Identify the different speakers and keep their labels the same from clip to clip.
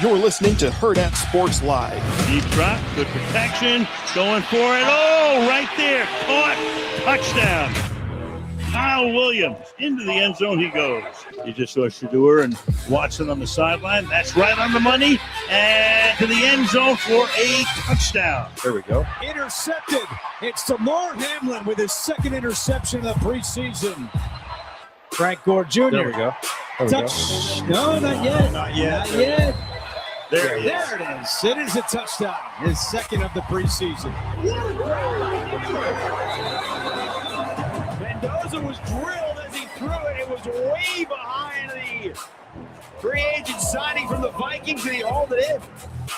Speaker 1: You're listening to Hurrdat Sports Live.
Speaker 2: Deep drop, good protection, going for it. Oh, right there, caught, touchdown. Kyle Williams, into the end zone he goes. You just saw Shador and Watson on the sideline. That's right on the money, and to the end zone for a touchdown. There we go.
Speaker 3: Intercepted. It's Damar Hamlin with his second interception of the preseason. Frank Gore Jr.
Speaker 2: There we go.
Speaker 3: Touch. No, not yet.
Speaker 2: Not yet.
Speaker 3: Not yet.
Speaker 2: There it is.
Speaker 3: There it is. It is a touchdown. His second of the preseason. Mendoza was drilled as he threw it. It was way behind the free agent signing from the Vikings, and he hauled it in.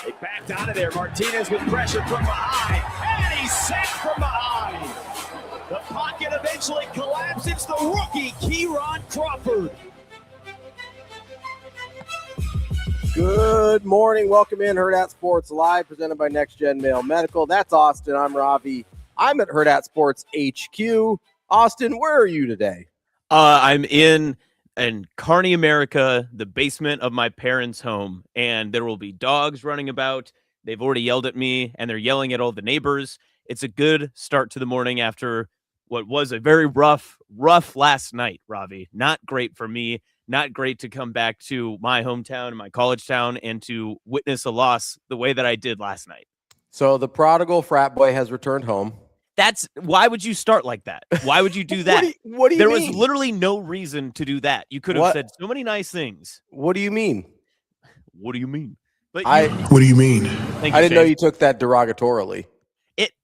Speaker 3: They backed out of there. Martinez with pressure from behind, and he's sacked from behind. The pocket eventually collapsed. It's the rookie, Kieron Crawford.
Speaker 4: Good morning. Welcome in Hurrdat Sports Live, presented by Next Gen Mail Medical. That's Austin. I'm Ravi. I'm at Hurrdat Sports HQ. Austin, where are you today?
Speaker 5: I'm in Kearney, America, the basement of my parents' home, and there will be dogs running about. They've already yelled at me, and they're yelling at all the neighbors. It's a good start to the morning after what was a very rough last night, Ravi. Not great for me. Not great to come back to my hometown and my college town and to witness a loss the way that I did last night.
Speaker 4: So the prodigal frat boy has returned home.
Speaker 5: Why would you start like that? Why would you do that?
Speaker 4: What do you
Speaker 5: there
Speaker 4: mean?
Speaker 5: was literally no reason to do that. You could have said so many nice things.
Speaker 4: What do you mean?
Speaker 5: What do you mean? But
Speaker 6: what do you mean?
Speaker 4: I didn't know you took that derogatorily.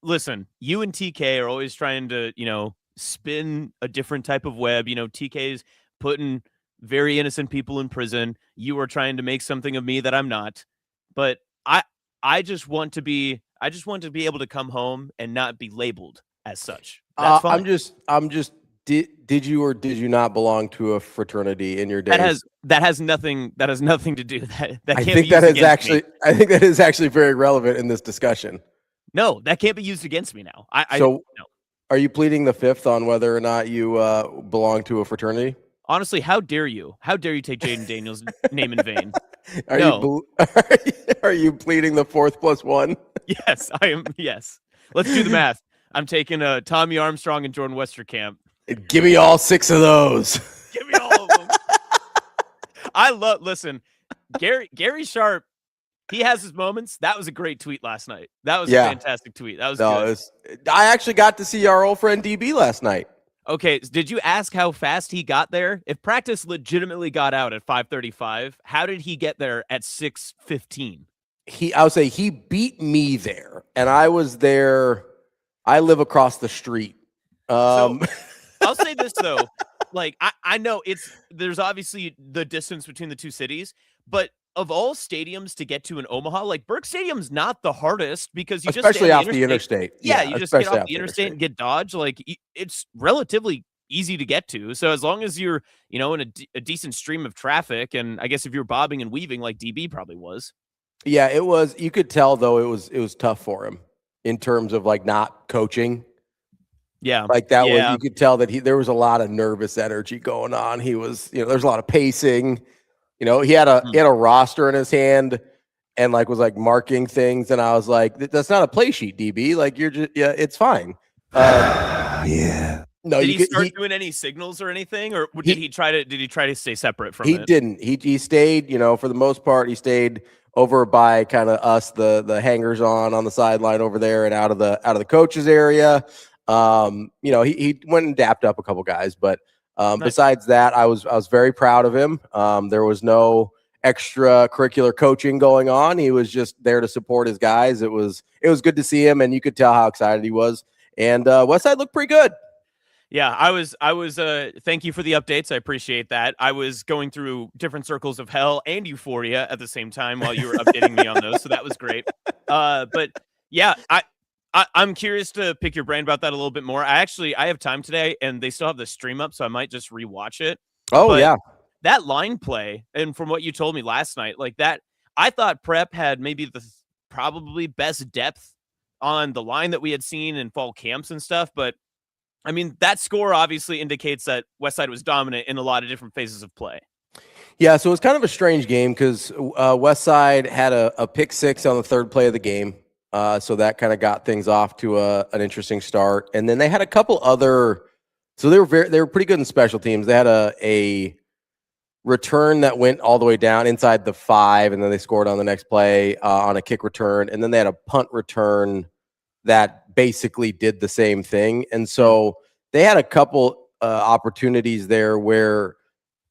Speaker 5: Listen, you and TK are always trying to, spin a different type of web. TK's putting very innocent people in prison. You are trying to make something of me that I'm not. But I just want to be able to come home and not be labeled as such. That's fine.
Speaker 4: Did you or did you not belong to a fraternity in your days?
Speaker 5: That has nothing to do that.
Speaker 4: I think that is actually very relevant in this discussion.
Speaker 5: No, that can't be used against me now.
Speaker 4: No. Are you pleading the fifth on whether or not you belong to a fraternity?
Speaker 5: Honestly, how dare you? How dare you take Jaden Daniels' name in vain?
Speaker 4: Are you pleading the fourth plus one?
Speaker 5: Yes, I am. Yes. Let's do the math. I'm taking Tommy Armstrong and Jordan Westerkamp.
Speaker 4: Give me all six of those.
Speaker 5: Give me all of them. Listen, Gary Sharp, he has his moments. That was a great tweet last night. That was a fantastic tweet. That was good.
Speaker 4: I actually got to see our old friend DB last night.
Speaker 5: Okay, did you ask how fast he got there? If practice legitimately got out at 5:35, how did he get there at 6:15?
Speaker 4: I would say he beat me there, and I was there. I live across the street.
Speaker 5: So, I'll say this though, I know there's obviously the distance between the two cities, but of all stadiums to get to in Omaha, Burke Stadium's not the hardest because you
Speaker 4: especially
Speaker 5: just
Speaker 4: off the interstate.
Speaker 5: Yeah, you just get off the interstate and get Dodge. It's relatively easy to get to. So as long as you're, in a decent stream of traffic, and I guess if you're bobbing and weaving like DB probably was.
Speaker 4: Yeah, it was. You could tell though it was tough for him in terms of not coaching.
Speaker 5: Yeah,
Speaker 4: you could tell that there was a lot of nervous energy going on. He was, there's a lot of pacing. He had a roster in his hand and was marking things. And I was like, that's not a play sheet, DB. You're just, it's fine.
Speaker 6: Yeah.
Speaker 4: No,
Speaker 5: did he start doing any signals or anything, or did he try to stay separate from it?
Speaker 4: He didn't. He stayed, for the most part, he stayed over by kind of us, the hangers on the sideline over there and out of the coaches area. He went and dapped up a couple guys, but besides that, I was very proud of him. There was no extracurricular coaching going on. He was just there to support his guys. It was good to see him, and you could tell how excited he was. And Westside looked pretty good.
Speaker 5: Yeah, I was thank you for the updates. I appreciate that. I was going through different circles of hell and euphoria at the same time while you were updating me on those. So that was great. But yeah, I'm curious to pick your brain about that a little bit more. I have time today, and they still have the stream up, so I might just rewatch it.
Speaker 4: Oh, yeah.
Speaker 5: That line play, and from what you told me last night, that, I thought Prep had maybe the probably best depth on the line that we had seen in fall camps and stuff. But, I mean, that score obviously indicates that Westside was dominant in a lot of different phases of play.
Speaker 4: Yeah, so it was kind of a strange game because Westside had a pick six on the third play of the game. So that kind of got things off to an interesting start. And then they had a couple other – so they were pretty good in special teams. They had a return that went all the way down inside the 5, and then they scored on the next play on a kick return. And then they had a punt return that basically did the same thing. And so they had a couple opportunities there where –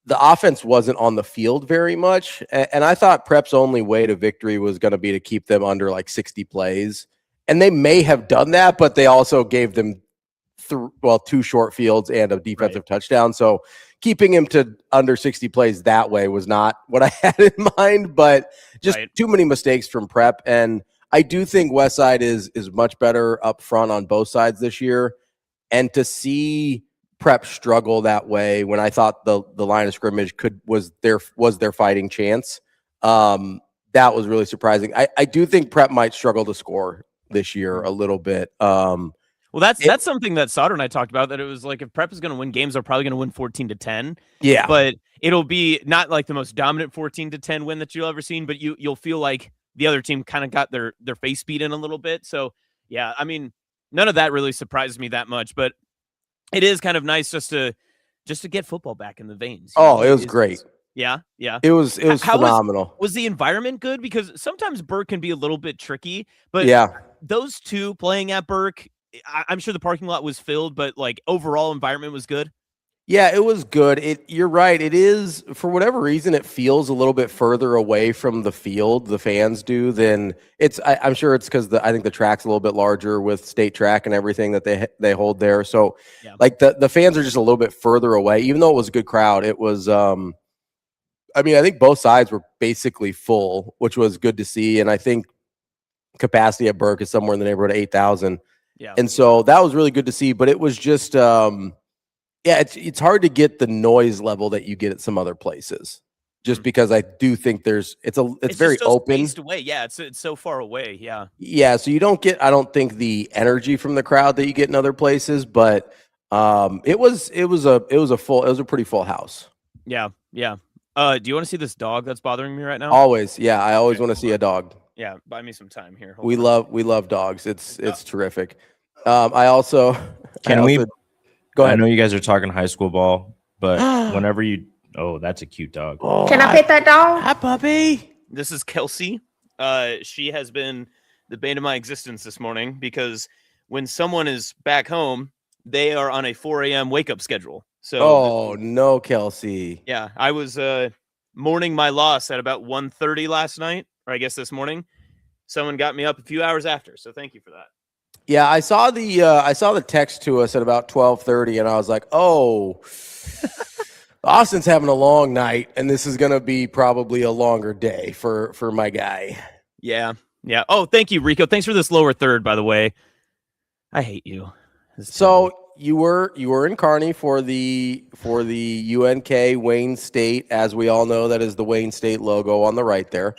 Speaker 4: the offense wasn't on the field very much. And I thought Prep's only way to victory was going to be to keep them under like 60 plays. And they may have done that, but they also gave them 2 short fields and a defensive touchdown. So keeping him to under 60 plays that way was not what I had in mind, but just too many mistakes from Prep. And I do think Westside is much better up front on both sides this year. And to see Prep struggle that way when I thought the line of scrimmage was their fighting chance. That was really surprising. I do think Prep might struggle to score this year a little bit.
Speaker 5: Well, that's something that Sautter and I talked about, that it was like if Prep is going to win games, they're probably going to win 14-10.
Speaker 4: Yeah.
Speaker 5: But it'll be not like the most dominant 14-10 win that you'll ever seen, but you'll feel like the other team kind of got their face beat in a little bit. So yeah, I mean, none of that really surprised me that much, but it is kind of nice just to get football back in the veins.
Speaker 4: Oh, it was great.
Speaker 5: Yeah.
Speaker 4: It was phenomenal.
Speaker 5: Was the environment good? Because sometimes Burke can be a little bit tricky, but those two playing at Burke, I'm sure the parking lot was filled, but like overall environment was good.
Speaker 4: Yeah, it was good. You're right. It is, for whatever reason, it feels a little bit further away from the field, the fans do, than it's. I'm sure it's because I think the track's a little bit larger with state track and everything that they hold there. So, like the fans are just a little bit further away. Even though it was a good crowd, it was. I mean, I think both sides were basically full, which was good to see. And I think capacity at Burke is somewhere in the neighborhood of 8,000. Yeah, and so that was really good to see. But it was just. Yeah, it's hard to get the noise level that you get at some other places, just because I do think it's very
Speaker 5: just so
Speaker 4: open.
Speaker 5: Spaced away. Yeah, it's so far away. Yeah.
Speaker 4: Yeah, so you don't get, I don't think, the energy from the crowd that you get in other places, but it was a pretty full house.
Speaker 5: Yeah. Do you want to see this dog that's bothering me right now?
Speaker 4: Always. Yeah, I always want to see a dog.
Speaker 5: Yeah, buy me some time here.
Speaker 4: We love dogs. It's terrific. I also Go ahead.
Speaker 7: I know you guys are talking high school ball, but whenever that's a cute dog.
Speaker 8: Oh, can I pet that dog?
Speaker 4: Hi, puppy.
Speaker 5: This is Kelsey. She has been the bane of my existence this morning because when someone is back home, they are on a 4 a.m. wake up schedule. So,
Speaker 4: oh no, Kelsey.
Speaker 5: Yeah, I was mourning my loss at about 1:30 last night, or I guess this morning. Someone got me up a few hours after, so thank you for that.
Speaker 4: Yeah, I saw the text to us at about 12:30, and I was like, "Oh, Austin's having a long night, and this is gonna be probably a longer day for my guy." Yeah.
Speaker 5: Oh, thank you, Rico. Thanks for this lower third, by the way. I hate you.
Speaker 4: So you were in Kearney for the UNK Wayne State, as we all know, that is the Wayne State logo on the right there.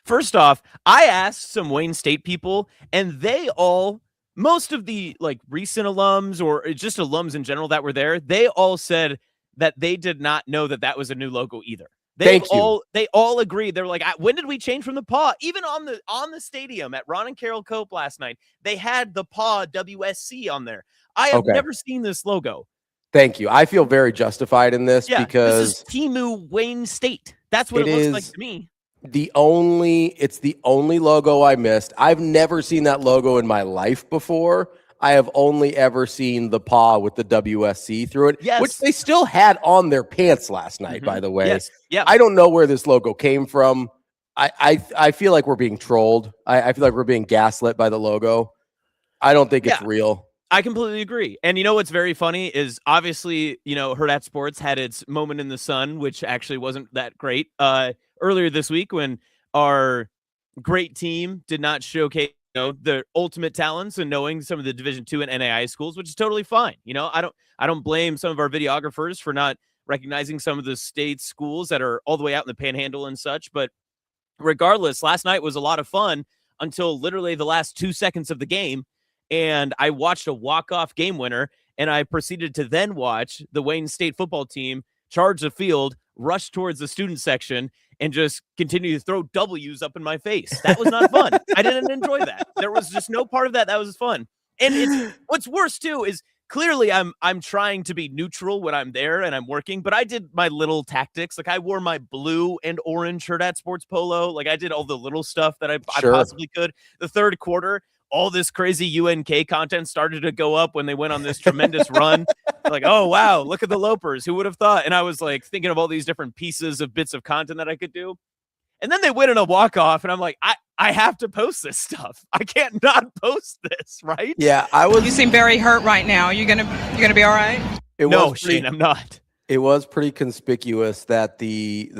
Speaker 5: First off, I asked some Wayne State people, and most of the like recent alums or just alums in general that were there, they all said that they did not know that was a new logo either. They all agreed. They were like, when did we change from the paw? Even on the stadium at Ron and Carroll Cope last night, they had the paw WSC on there. I have never seen this logo.
Speaker 4: Thank you. I feel very justified in this because
Speaker 5: this is Timu Wayne State. That's what it looks like to me.
Speaker 4: It's the only logo I missed. I've never seen that logo in my life before. I have only ever seen the paw with the WSC through it, which they still had on their pants last night, by the way.
Speaker 5: Yes. Yeah.
Speaker 4: I don't know where this logo came from. I feel like we're being trolled. I feel like we're being gaslit by the logo. I don't think it's real.
Speaker 5: I completely agree. And you know what's very funny is obviously, Hurrdat Sports had its moment in the sun, which actually wasn't that great earlier this week when our great team did not showcase the ultimate talents and knowing some of the Division II and NAI schools, which is totally fine. I don't blame some of our videographers for not recognizing some of the state schools that are all the way out in the Panhandle and such. But regardless, last night was a lot of fun until literally the last 2 seconds of the game. And I watched a walk-off game winner, and I proceeded to then watch the Wayne State football team charge the field, rush towards the student section, and just continue to throw W's up in my face. That was not fun. I didn't enjoy that. There was just no part of that was fun. And what's worse too is clearly I'm trying to be neutral when I'm there and I'm working, but I did my little tactics. Like I wore my blue and orange Hurrdat sports polo. Like I did all the little stuff that I possibly could. The third quarter, all this crazy UNK content started to go up when they went on this tremendous run. Like, oh, wow, look at the Lopers. Who would have thought? And I was like thinking of all these different pieces of bits of content that I could do. And then they win in a walk-off, and I'm like, I have to post this stuff. I can't not post this, right?
Speaker 4: Yeah,
Speaker 8: You seem very hurt right now. You're gonna be all right?
Speaker 5: No, Shane, I'm not.
Speaker 4: It was pretty conspicuous that the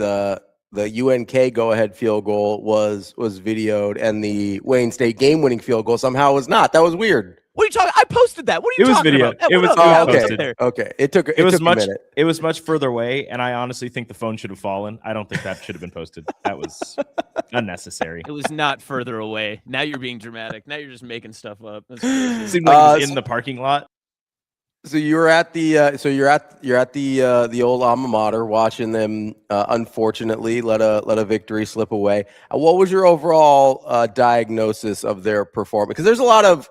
Speaker 4: UNK go-ahead field goal was videoed, and the Wayne State game-winning field goal somehow was not. That was weird.
Speaker 5: What are you talking? I posted that. What are you talking about?
Speaker 7: It was
Speaker 4: okay. Okay. It took a minute.
Speaker 7: It was much further away, and I honestly think the phone should have fallen. I don't think that should have been posted. That was unnecessary.
Speaker 5: It was not further away. Now you're being dramatic. Now you're just making stuff up.
Speaker 7: It seemed like it was in the parking lot.
Speaker 4: So you're at the old alma mater, watching them unfortunately let a victory slip away. What was your overall diagnosis of their performance? Because there's a lot of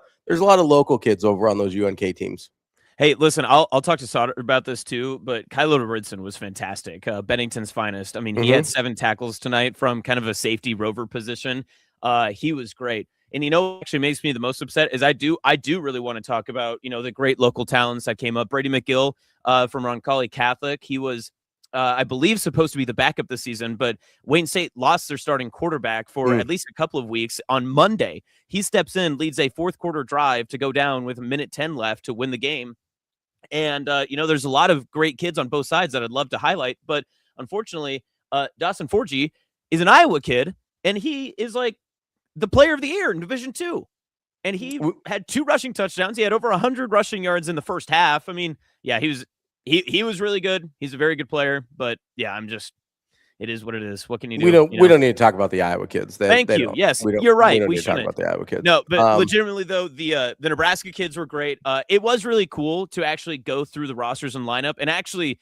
Speaker 4: local kids over on those UNK teams.
Speaker 5: Hey, listen, I'll talk to Sautter about this too, but Kylo Ridson was fantastic. Bennington's finest. I mean, he had 7 tackles tonight from kind of a safety rover position. He was great. And what actually makes me the most upset is I do really want to talk about, the great local talents that came up. Brady McGill from Roncalli Catholic. He was, I believe, supposed to be the backup this season, but Wayne State lost their starting quarterback for at least a couple of weeks. On Monday, he steps in, leads a fourth quarter drive to go down with 1:10 left to win the game. And, there's a lot of great kids on both sides that I'd love to highlight. But unfortunately, Dawson Forgey is an Iowa kid, and he is like the player of the year in Division II. And he had 2 rushing touchdowns. He had over 100 rushing yards in the first half. I mean, yeah, he was really good. He's a very good player. But, yeah, it is what it is. What can you do?
Speaker 4: We don't need to talk about the Iowa kids.
Speaker 5: Thank you. Yes, you're right.
Speaker 4: We shouldn't talk about the Iowa kids.
Speaker 5: No, but legitimately, though, the Nebraska kids were great. It was really cool to actually go through the rosters and lineup and actually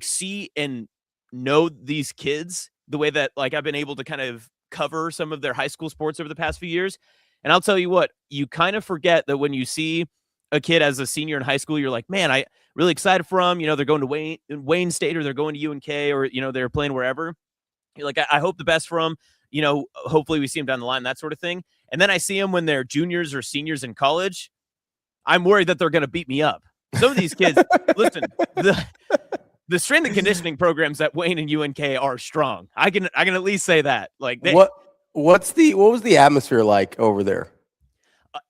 Speaker 5: see and know these kids the way that I've been able to kind of cover some of their high school sports over the past few years. And I'll tell you what, you kind of forget that when you see a kid as a senior in high school, you're like, man, I really excited for them. They're going to Wayne State, or they're going to UNK, or, they're playing wherever. You're like, I hope the best for them. Hopefully we see them down the line, that sort of thing. And then I see them when they're juniors or seniors in college. I'm worried that they're going to beat me up. Some of these kids, listen, the strength and conditioning programs at Wayne and UNK are strong. I can at least say that.
Speaker 4: What was the atmosphere like over there?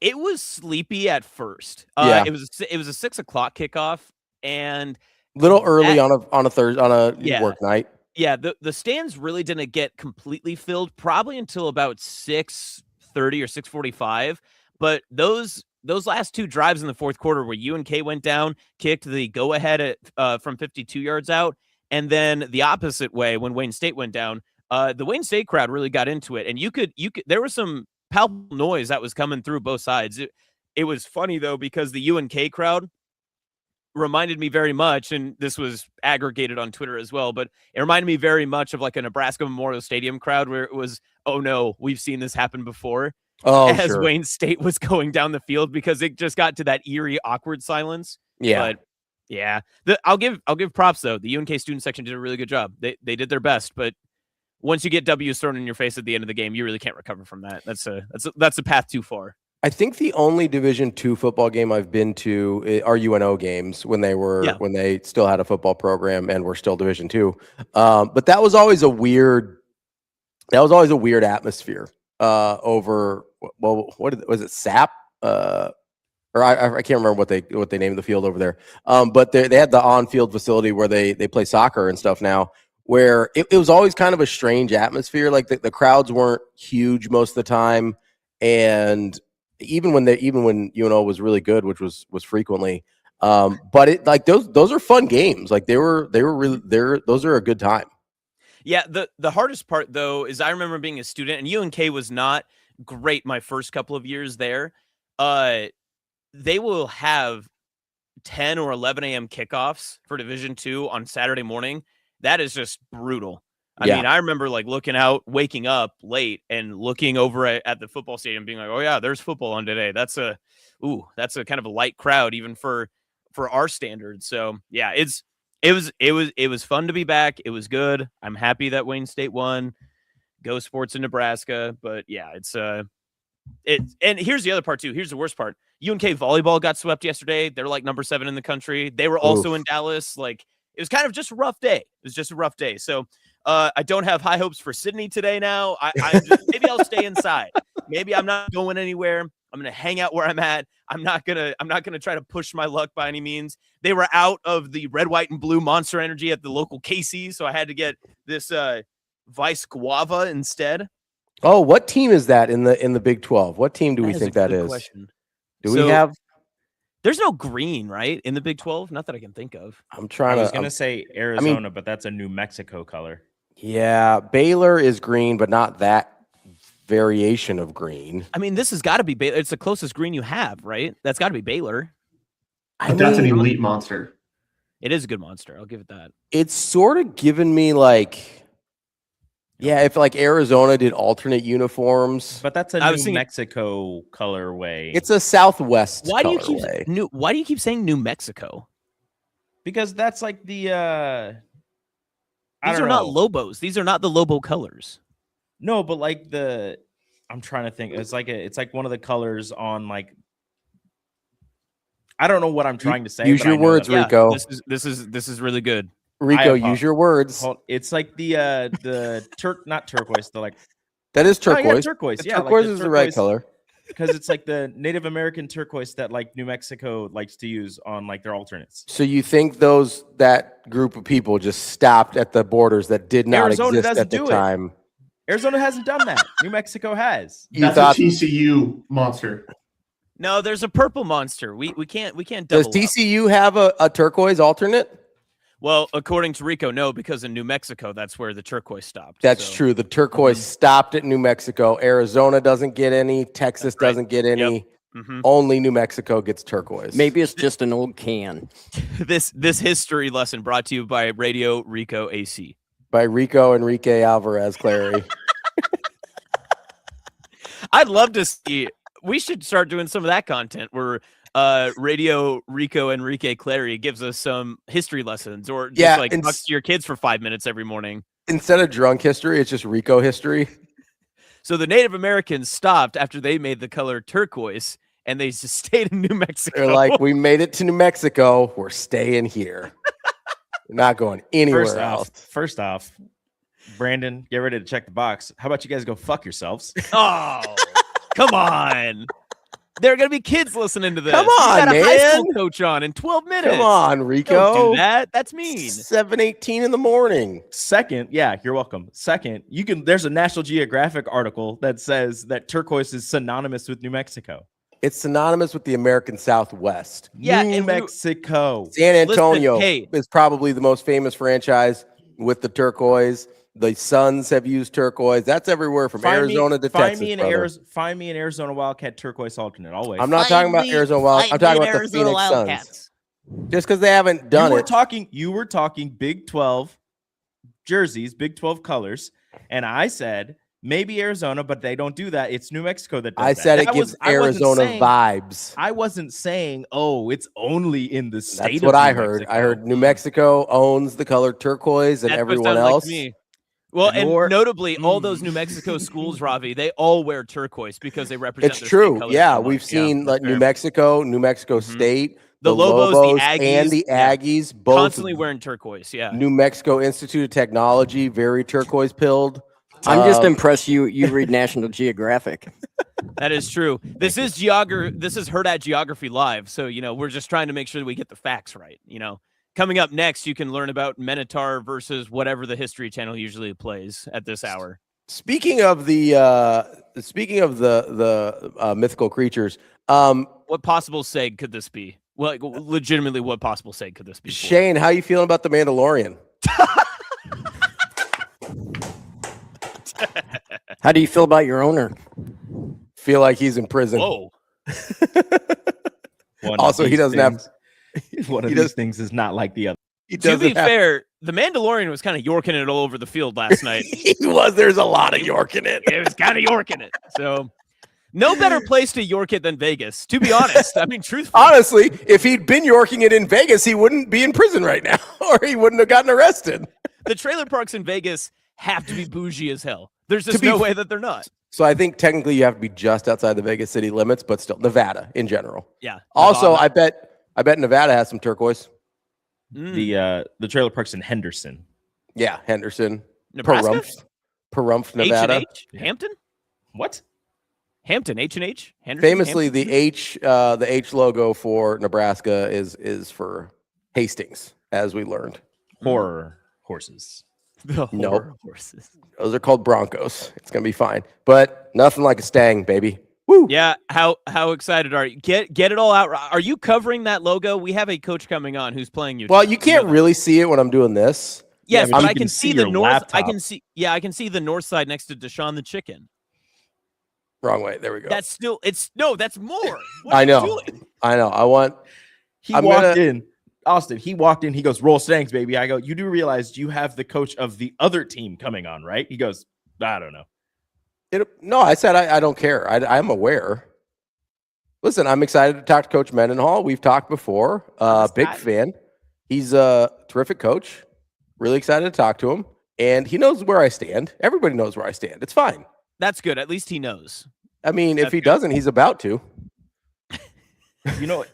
Speaker 5: It was sleepy at first.
Speaker 4: Yeah.
Speaker 5: It was a 6:00 kickoff, and
Speaker 4: a little early on a Thursday, on a work night.
Speaker 5: Yeah, the stands really didn't get completely filled probably until about 6:30 or 6:45. But those last 2 drives in the fourth quarter where UNK went down, kicked the go ahead from 52 yards out, and then the opposite way when Wayne State went down, the Wayne State crowd really got into it, and you could there was some palpable noise that was coming through both sides. It was funny though, because the UNK crowd reminded me very much, and this was aggregated on Twitter as well, but it reminded me very much of a Nebraska Memorial Stadium crowd where it was, oh no, we've seen this happen before. As sure. Wayne State was going down the field, because it just got to that eerie, awkward silence.
Speaker 4: Yeah.
Speaker 5: But yeah, I'll give props though. The UNK student section did a really good job. They did their best, but once you get W's thrown in your face at the end of the game, you really can't recover from that. That's a path too far.
Speaker 4: I think the only Division II football game I've been to are UNO games when they still had a football program and were still Division II. But that was always a weird atmosphere over. Well, was it SAP? Or I can't remember what they named the field over there. But they had the on-field facility where they play soccer and stuff now, where it was always kind of a strange atmosphere. Like the crowds weren't huge most of the time, and even when UNO was really good, which was frequently, but it those are fun games. Like they were really those are a good time.
Speaker 5: Yeah, the hardest part though is I remember being a student, and UNK was not great my first couple of years there. They will have 10 or 11 a.m. kickoffs for Division II on Saturday morning, that is just brutal. I mean, I remember like waking up late and looking over at the football stadium being like, oh yeah, there's football on today. That's a kind of a light crowd, even for our standards. So yeah, it was fun to be back. It was good. I'm happy that Wayne State won. Go Sports in Nebraska. But yeah, and here's the other part too. Here's the worst part. UNK volleyball got swept yesterday. They're like number 7 in the country. They were also in Dallas. Like, it was kind of just a rough day. It was just a rough day. So I don't have high hopes for Sydney today now. Maybe I'll stay inside. Maybe I'm not going anywhere. I'm going to hang out where I'm at. I'm not going to try to push my luck by any means. They were out of the red, white, and blue Monster Energy at the local Casey's, so I had to get this Vice Guava instead.
Speaker 4: Oh, what team is that in the Big 12? What team do we think that is?
Speaker 5: Question.
Speaker 4: We have?
Speaker 5: There's no green, right, in the Big 12? Not that I can think of.
Speaker 7: I was going to say Arizona, but that's a New Mexico color.
Speaker 4: Yeah, Baylor is green, but not that variation of green.
Speaker 5: I mean, this has got to be Baylor. It's the closest green you have, right? That's got to be Baylor.
Speaker 9: That's an elite monster.
Speaker 5: It is a good monster. I'll give it that.
Speaker 4: It's sort of given me like, yeah, if like Arizona did alternate uniforms.
Speaker 7: But that's a New Mexico colorway.
Speaker 4: It's a Southwest
Speaker 5: Why do you keep saying New Mexico?
Speaker 7: Because that's like the
Speaker 5: These are not Lobos. These are not the Lobo colors.
Speaker 7: No, but like I'm trying to think. It's like one of the colors on like, I don't know what I'm trying to say.
Speaker 4: Use your words, Rico.
Speaker 5: This is really good.
Speaker 4: Rico, use your words.
Speaker 7: It's like not turquoise. The like
Speaker 4: that is turquoise.
Speaker 7: Oh, yeah, turquoise. Yeah,
Speaker 4: turquoise is the right color
Speaker 7: because it's like the Native American turquoise that like New Mexico likes to use on like their alternates.
Speaker 4: So you think that group of people just stopped at the borders that did not exist at the time?
Speaker 7: Arizona hasn't done that. New Mexico has.
Speaker 9: That's a TCU monster.
Speaker 5: No, there's a purple monster. We can't double.
Speaker 4: Does TCU have a turquoise alternate?
Speaker 5: Well, according to Rico, no, because in New Mexico, that's where the turquoise stopped.
Speaker 4: That's true. The turquoise stopped at New Mexico. Arizona doesn't get any. Texas doesn't get any. Yep. Only New Mexico gets turquoise.
Speaker 10: Maybe it's just an old can.
Speaker 5: This history lesson brought to you by Radio Rico AC.
Speaker 4: By Rico Enrique Alvarez Clary.
Speaker 5: I'd love to see. We should start doing some of that content where Radio Rico Enrique Clary gives us some history lessons, or just talks to your kids for 5 minutes every morning.
Speaker 4: Instead of drunk history, it's just Rico history.
Speaker 5: So the Native Americans stopped after they made the color turquoise, and they just stayed in New Mexico.
Speaker 4: They're like, we made it to New Mexico. We're staying here. We're not going anywhere else.
Speaker 7: First off, Brandon, get ready to check the box. How about you guys go fuck yourselves?
Speaker 5: Oh, come on. There are going to be kids listening to this.
Speaker 4: Come on,
Speaker 5: man.
Speaker 4: You got
Speaker 5: a high school coach on in 12 minutes.
Speaker 4: Come on, Rico.
Speaker 5: Don't do that. That's mean.
Speaker 4: 7:18 in the morning.
Speaker 7: Second, yeah, you're welcome. Second, there's a National Geographic article that says that turquoise is synonymous with New Mexico.
Speaker 4: It's synonymous with the American Southwest.
Speaker 5: Yeah,
Speaker 7: New Mexico.
Speaker 4: San Antonio is probably the most famous franchise with the turquoise. The Suns have used turquoise. That's everywhere from Arizona to Texas.
Speaker 7: Find me an Arizona Wildcat turquoise alternate. Always.
Speaker 4: I'm not talking about Arizona Wildcats. I'm talking about the Phoenix Suns. Just because they haven't done it.
Speaker 7: You were talking Big 12 jerseys, Big 12 colors, and I said maybe Arizona, but they don't do that. It's New Mexico that does that.
Speaker 4: I said it gives Arizona vibes.
Speaker 7: I wasn't saying, it's only in the state.
Speaker 4: That's what I heard. I heard New Mexico owns the color turquoise, and everyone else.
Speaker 5: Like me. Well, and notably, all those New Mexico schools, Ravi, they all wear turquoise because they represent.
Speaker 4: It's true. Yeah, we've seen like New Mexico State,
Speaker 5: the Lobos,
Speaker 4: and the Aggies, both
Speaker 5: constantly wearing turquoise. Yeah,
Speaker 4: New Mexico Institute of Technology, very turquoise pilled.
Speaker 10: I'm just impressed you read National Geographic.
Speaker 5: That is true. This is Hurrdat Geography Live, so we're just trying to make sure that we get the facts right. Coming up next, you can learn about Minotaur versus whatever the History Channel usually plays at this hour.
Speaker 4: Speaking of the mythical creatures,
Speaker 5: what possible seg could this be? Well, like, legitimately, what possible seg could this be?
Speaker 4: Shane, how you feeling about the Mandalorian?
Speaker 10: How do you feel about your owner?
Speaker 4: Feel like he's in prison.
Speaker 5: Whoa.
Speaker 4: Also, he doesn't have
Speaker 7: One of these things is not like the other.
Speaker 5: To be fair, the Mandalorian was kind of yorking it all over the field last night.
Speaker 4: He was. There's a lot of yorking it.
Speaker 5: It was kind of yorking it. So no better place to york it than Vegas, to be honest. I mean, truthfully.
Speaker 4: Honestly, if he'd been yorking it in Vegas, he wouldn't be in prison right now, or he wouldn't have gotten arrested.
Speaker 5: The trailer parks in Vegas have to be bougie as hell. There's just no way that they're not.
Speaker 4: So I think technically you have to be just outside the Vegas city limits, but still Nevada in general.
Speaker 5: Yeah.
Speaker 4: Also, I bet Nevada has some turquoise.
Speaker 7: The trailer parks in Henderson.
Speaker 4: Yeah, Henderson.
Speaker 5: Nebraska?
Speaker 4: Pahrump, Nevada.
Speaker 5: H&H? Hampton?
Speaker 7: What?
Speaker 5: Hampton, H&H? Henderson?
Speaker 4: Famously,
Speaker 5: Hampton?
Speaker 4: the H logo for Nebraska is for Hastings, as we learned.
Speaker 7: Horror horses.
Speaker 5: The horses.
Speaker 4: Those are called Broncos. It's gonna be fine, but nothing like a Stang, baby. Woo!
Speaker 5: Yeah, how excited are you? Get it all out. Are you covering that logo? We have a coach coming on who's playing you.
Speaker 4: Well, you can't really see it when I'm doing this.
Speaker 5: Yes,
Speaker 7: Yeah,
Speaker 5: but I can see the north.
Speaker 7: laptop.
Speaker 5: I can see the north side next to Deshaun the chicken.
Speaker 4: Wrong way. There we go.
Speaker 5: That's still that's more. What
Speaker 4: I
Speaker 5: are you
Speaker 4: know.
Speaker 5: doing?
Speaker 4: I know.
Speaker 7: He walked in. Austin, he walked in. He goes, "Roll Stangs, baby." I go, "You do realize you have the coach of the other team coming on, right?" He goes, "I don't know."
Speaker 4: No, I said I don't care. I'm aware. Listen, I'm excited to talk to Coach Mendenhall. We've talked before. Big fan. He's a terrific coach. Really excited to talk to him. And he knows where I stand. Everybody knows where I stand. It's fine.
Speaker 5: That's good. At least he knows.
Speaker 4: I mean, if he doesn't, he's about to.
Speaker 7: You know,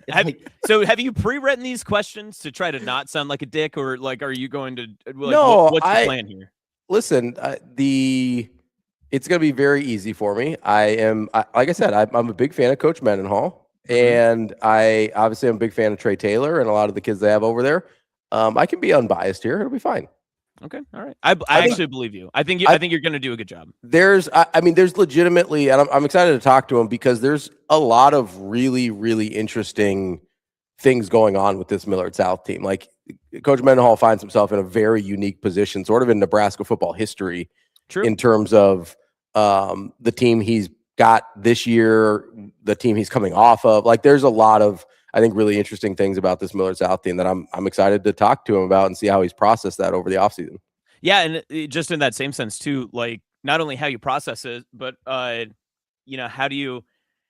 Speaker 5: so have you pre-written these questions to try to not sound like a dick, or like, are you going to? Like,
Speaker 4: no,
Speaker 5: what's the plan here?
Speaker 4: Listen, it's going to be very easy for me. Like I said, I'm a big fan of Coach Mendenhall, and I obviously am a big fan of Trey Taylor and a lot of the kids they have over there. I can be unbiased here. It'll be fine.
Speaker 5: Okay, all right. I actually believe you. I think you're going to do a good job.
Speaker 4: There's legitimately, and I'm excited to talk to him because there's a lot of really, really interesting things going on with this Millard South team. Like Coach Mendenhall finds himself in a very unique position, sort of in Nebraska football history.
Speaker 5: True.
Speaker 4: In terms of the team he's got this year, the team he's coming off of. Like there's a lot of, I think, really interesting things about this Millard South team that I'm excited to talk to him about and see how he's processed that over the offseason.
Speaker 5: Yeah, and just in that same sense too, like not only how you process it, but how do you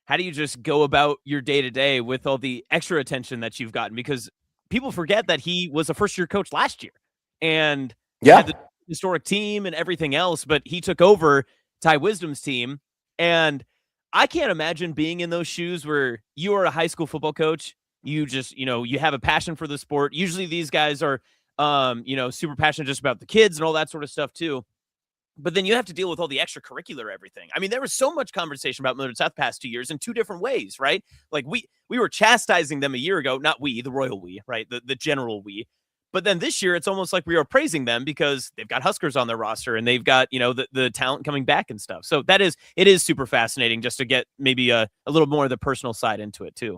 Speaker 5: just go about your day to day with all the extra attention that you've gotten? Because people forget that he was a first year coach last year and had the historic team and everything else, but he took over Ty Wisdom's team, and I can't imagine being in those shoes where you are a high school football coach. You just, you have a passion for the sport. Usually these guys are, super passionate just about the kids and all that sort of stuff too. But then you have to deal with all the extracurricular everything. I mean, there was so much conversation about Millard South past 2 years in two different ways, right? Like we were chastising them a year ago, not we, the royal we, right? The general we. But then this year, it's almost like we are praising them because they've got Huskers on their roster and they've got, the talent coming back and stuff. So it is super fascinating just to get maybe a little more of the personal side into it too.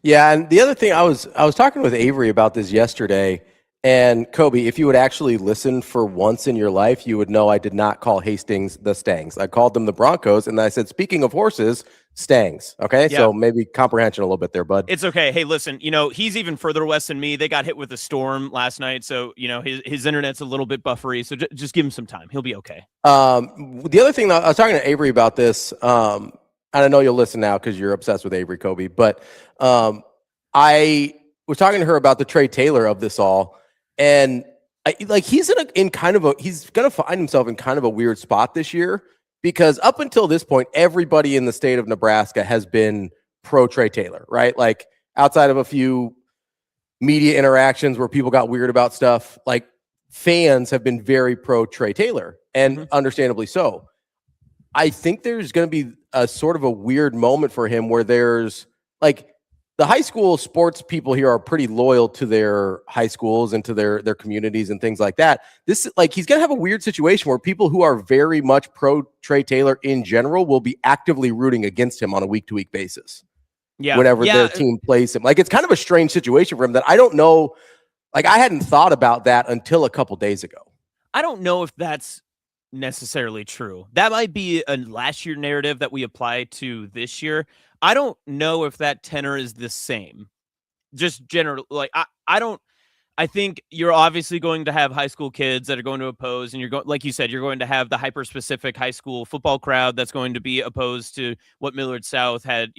Speaker 4: Yeah, and the other thing, I was talking with Avery about this yesterday, and Kobe, if you would actually listen for once in your life, you would know I did not call Hastings the Stangs. I called them the Broncos, and I said, speaking of horses, Stangs. Okay,
Speaker 5: yeah.
Speaker 4: So maybe comprehension a little bit there, bud.
Speaker 5: It's okay. Hey, listen, he's even further west than me. They got hit with a storm last night, so his internet's a little bit buffery. So just give him some time; he'll be okay.
Speaker 4: The other thing, I was talking to Avery about this, and I know you'll listen now because you're obsessed with Avery, Kobe. But I was talking to her about the Trey Taylor of this all, and he's gonna find himself in kind of a weird spot this year. Because up until this point, everybody in the state of Nebraska has been pro Trey Taylor, right? Like outside of a few media interactions where people got weird about stuff, like fans have been very pro Trey Taylor, and understandably so. I think there's going to be a sort of a weird moment for him where there's like the high school sports people here are pretty loyal to their high schools and to their communities and things like that. This, he's going to have a weird situation where people who are very much pro Trey Taylor in general will be actively rooting against him on a week-to-week basis. Yeah. Whenever their team plays him. Like, it's kind of a strange situation for him that I don't know. Like, I hadn't thought about that until a couple days ago.
Speaker 5: I don't know if that's necessarily true. That might be a last year narrative that we apply to this year. I don't know if that tenor is the same just general, like, I think you're obviously going to have high school kids that are going to oppose, and you're going, like you said, you're going to have the hyper specific high school football crowd that's going to be opposed to what Millard South had,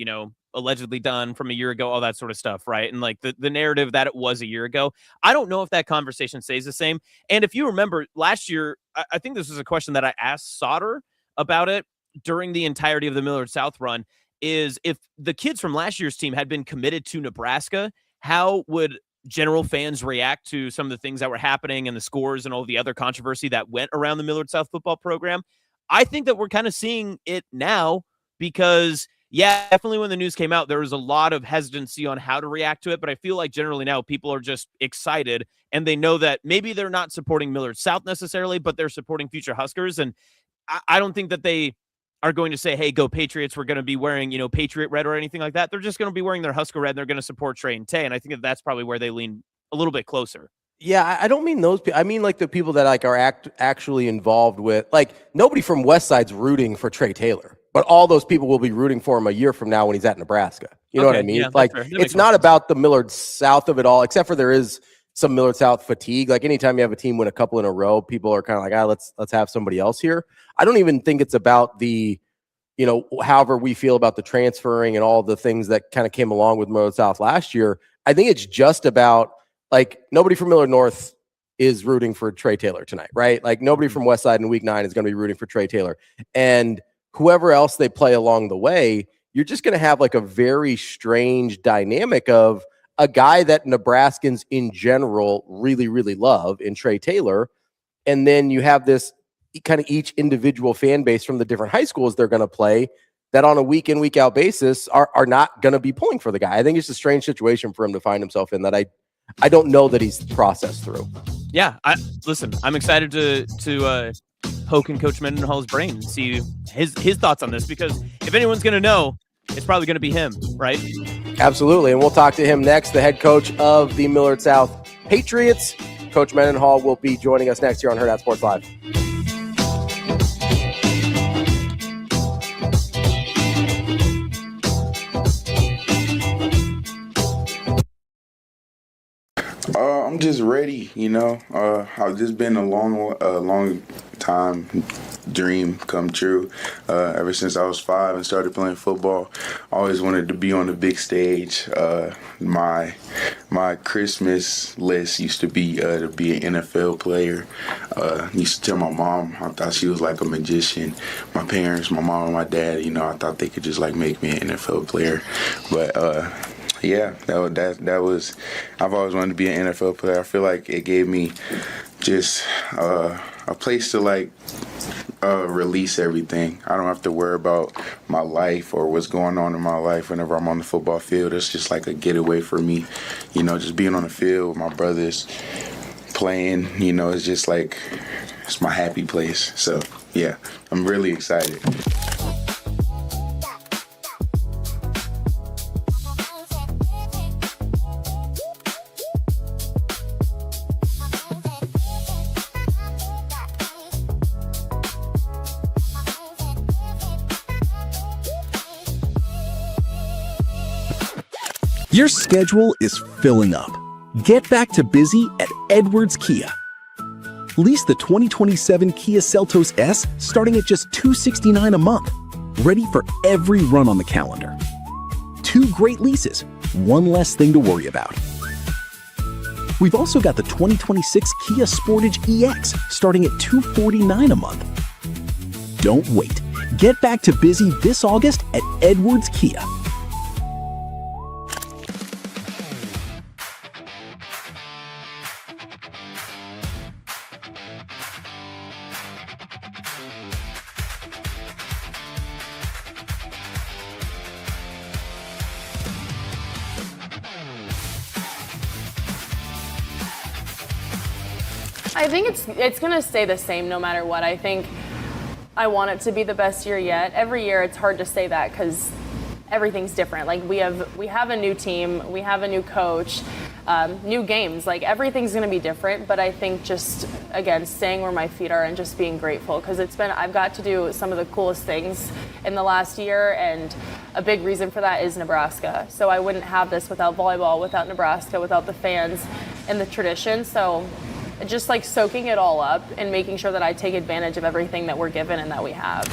Speaker 5: allegedly done from a year ago, all that sort of stuff. Right. And like the narrative that it was a year ago, I don't know if that conversation stays the same. And if you remember last year, I think this was a question that I asked Sautter about it during the entirety of the Millard South run, is if the kids from last year's team had been committed to Nebraska, how would general fans react to some of the things that were happening and the scores and all the other controversy that went around the Millard South football program? I think that we're kind of seeing it now because, yeah, definitely when the news came out, there was a lot of hesitancy on how to react to it. But I feel like generally now people are just excited and they know that maybe they're not supporting Millard South necessarily, but they're supporting future Huskers. And I don't think that they are going to say, hey, go Patriots. We're going to be wearing, Patriot red or anything like that. They're just going to be wearing their Husker red. And they're going to support Trey and Tay. And I think that that's probably where they lean a little bit closer.
Speaker 4: Yeah, I don't mean those people. I mean like the people that like are actually involved with, like, nobody from Westside's rooting for Trey Taylor, but all those people will be rooting for him a year from now when he's at Nebraska. You know what I mean?
Speaker 5: Yeah,
Speaker 4: like, it's not about the Millard South of it all, except for there is some Millard South fatigue. Like anytime you have a team win a couple in a row, people are kind of like, let's have somebody else here. I don't even think it's about the, however we feel about the transferring and all the things that kind of came along with Millard South last year. I think it's just about, like, nobody from Millard North is rooting for Trey Taylor tonight, right? Like, nobody from Westside in week 9 is going to be rooting for Trey Taylor. And whoever else they play along the way, you're just going to have like a very strange dynamic of a guy that Nebraskans in general really, really love in Trey Taylor. And then you have this kind of each individual fan base from the different high schools they're going to play that on a week in, week out basis are not going to be pulling for the guy. I think it's a strange situation for him to find himself in that I don't know that he's processed through.
Speaker 5: Yeah, I'm excited to poke in Coach Mendenhall's brain and see his thoughts on this, because if anyone's going to know, it's probably going to be him, right?
Speaker 4: Absolutely, and we'll talk to him next, the head coach of the Millard South Patriots. Coach Mendenhall will be joining us next year on Hurrdat Sports Live.
Speaker 11: I'm just ready, I've just been a long time dream come true. Ever since I was 5 and started playing football, I always wanted to be on the big stage. My Christmas list used to be an NFL player. Used to tell my mom I thought she was like a magician. My parents, my mom and my dad, I thought they could just like make me an NFL player. But yeah, that was. I've always wanted to be an NFL player. I feel like it gave me just a place to like release everything. I don't have to worry about my life or what's going on in my life whenever I'm on the football field. It's just like a getaway for me. Just being on the field with my brothers, playing. It's just like it's my happy place. So yeah, I'm really excited.
Speaker 1: Your schedule is filling up. Get back to busy at Edwards Kia. Lease the 2027 Kia Seltos S starting at just $269 a month. Ready for every run on the calendar. 2 great leases, 1 less thing to worry about. We've also got the 2026 Kia Sportage EX starting at $249 a month. Don't wait. Get back to busy this August at Edwards Kia.
Speaker 12: I think it's going to stay the same no matter what. I think I want it to be the best year yet. Every year it's hard to say that because everything's different. Like we have a new team, we have a new coach, new games. Like everything's going to be different. But I think just again staying where my feet are and just being grateful because I've got to do some of the coolest things in the last year, and a big reason for that is Nebraska. So I wouldn't have this without volleyball, without Nebraska, without the fans and the tradition. So just like soaking it all up and making sure that I take advantage of everything that we're given and that we have.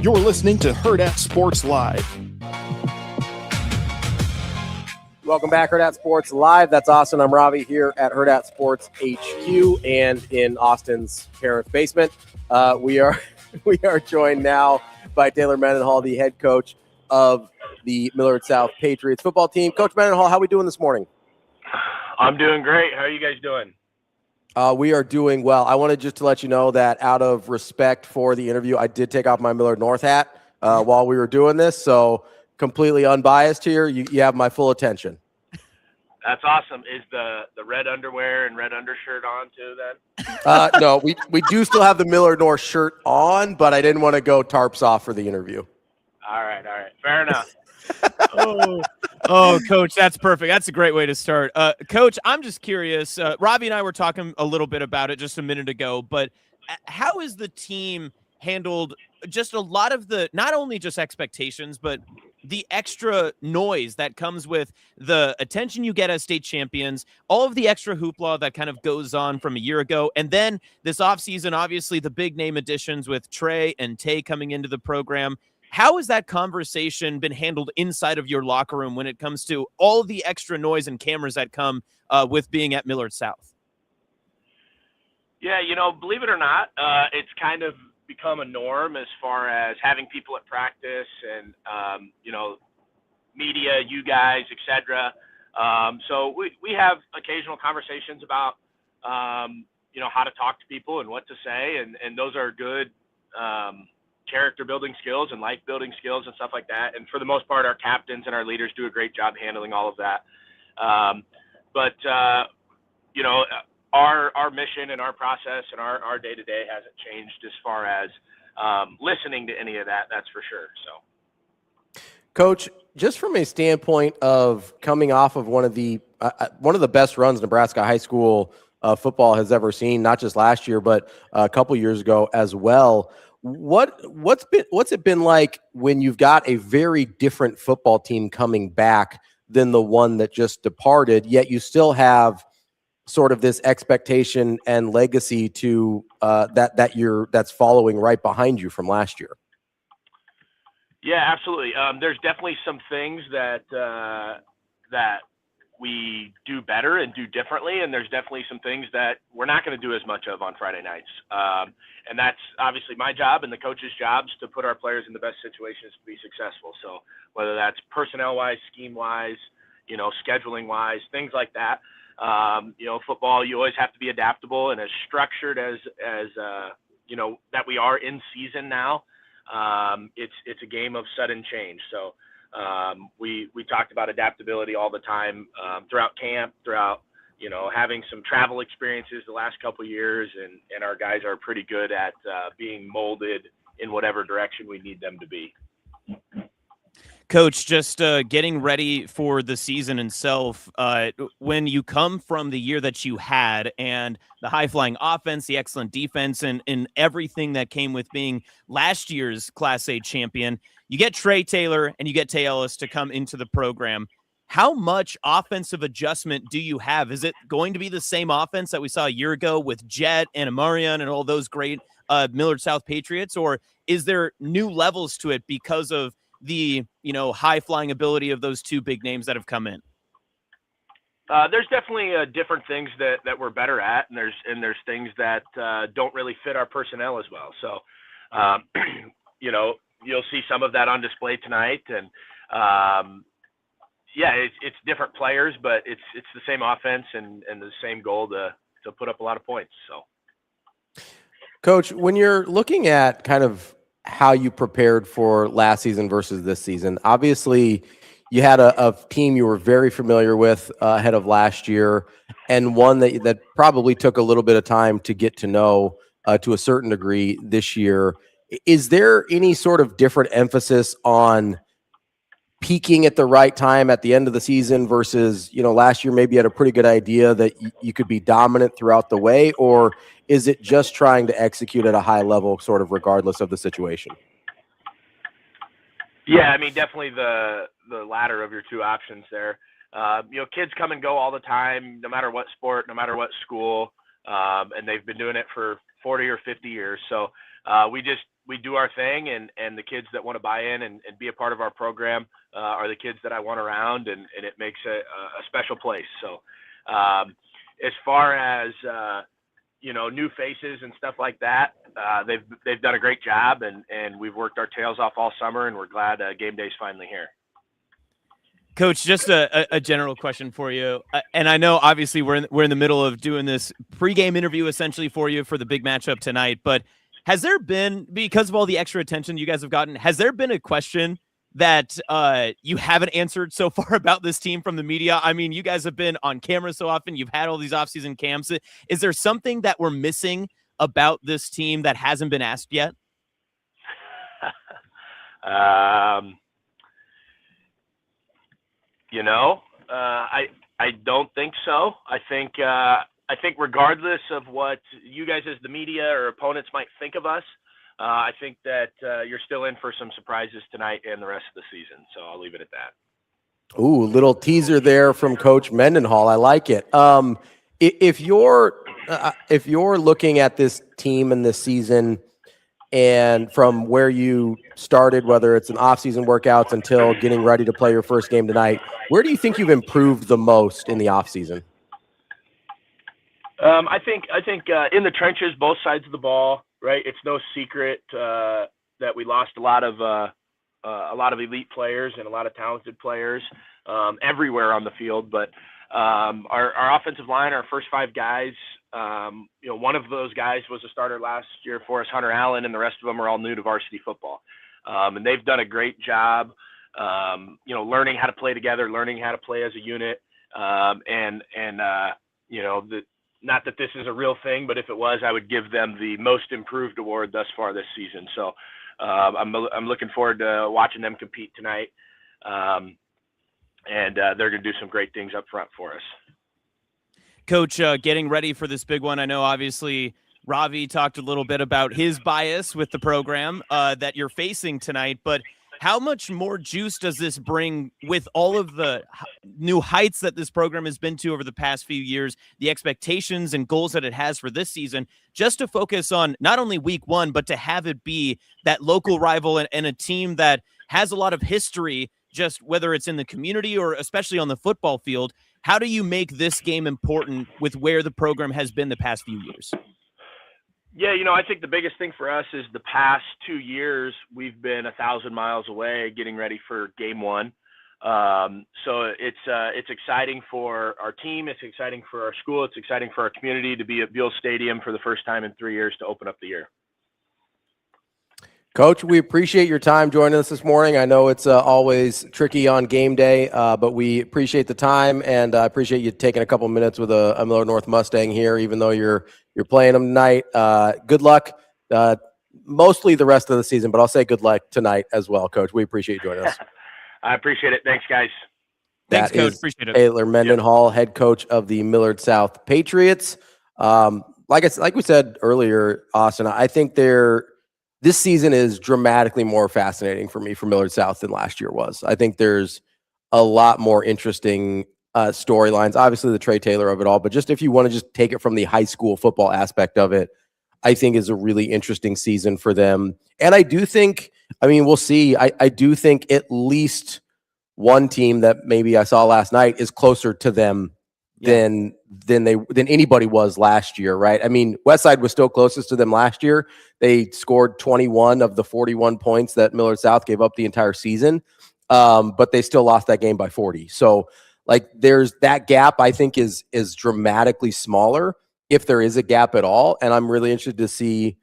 Speaker 13: You're listening to Hurrdat Sports Live.
Speaker 4: Welcome back, Hurrdat Sports Live. That's Austin. I'm Ravi here at Hurrdat Sports HQ and in Austin's parents' basement. We are joined now by Taylor Mendenhall, the head coach of the Millard South Patriots football team. Coach Mendenhall, how are we doing this morning?
Speaker 14: I'm doing great. How are you guys doing?
Speaker 4: We are doing well. I wanted just to let you know that out of respect for the interview, I did take off my Millard North hat while we were doing this. So completely unbiased here. You have my full attention.
Speaker 14: That's awesome. Is the red underwear and red undershirt on too then?
Speaker 4: No, we do still have the Millard North shirt on, but I didn't want to go tarps off for the interview.
Speaker 14: All right. Fair enough.
Speaker 5: Oh, Coach, that's perfect. That's a great way to start. Coach, I'm just curious. Robbie and I were talking a little bit about it just a minute ago, but how is the team handled just a lot of the, not only just expectations, but the extra noise that comes with the attention you get as state champions, all of the extra hoopla that kind of goes on from a year ago. And then this offseason, obviously the big name additions with Trey and Tay coming into the program. How has that conversation been handled inside of your locker room when it comes to all the extra noise and cameras that come with being at Millard South?
Speaker 14: Yeah, believe it or not, it's kind of become a norm as far as having people at practice and, media, you guys, etc. So we have occasional conversations about, how to talk to people and what to say. And those are good character building skills and life building skills and stuff like that. And for the most part, our captains and our leaders do a great job handling all of that. Our mission and our process and our day-to-day hasn't changed as far as listening to any of that. That's for sure. So,
Speaker 4: Coach, just from a standpoint of coming off of one of the best runs Nebraska high school football has ever seen, not just last year, but a couple years ago as well. What's it been like when you've got a very different football team coming back than the one that just departed, yet you still have sort of this expectation and legacy to that's following right behind you from last year?
Speaker 14: Yeah, absolutely. There's definitely some things that we do better and do differently, and there's definitely some things that we're not going to do as much of on Friday nights. And that's obviously my job and the coach's jobs to put our players in the best situations to be successful. So whether that's personnel-wise, scheme-wise, scheduling-wise, things like that. Football, you always have to be adaptable, and as structured as that we are in season now, it's a game of sudden change. So we talked about adaptability all the time throughout camp, throughout having some travel experiences the last couple of years, and our guys are pretty good at being molded in whatever direction we need them to be.
Speaker 5: Coach, just getting ready for the season itself, when you come from the year that you had and the high-flying offense, the excellent defense, and everything that came with being last year's Class A champion, you get Trey Taylor and you get Tay Ellis to come into the program. How much offensive adjustment do you have? Is it going to be the same offense that we saw a year ago with Jet and Amarian and all those great Millard South Patriots, or is there new levels to it because of the high flying ability of those two big names that have come in?
Speaker 14: There's definitely different things that we're better at, and there's things that don't really fit our personnel as well. So, you'll see some of that on display tonight, and it's different players, but it's the same offense and the same goal to put up a lot of points. So,
Speaker 4: Coach, when you're looking at kind of how you prepared for last season versus this season, obviously you had a team you were very familiar with ahead of last year, and one that probably took a little bit of time to get to know to a certain degree this year. Is there any sort of different emphasis on peaking at the right time at the end of the season versus, last year maybe you had a pretty good idea that you could be dominant throughout the way, or is it just trying to execute at a high level sort of regardless of the situation?
Speaker 14: Yeah, I mean, definitely the latter of your two options there. Kids come and go all the time, no matter what sport, no matter what school, and they've been doing it for 40 or 50 years. So we do our thing, and the kids that want to buy in and be a part of our program are the kids that I want around, and it makes a special place. So as far as new faces and stuff like that, they've done a great job, and we've worked our tails off all summer, and we're glad game day's finally here.
Speaker 5: Coach, just a general question for you, and I know obviously we're in the middle of doing this pregame interview essentially for you for the big matchup tonight, but has there been, because of all the extra attention you guys have gotten, has there been a question that you haven't answered so far about this team from the media? I mean, you guys have been on camera so often. You've had all these offseason camps. Is there something that we're missing about this team that hasn't been asked yet? I don't think so. I think regardless of what you guys as the media or opponents might think of us, I think that you're still in for some surprises tonight and the rest of the season. So I'll leave it at that.
Speaker 4: Ooh, little teaser there from Coach Mendenhall. I like it. If you're looking at this team and this season, and from where you started, whether it's an off-season workouts until getting ready to play your first game tonight, where do you think you've improved the most in the off-season?
Speaker 14: I think in the trenches, both sides of the ball. Right, it's no secret that we lost a lot of elite players and a lot of talented players everywhere on the field. But our offensive line, our first five guys, one of those guys was a starter last year for us, Hunter Allen, and the rest of them are all new to varsity football. And they've done a great job, learning how to play together, learning how to play as a unit, not that this is a real thing, but if it was, I would give them the most improved award thus far this season. So I'm looking forward to watching them compete tonight. And they're going to do some great things up front for us.
Speaker 5: Coach, getting ready for this big one. I know obviously Ravi talked a little bit about his bias with the program that you're facing tonight, but how much more juice does this bring with all of the new heights that this program has been to over the past few years, the expectations and goals that it has for this season, just to focus on not only week one, but to have it be that local rival and a team that has a lot of history, just whether it's in the community or especially on the football field? How do you make this game important with where the program has been the past few years?
Speaker 14: Yeah, I think the biggest thing for us is the past 2 years, we've been 1,000 miles away getting ready for game one. So it's exciting for our team. It's exciting for our school. It's exciting for our community to be at Buell Stadium for the first time in 3 years to open up the year.
Speaker 4: Coach, we appreciate your time joining us this morning. I know it's always tricky on game day, but we appreciate the time, and I appreciate you taking a couple minutes with a Millard North Mustang here, even though you're playing them tonight. Good luck, mostly the rest of the season, but I'll say good luck tonight as well, Coach. We appreciate you joining us.
Speaker 14: I appreciate it. Thanks, guys.
Speaker 5: Thanks,
Speaker 4: That
Speaker 5: Coach.
Speaker 4: is
Speaker 5: Appreciate it.
Speaker 4: Taylor Mendenhall, head coach of the Millard South Patriots. Like we said earlier, Austin, I think this season is dramatically more fascinating for me for Millard South than last year was. I think there's a lot more interesting storylines. Obviously, the Trey Taylor of it all, but just if you want to just take it from the high school football aspect of it, I think is a really interesting season for them. And I do think, we'll see. I do think at least one team that maybe I saw last night is closer to them than anybody was last year, right? I mean, Westside was still closest to them last year. They scored 21 of the 41 points that Millard South gave up the entire season, but they still lost that game by 40. So, there's that gap. I think is dramatically smaller if there is a gap at all. And I'm really interested to see.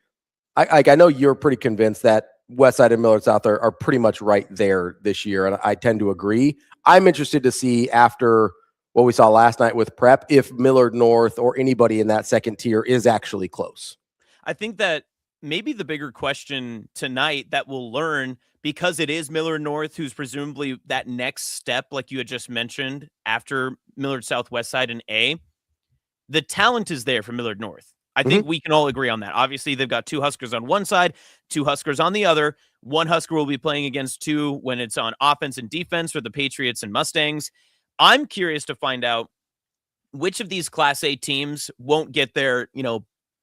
Speaker 4: I know you're pretty convinced that Westside and Millard South are pretty much right there this year, and I tend to agree. I'm interested to see after what we saw last night with Prep, if Millard North or anybody in that second tier is actually close.
Speaker 5: I think that maybe the bigger question tonight that we'll learn, because it is Millard North, who's presumably that next step, like you had just mentioned, after Millard South Westside and A, the talent is there for Millard North. I think we can all agree on that. Obviously, they've got 2 Huskers on one side, 2 Huskers on the other. 1 Husker will be playing against 2 when it's on offense and defense for the Patriots and Mustangs. I'm curious to find out which of these Class A teams won't get their,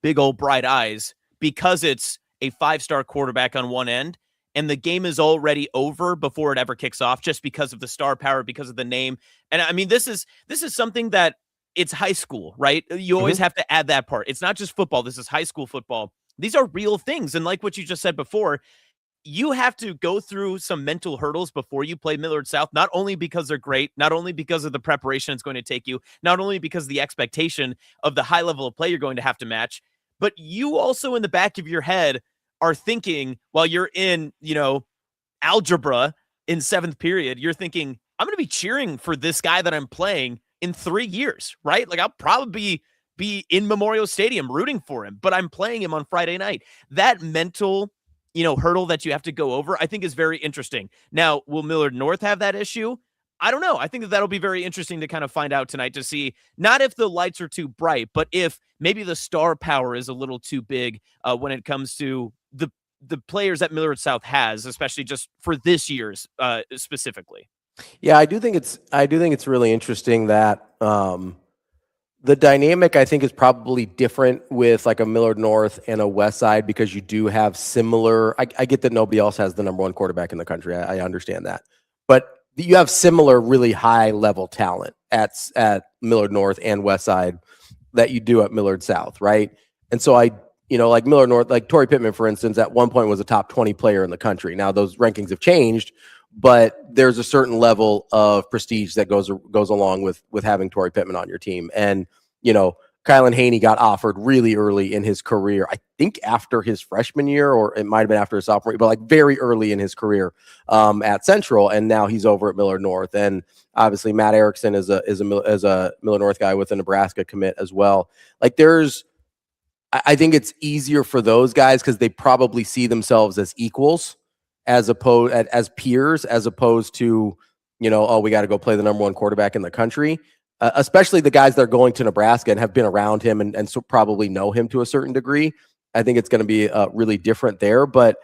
Speaker 5: big old bright eyes because it's a 5-star quarterback on one end and the game is already over before it ever kicks off just because of the star power, because of the name. And I mean, this is something that it's high school, right? You always have to add that part. It's not just football. This is high school football. These are real things. And like what you just said before, you have to go through some mental hurdles before you play Millard South, not only because they're great, not only because of the preparation it's going to take you, not only because of the expectation of the high level of play you're going to have to match, but you also in the back of your head are thinking while you're in, algebra in 7th period, you're thinking, I'm going to be cheering for this guy that I'm playing in 3 years, right? I'll probably be in Memorial Stadium rooting for him, but I'm playing him on Friday night. That mental, hurdle that you have to go over, I think is very interesting. Now, will Millard North have that issue? I don't know. I think that'll be very interesting to kind of find out tonight, to see not if the lights are too bright, but if maybe the star power is a little too big when it comes to the players that Millard South has, especially just for this year's specifically.
Speaker 4: Yeah, I do think it's really interesting that the dynamic, I think, is probably different with like a Millard North and a Westside, because you do have similar. I get that nobody else has the number 1 quarterback in the country. I understand that, but you have similar, really high level talent at Millard North and Westside that you do at Millard South, right? And so like Millard North, like Torrey Pittman, for instance, at one point was a top 20 player in the country. Now those rankings have changed, but there's a certain level of prestige that goes along with having Torrey Pittman on your team. And, Kylan Haney got offered really early in his career, I think after his freshman year, or it might've been after his sophomore year, but very early in his career at Central. And now he's over at Millard North. And obviously Matt Erickson is a Millard North guy with a Nebraska commit as well. I think it's easier for those guys because they probably see themselves as equals, as peers, as opposed to, we got to go play the number 1 quarterback in the country, especially the guys that are going to Nebraska and have been around him and so probably know him to a certain degree. I think it's going to be really different there, but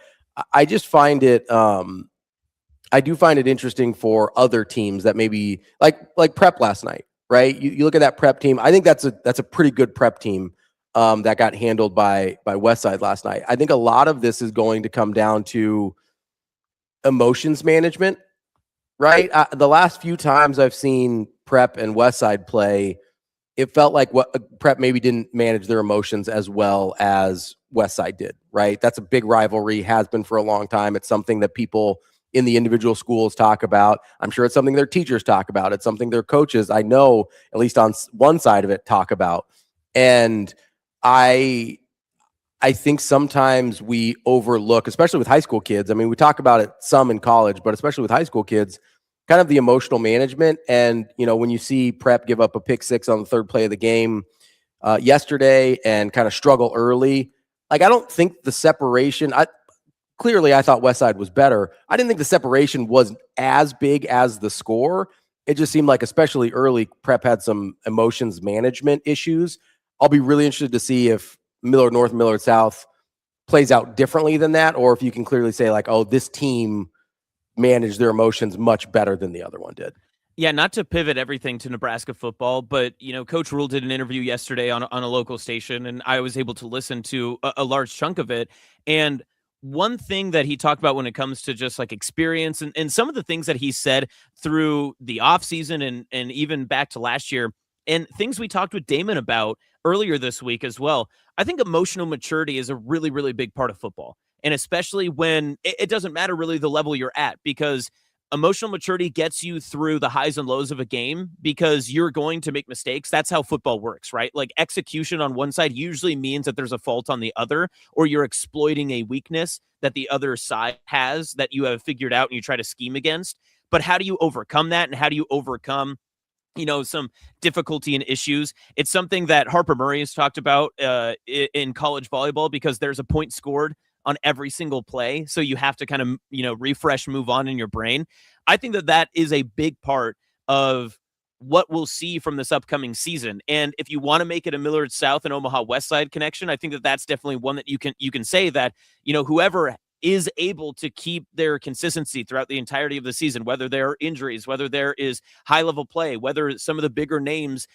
Speaker 4: I just find it, I do find it interesting for other teams that maybe like Prep last night, right? You look at that Prep team. I think that's a pretty good Prep team that got handled by Westside last night. I think a lot of this is going to come down to emotions management, right? The last few times I've seen Prep and Westside play, it felt like Prep maybe didn't manage their emotions as well as Westside did, right? That's a big rivalry, has been for a long time. It's something that people in the individual schools talk about. I'm sure it's something their teachers talk about. It's something their coaches, I know, at least on one side of it, talk about. And I think sometimes we overlook, especially with high school kids. I mean, we talk about it some in college, but especially with high school kids, kind of the emotional management. And, when you see Prep give up a pick 6 on the 3rd play of the game yesterday and kind of struggle early, I don't think the separation, clearly I thought Westside was better. I didn't think the separation was as big as the score. It just seemed like, especially early, Prep had some emotions management issues. I'll be really interested to see if Millard North, Millard South plays out differently than that, or if you can clearly say like, oh, this team managed their emotions much better than the other one did.
Speaker 5: Yeah, not to pivot everything to Nebraska football, but, Coach Rule did an interview yesterday on a local station, and I was able to listen to a large chunk of it. And one thing that he talked about when it comes to just like experience and some of the things that he said through the offseason and even back to last year, and things we talked with Damon about earlier this week as well. I think emotional maturity is a really, really big part of football. And especially when it doesn't matter really the level you're at, because emotional maturity gets you through the highs and lows of a game because you're going to make mistakes. That's how football works, right? Like execution on one side usually means that there's a fault on the other, or you're exploiting a weakness that the other side has that you have figured out and you try to scheme against. But how do you overcome that? And how do you overcome some difficulty and issues? It's something that Harper Murray has talked about in college volleyball, because there's a point scored on every single play. So you have to kind of, refresh, move on in your brain. I think that is a big part of what we'll see from this upcoming season. And if you want to make it a Millard South and Omaha Westside connection, I think that that's definitely one that you can say that, whoever is able to keep their consistency throughout the entirety of the season, whether there are injuries, whether there is high level play, whether some of the bigger names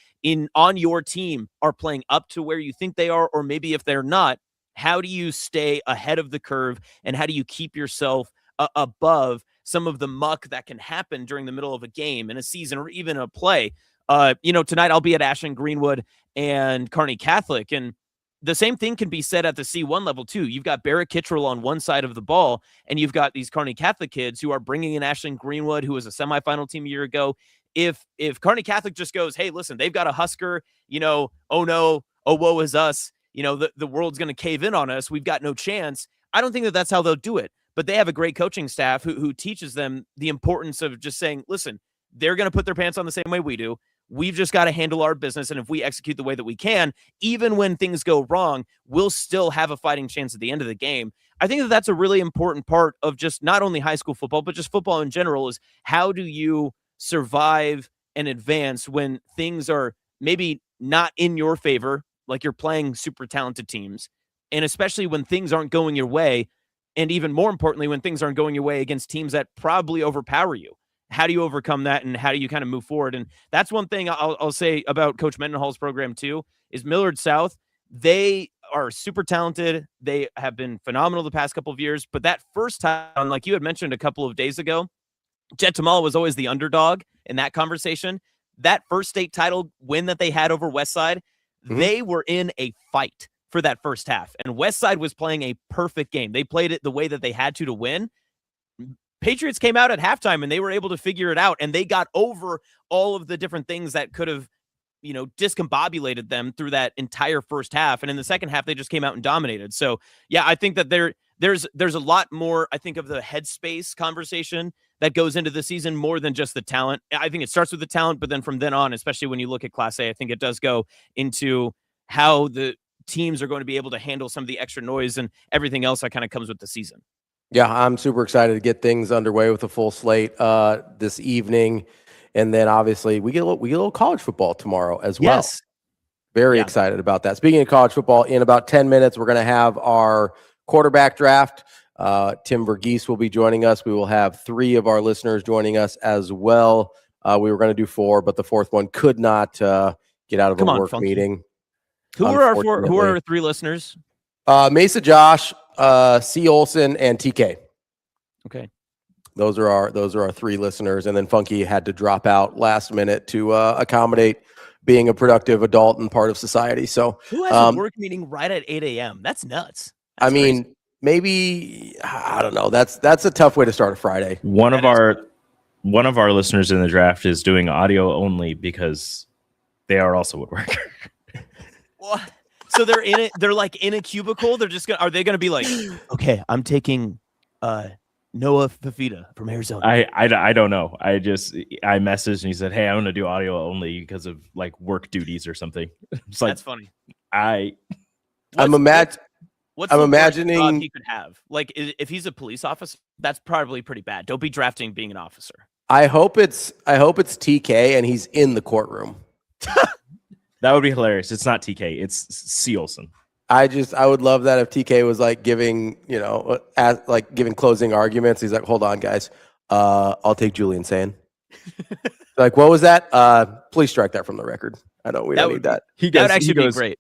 Speaker 5: on your team are playing up to where you think they are, or maybe if they're not, how do you stay ahead of the curve, and how do you keep yourself above some of the muck that can happen during the middle of a game, in a season, or even a play? Tonight I'll be at Ashland Greenwood and Kearney Catholic, and the same thing can be said at the C1 level too. You've got Barrett Kittrell on one side of the ball, and you've got these Kearney Catholic kids who are bringing in Ashland Greenwood, who was a semifinal team a year ago. If Kearney Catholic just goes, hey, listen, they've got a Husker, oh no, oh woe is us, the world's going to cave in on us, we've got no chance. I don't think that that's how they'll do it, but they have a great coaching staff who teaches them the importance of just saying, listen, they're going to put their pants on the same way we do. We've just got to handle our business. And if we execute the way that we can, even when things go wrong, we'll still have a fighting chance at the end of the game. I think that that's a really important part of just not only high school football, but just football in general, is how do you survive and advance when things are maybe not in your favor, like you're playing super talented teams, and especially when things aren't going your way, and even more importantly, when things aren't going your way against teams that probably overpower you. How do you overcome that, and how do you kind of move forward? And that's one thing I'll say about Coach Mendenhall's program too, is Millard South, they are super talented. They have been phenomenal the past couple of years, but that first time, like you had mentioned a couple of days ago, Jet Tamala was always the underdog in that conversation. That first state title win that they had over Westside, they were in a fight for that first half, and Westside was playing a perfect game. They played it the way that they had to win. Patriots came out at halftime and they were able to figure it out, and they got over all of the different things that could have, discombobulated them through that entire first half. And in the second half, they just came out and dominated. So yeah, I think that there's a lot more, I think, of the headspace conversation that goes into the season more than just the talent. I think it starts with the talent, but then from then on, especially when you look at Class A, I think it does go into how the teams are going to be able to handle some of the extra noise and everything else that kind of comes with the season.
Speaker 4: Yeah, I'm super excited to get things underway with a full slate this evening, and then obviously we get a little college football tomorrow as well.
Speaker 5: Yes,
Speaker 4: very excited about that. Speaking of college football, in about 10 minutes we're going to have our quarterback draft. Tim Verghese will be joining us. We will have 3 of our listeners joining us as well. We were going to do 4, but the 4th one could not get out of a work meeting.
Speaker 5: Who are our 3 listeners?
Speaker 4: Mesa Josh, C. Olson, and TK.
Speaker 5: Okay.
Speaker 4: Those are our 3 listeners. And then Funky had to drop out last minute to accommodate being a productive adult and part of society. So
Speaker 5: who has a work meeting right at 8 a.m.? That's nuts.
Speaker 4: That's crazy. Maybe, I don't know. That's a tough way to start a Friday.
Speaker 7: One of our listeners in the draft is doing audio only because they are also at work.
Speaker 5: What? So they're in it. They're like in a cubicle. Are they going to be like, okay, I'm taking Noah Fafita from Arizona.
Speaker 7: I don't know. I messaged and he said, hey, I want to do audio only because of like work duties or something. It's like,
Speaker 5: that's funny.
Speaker 4: I'm imagining.
Speaker 5: What's
Speaker 4: I'm
Speaker 5: the worst
Speaker 4: imagining
Speaker 5: job he could have? Like, if he's a police officer, that's probably pretty bad. Don't be drafting being an officer.
Speaker 4: I hope it's TK and he's in the courtroom.
Speaker 7: That would be hilarious. It's not TK. It's C. Olson.
Speaker 4: I would love that if TK was like giving, giving closing arguments. He's like, hold on, guys. I'll take Julian Sand. Like, what was that? Please strike that from the record. I know we don't need that.
Speaker 5: That would actually be great.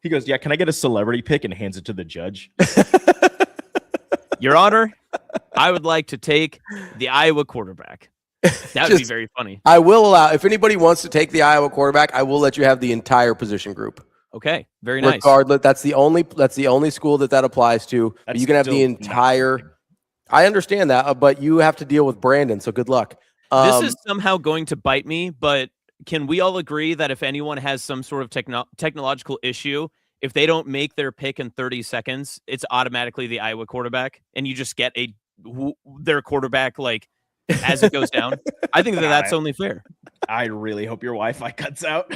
Speaker 7: He goes, yeah, can I get a celebrity pick, and hands it to the judge?
Speaker 5: Your Honor, I would like to take the Iowa quarterback. That would be very funny.
Speaker 4: I will allow, if anybody wants to take the Iowa quarterback, I will let you have the entire position group.
Speaker 5: Okay, very nice.
Speaker 4: Regardless, that's the only school that applies to. You can have the entire. I understand that, but you have to deal with Brandon. So good luck.
Speaker 5: This is somehow going to bite me, but can we all agree that if anyone has some sort of technological issue, if they don't make their pick in 30 seconds, it's automatically the Iowa quarterback, and you just get their quarterback like as it goes down? I think that's only fair.
Speaker 7: I really hope your Wi-Fi cuts out.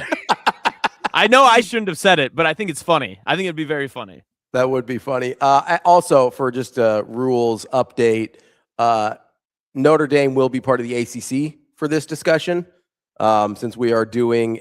Speaker 5: I know I shouldn't have said it, but I think it's funny. I think it'd be very funny.
Speaker 4: That would be funny. Also, for just a rules update, Notre Dame will be part of the ACC for this discussion, since we are doing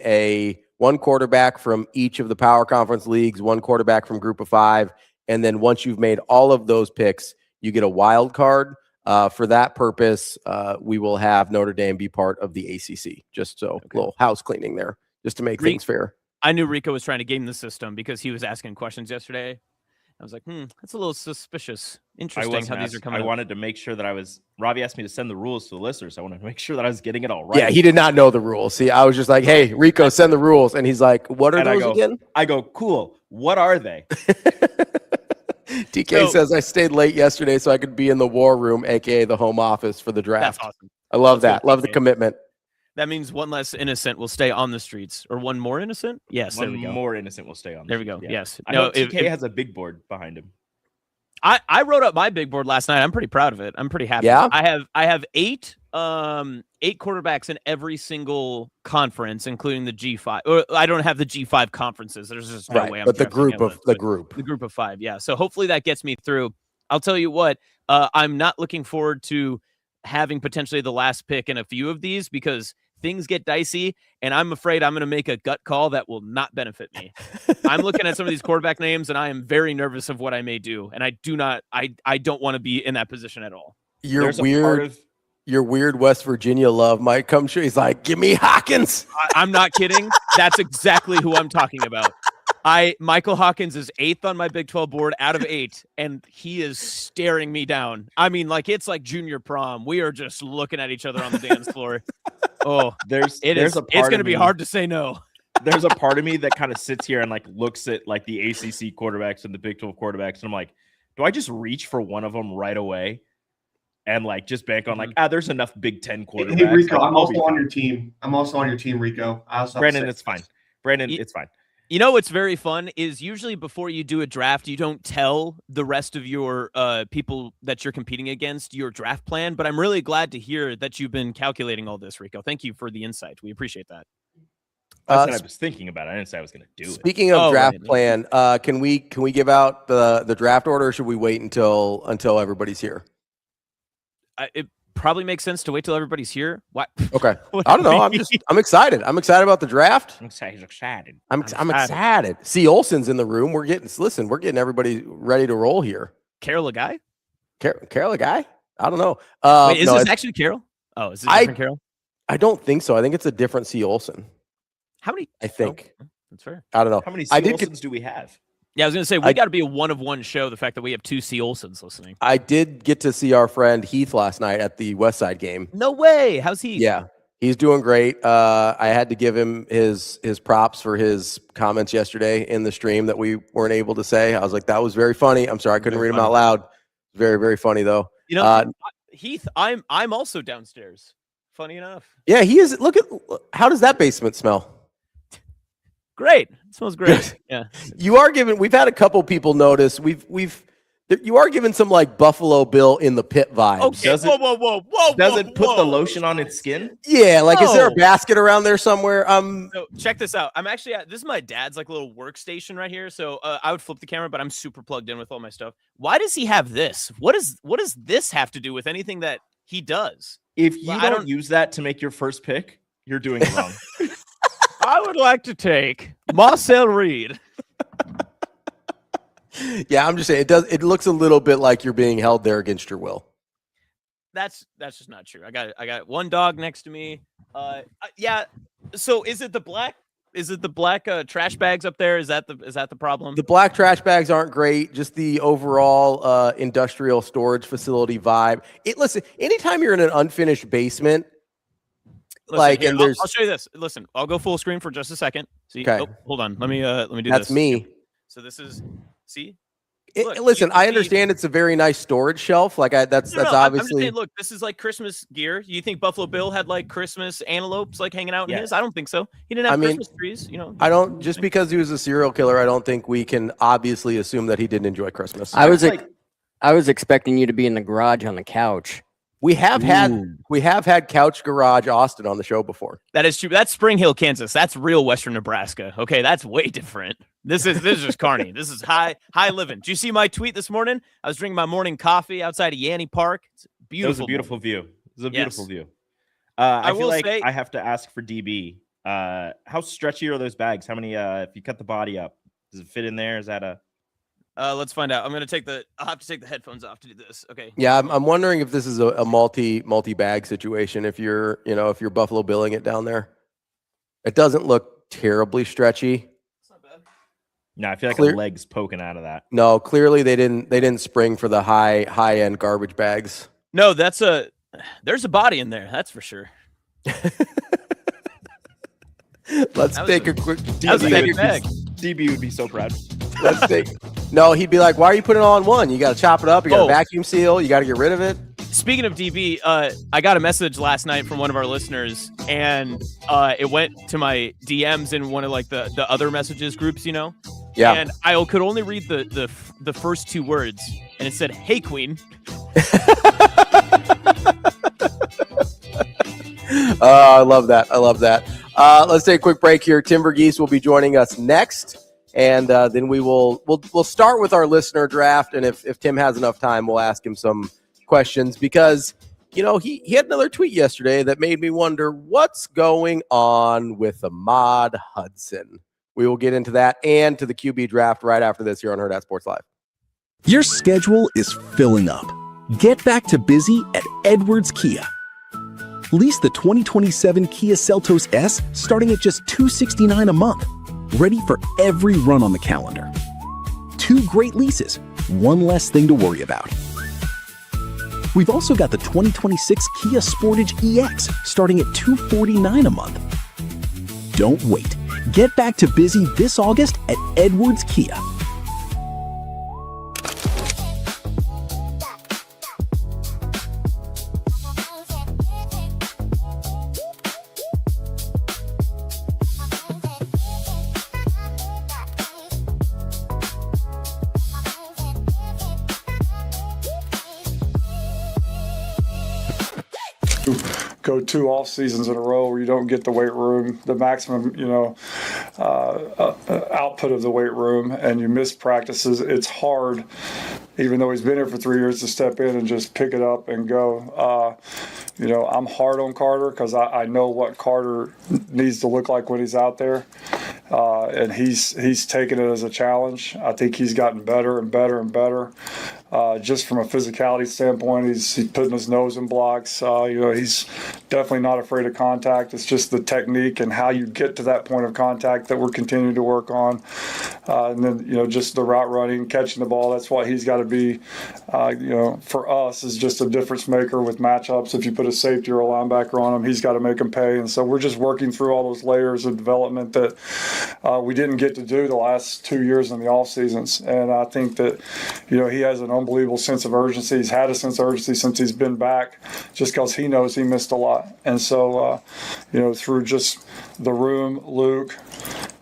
Speaker 4: one quarterback from each of the power conference leagues, one quarterback from Group of 5, and then once you've made all of those picks, you get a wild card. For that purpose, we will have Notre Dame be part of the ACC. Just so a little house cleaning there, just to make things fair.
Speaker 5: I knew Rico was trying to game the system because he was asking questions yesterday. I was like, that's a little suspicious. Interesting how these are coming.
Speaker 7: I wanted to make sure that Ravi asked me to send the rules to the listeners. I wanted to make sure that I was getting it all right.
Speaker 4: Yeah, he did not know the rules. See, I was just like, hey, Rico, send the rules. And he's like, what are those again?
Speaker 7: I go, cool. What are they?
Speaker 4: TK says, I stayed late yesterday so I could be in the war room, a.k.a. the home office for the draft.
Speaker 5: That's awesome.
Speaker 4: I love that. Love the commitment.
Speaker 5: That means one less innocent will stay on the streets, or one more innocent. Yes, there we go.
Speaker 7: One more innocent will stay on.
Speaker 5: There we go. Yeah. Yes.
Speaker 7: I know TK has a big board behind him.
Speaker 5: I wrote up my big board last night. I'm pretty proud of it. I'm pretty happy.
Speaker 4: Yeah.
Speaker 5: I have eight quarterbacks in every single conference, including the G5. Or I don't have the G5 conferences. There's just no way.
Speaker 4: But the group of
Speaker 5: 5. Yeah. So hopefully that gets me through. I'll tell you what. I'm not looking forward to having potentially the last pick in a few of these because things get dicey, and I'm afraid I'm going to make a gut call that will not benefit me. I'm looking at some of these quarterback names, and I am very nervous of what I may do, and I don't want to be in that position at all.
Speaker 4: Your weird West Virginia love might come true. He's like, give me Hawkins.
Speaker 5: I'm not kidding. That's exactly who I'm talking about. Michael Hawkins is 8th on my Big 12 board out of 8, and he is staring me down. I mean, like it's like junior prom. We are just looking at each other on the dance floor. Oh, it's going to be hard to say no.
Speaker 7: There's a part of me that kind of sits here and like looks at like the ACC quarterbacks and the Big 12 quarterbacks, and I'm like, do I just reach for one of them right away and like just bank on like, there's enough Big 10 quarterbacks.
Speaker 9: Hey Rico, I'm also on your team. Rico.
Speaker 7: Brandon, it's fine. Brandon, it's fine.
Speaker 5: You know what's very fun is usually before you do a draft, you don't tell the rest of your people that you're competing against your draft plan. But I'm really glad to hear that you've been calculating all this, Rico. Thank you for the insight. We appreciate that.
Speaker 7: I was thinking about it. I didn't say I was going to do it.
Speaker 4: Speaking of draft plan, can we give out the draft order, or should we wait until everybody's here?
Speaker 5: It probably makes sense to wait till everybody's here. What?
Speaker 4: Okay. I don't know. I'm excited. I'm excited about the draft.
Speaker 7: I'm excited.
Speaker 4: I'm excited. See, Olson's in the room. We're getting everybody ready to roll here.
Speaker 5: Carol a guy?
Speaker 4: Carol a guy? I don't know.
Speaker 5: Wait, is this actually Carol? Oh, is it different Carol?
Speaker 4: I don't think so. I think it's a different C. Olson.
Speaker 5: How many?
Speaker 4: I think.
Speaker 5: That's fair.
Speaker 4: I don't know.
Speaker 7: How many C. Olsons do we have?
Speaker 5: Yeah, I was going to say, we got to be a one-of-one show, the fact that we have 2 C. Olsons listening.
Speaker 4: I did get to see our friend Heath last night at the Westside game.
Speaker 5: No way. How's he?
Speaker 4: Yeah, he's doing great. I had to give him his props for his comments yesterday in the stream that we weren't able to say. I was like, that was very funny. I'm sorry, I couldn't read them out loud. Very, very funny, though.
Speaker 5: You know, Heath, I'm also downstairs. Funny enough.
Speaker 4: Yeah, he is. How does that basement smell?
Speaker 5: Great. It smells great. Yeah.
Speaker 4: You are giving. We've had a couple people notice. We've You are giving some like Buffalo Bill in the pit vibes.
Speaker 5: Okay, whoa.
Speaker 7: Does it put the lotion on its skin?
Speaker 4: Yeah, like is there a basket around there somewhere?
Speaker 5: So check this out. I'm actually this is my dad's like little workstation right here. So I would flip the camera, but I'm super plugged in with all my stuff. Why does he have this? What does this have to do with anything that he does?
Speaker 7: If you don't use that to make your first pick, you're doing it wrong.
Speaker 5: I would like to take Marcel Reed.
Speaker 4: Yeah, I'm just saying it looks a little bit like you're being held there against your will.
Speaker 5: That's just not true. I got one dog next to me. Yeah. So is it the black trash bags up there? Is that the problem?
Speaker 4: The black trash bags aren't great. Just the overall industrial storage facility vibe. Listen, anytime you're in an unfinished basement,
Speaker 5: I'll show you this. Listen, I'll go full screen for just a second. See,
Speaker 4: okay.
Speaker 5: Hold on. Let me do this.
Speaker 4: That's me.
Speaker 5: So this is. See.
Speaker 4: Listen, I understand it's a very nice storage shelf. Like that's obviously.
Speaker 5: I'm just saying, look, this is like Christmas gear. You think Buffalo Bill had like Christmas antelopes like hanging out in his? I don't think so. He didn't have Christmas trees. I
Speaker 4: don't. Just because he was a serial killer, I don't think we can obviously assume that he didn't enjoy Christmas.
Speaker 10: I was expecting you to be in the garage on the couch.
Speaker 4: We have had Couch Garage Austin on the show before.
Speaker 5: That is true. That's Spring Hill, Kansas. That's real Western Nebraska. Okay, that's way different. This is just Kearney. This is high living. Did you see my tweet this morning? I was drinking my morning coffee outside of Yanni Park. It's beautiful.
Speaker 7: It was a beautiful view. It was a beautiful view. I feel like I have to ask for DB. How stretchy are those bags? How many? If you cut the body up, does it fit in there? Is that a?
Speaker 5: Let's find out. I'll have to take the headphones off to do this. Okay.
Speaker 4: Yeah, I'm wondering if this is a multi bag situation. If you're Buffalo Billing it down there, it doesn't look terribly stretchy.
Speaker 5: It's not bad.
Speaker 7: No, I feel like a leg's poking out of that.
Speaker 4: No, clearly they didn't spring for the high end garbage bags.
Speaker 5: No, there's a body in there. That's for sure.
Speaker 4: Let's take a quick.
Speaker 7: DB would be so proud.
Speaker 4: Let's take. No, he'd be like, "Why are you putting it all in one? You got to chop it up. You got to vacuum seal. You got to get rid of it."
Speaker 5: Speaking of DB, I got a message last night from one of our listeners, and it went to my DMs in one of like the other messages groups, Yeah. And I could only read the first two words, and it said, "Hey, Queen."
Speaker 4: I love that. Let's take a quick break here. Tim Verghese will be joining us next. And then we'll start with our listener draft, and if Tim has enough time, we'll ask him some questions because he had another tweet yesterday that made me wonder what's going on with Ahmad Hudson. We will get into that and to the QB draft right after this here on Hurrdat Sports Live.
Speaker 1: Your schedule is filling up. Get back to busy at Edwards Kia. Lease the 2027 Kia Seltos S starting at just $269 a month. Ready for every run on the calendar. 2 great leases, 1 less thing to worry about. We've also got the 2026 Kia Sportage EX starting at $249 a month. Don't wait. Get back to busy this August at Edwards Kia.
Speaker 15: Go 2 off seasons in a row where you don't get the weight room, the maximum, output of the weight room, and you miss practices. It's hard, even though he's been here for 3 years, to step in and just pick it up and go. I'm hard on Carter because I know what Carter needs to look like when he's out there. And he's taken it as a challenge. I think he's gotten better and better and better. Just from a physicality standpoint, he's putting his nose in blocks. He's definitely not afraid of contact. It's just the technique and how you get to that point of contact that we're continuing to work on. And then, just the route running, catching the ball, that's what he's got to be. For us, is just a difference maker with matchups. If you put a safety or a linebacker on him, he's got to make him pay. And so we're just working through all those layers of development that we didn't get to do the last 2 years in the off seasons. And I think that, he has an unbelievable sense of urgency. He's had a sense of urgency since he's been back, just because he knows he missed a lot. And so, through just the room, Luke,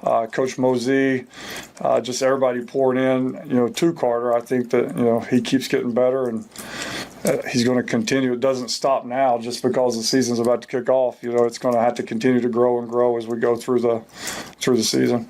Speaker 15: Coach Mosey, just everybody pouring in, to Carter. I think that, he kees getting better, and he's going to continue. It doesn't stop now just because the season's about to kick off. It's going to have to continue to grow and grow as we go through the season.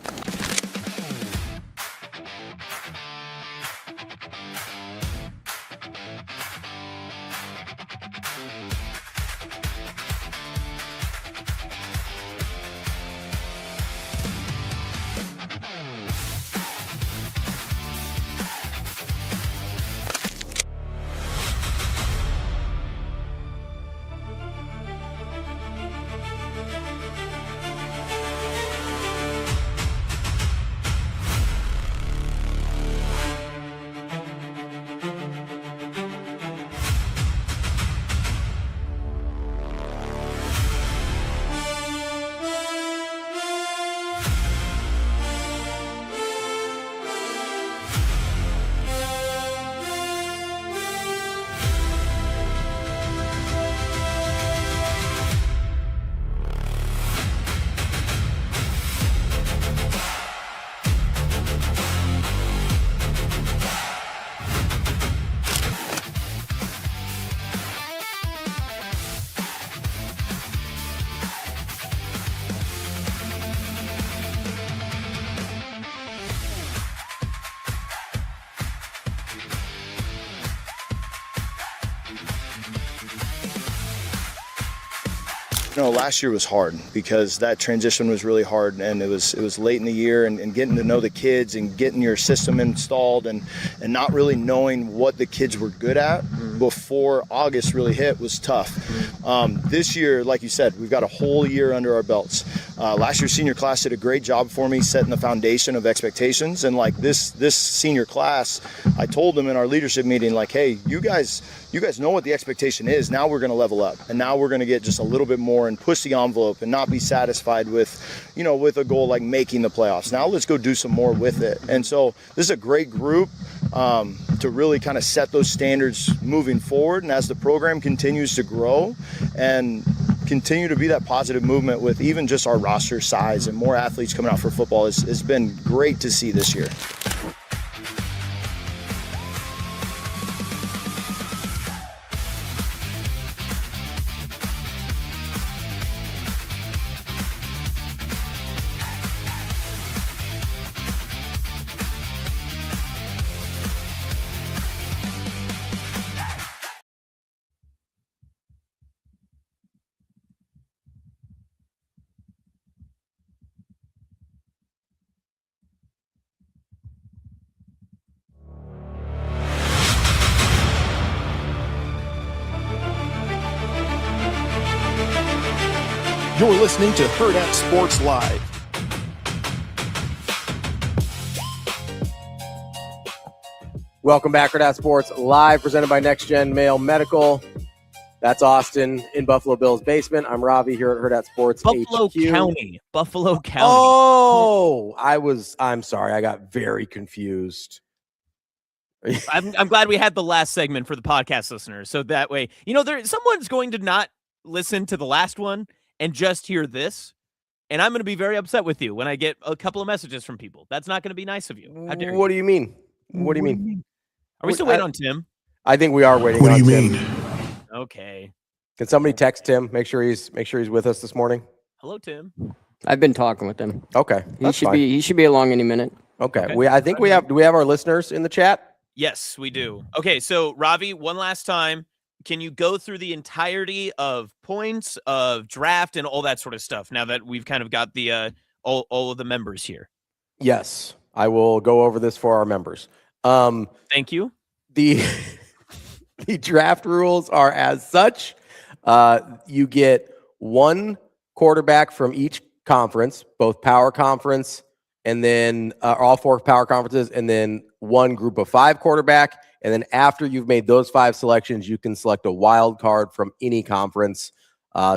Speaker 16: Last year was hard because that transition was really hard, and it was late in the year, and getting to know the kids and getting your system installed and not really knowing what the kids were good at before August really hit was tough. This year, like you said, we've got a whole year under our belts. Last year's senior class did a great job for me setting the foundation of expectations, and like this senior class, I told them in our leadership meeting, like, hey, you guys know what the expectation is. Now we're going to level up, and now we're going to get just a little bit more and push the envelope and not be satisfied with, with a goal like making the playoffs. Now let's go do some more with it. And so this is a great group to really kind of set those standards moving forward. And as the program continues to grow and continue to be that positive movement with even just our roster size and more athletes coming out for football, has been great to see this year.
Speaker 13: You're listening to Hurrdat Sports Live.
Speaker 4: Welcome back, Hurrdat Sports Live, presented by Next Gen Mail Medical. That's Austin in Buffalo Bill's basement. I'm Ravi here at Hurrdat Sports
Speaker 5: Buffalo
Speaker 4: HQ.
Speaker 5: County. Buffalo County.
Speaker 4: Oh, I'm sorry. I got very confused.
Speaker 5: I'm glad we had the last segment for the podcast listeners. So that way, someone's going to not listen to the last one and just hear this. And I'm going to be very upset with you when I get a couple of messages from people. That's not going to be nice of you. How dare you?
Speaker 4: What do you mean? What do you mean?
Speaker 5: Are we still waiting on Tim?
Speaker 4: I think we are waiting
Speaker 6: What
Speaker 4: on
Speaker 6: do you
Speaker 4: Tim.
Speaker 6: mean?
Speaker 5: Okay.
Speaker 4: Can somebody text Tim? Make sure he's with us this morning.
Speaker 5: Hello, Tim.
Speaker 10: I've been talking with him.
Speaker 4: Okay.
Speaker 10: He should be along any minute.
Speaker 4: Okay. Do we have our listeners in the chat?
Speaker 5: Yes, we do. Okay, so Ravi, one last time. Can you go through the entirety of points, of draft, and all that sort of stuff now that we've kind of got the all of the members here?
Speaker 4: Yes, I will go over this for our members.
Speaker 5: Thank you.
Speaker 4: The draft rules are as such. You get one quarterback from each conference, both power conference, and then all four power conferences, and then one group of 5 quarterback. And then after you've made those 5 selections, you can select a wild card from any conference.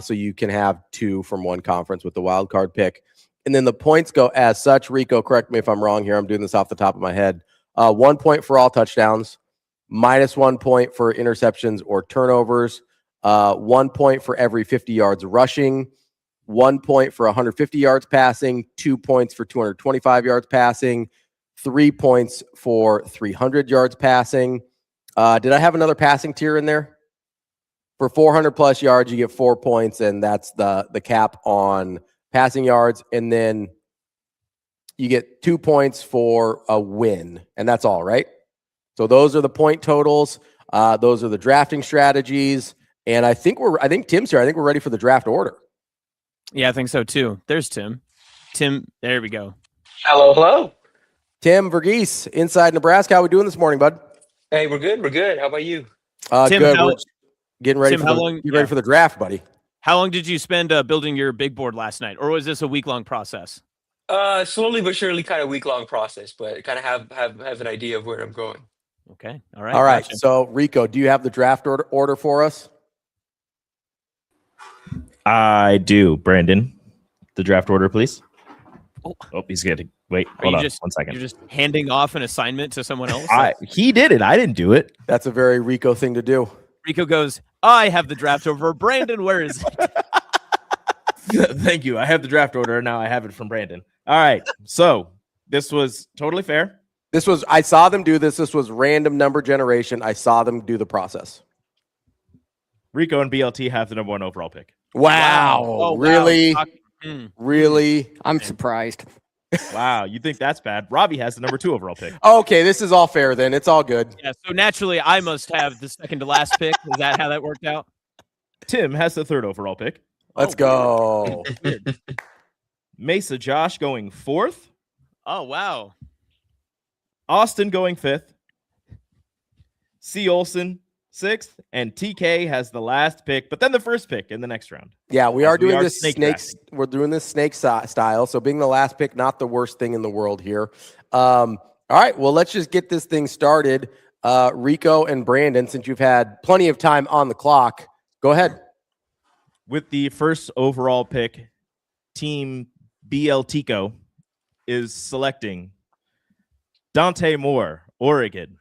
Speaker 4: So you can have 2 from one conference with the wild card pick. And then the points go as such. Rico, correct me if I'm wrong here. I'm doing this off the top of my head. 1 point for all touchdowns, -1 point for interceptions or turnovers, 1 point for every 50 yards rushing, 1 point for 150 yards passing, 2 points for 225 yards passing, 3 points for 300 yards passing. Did I have another passing tier in there? For 400 plus yards, you get 4 points, and that's the cap on passing yards. And then you get 2 points for a win, and that's all, right? So those are the point totals. Those are the drafting strategies. And I think Tim's here. I think we're ready for the draft order.
Speaker 5: Yeah, I think so too. There's Tim. Tim, there we go.
Speaker 17: Hello.
Speaker 4: Tim Verghese, inside Nebraska. How we doing this morning, bud?
Speaker 17: Hey, we're good. We're good. How about you?
Speaker 5: Tim,
Speaker 4: Good. We're getting ready
Speaker 5: Tim,
Speaker 4: for the draft, buddy.
Speaker 5: How long did you spend building your big board last night, or was this a week-long process?
Speaker 17: Slowly but surely, kind of week-long process, but kind of have an idea of where I'm going.
Speaker 5: Okay. All right.
Speaker 4: All right.
Speaker 5: Gotcha.
Speaker 4: So, Rico, do you have the draft order for us?
Speaker 7: I do. Brandon, the draft order, please. Oh, he's getting. Wait, hold on 1 second.
Speaker 5: You're just handing off an assignment to someone else?
Speaker 7: He did it. I didn't do it.
Speaker 4: That's a very Rico thing to do.
Speaker 5: Rico goes, I have the draft over. Brandon, where is it?
Speaker 7: Thank you. I have the draft order, and now I have it from Brandon. All right. So this was totally fair.
Speaker 4: I saw them do this. This was random number generation. I saw them do the process.
Speaker 7: Rico and BLT have the number 1 overall pick.
Speaker 4: Wow.
Speaker 5: Oh,
Speaker 4: really?
Speaker 5: Wow.
Speaker 4: Really?
Speaker 10: I'm surprised.
Speaker 7: Wow. You think that's bad? Robbie has the number 2 overall pick.
Speaker 4: Okay. This is all fair then. It's all good.
Speaker 5: Yeah. So naturally, I must have the second to last pick. Is that how that worked out?
Speaker 7: Tim has the 3rd overall pick.
Speaker 4: Let's go.
Speaker 7: Mesa Josh going 4th.
Speaker 5: Oh, wow.
Speaker 7: Austin going 5th. C. Olson 6th. And TK has the last pick, but then the first pick in the next round.
Speaker 4: Yeah, we are doing this
Speaker 7: snakes.
Speaker 4: We're doing this snake style. So being the last pick, not the worst thing in the world here. All right, well, let's just get this thing started. Rico and Brandon, since you've had plenty of time on the clock, go ahead.
Speaker 7: With the first overall pick, Team BLTco is selecting Dante Moore, Oregon.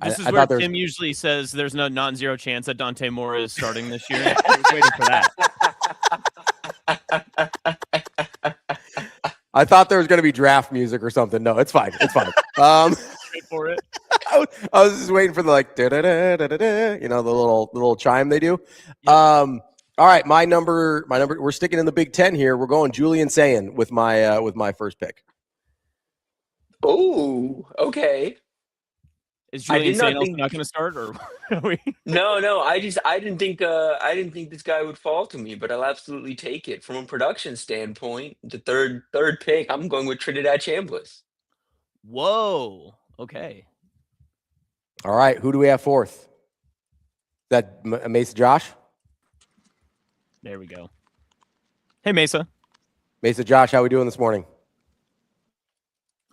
Speaker 5: This is where Tim usually says there's no non-zero chance that Dante Moore is starting this year. I was waiting for that.
Speaker 4: I thought there was going to be draft music or something. No, it's fine. It's fine.
Speaker 5: Wait for it.
Speaker 4: I was just waiting for the the little chime they do. All right, my number. We're sticking in the Big Ten here. We're going Julian Sayin with my first pick.
Speaker 17: Oh, okay.
Speaker 5: Is Julian Sayin not going to start, or
Speaker 17: No. I didn't think this guy would fall to me, but I'll absolutely take it. From a production standpoint, the third pick, I'm going with Trinidad Chambliss.
Speaker 5: Whoa. Okay.
Speaker 4: All right, who do we have 4th? Is that Mesa Josh?
Speaker 5: There we go. Hey, Mesa.
Speaker 4: Mesa Josh, how we doing this morning?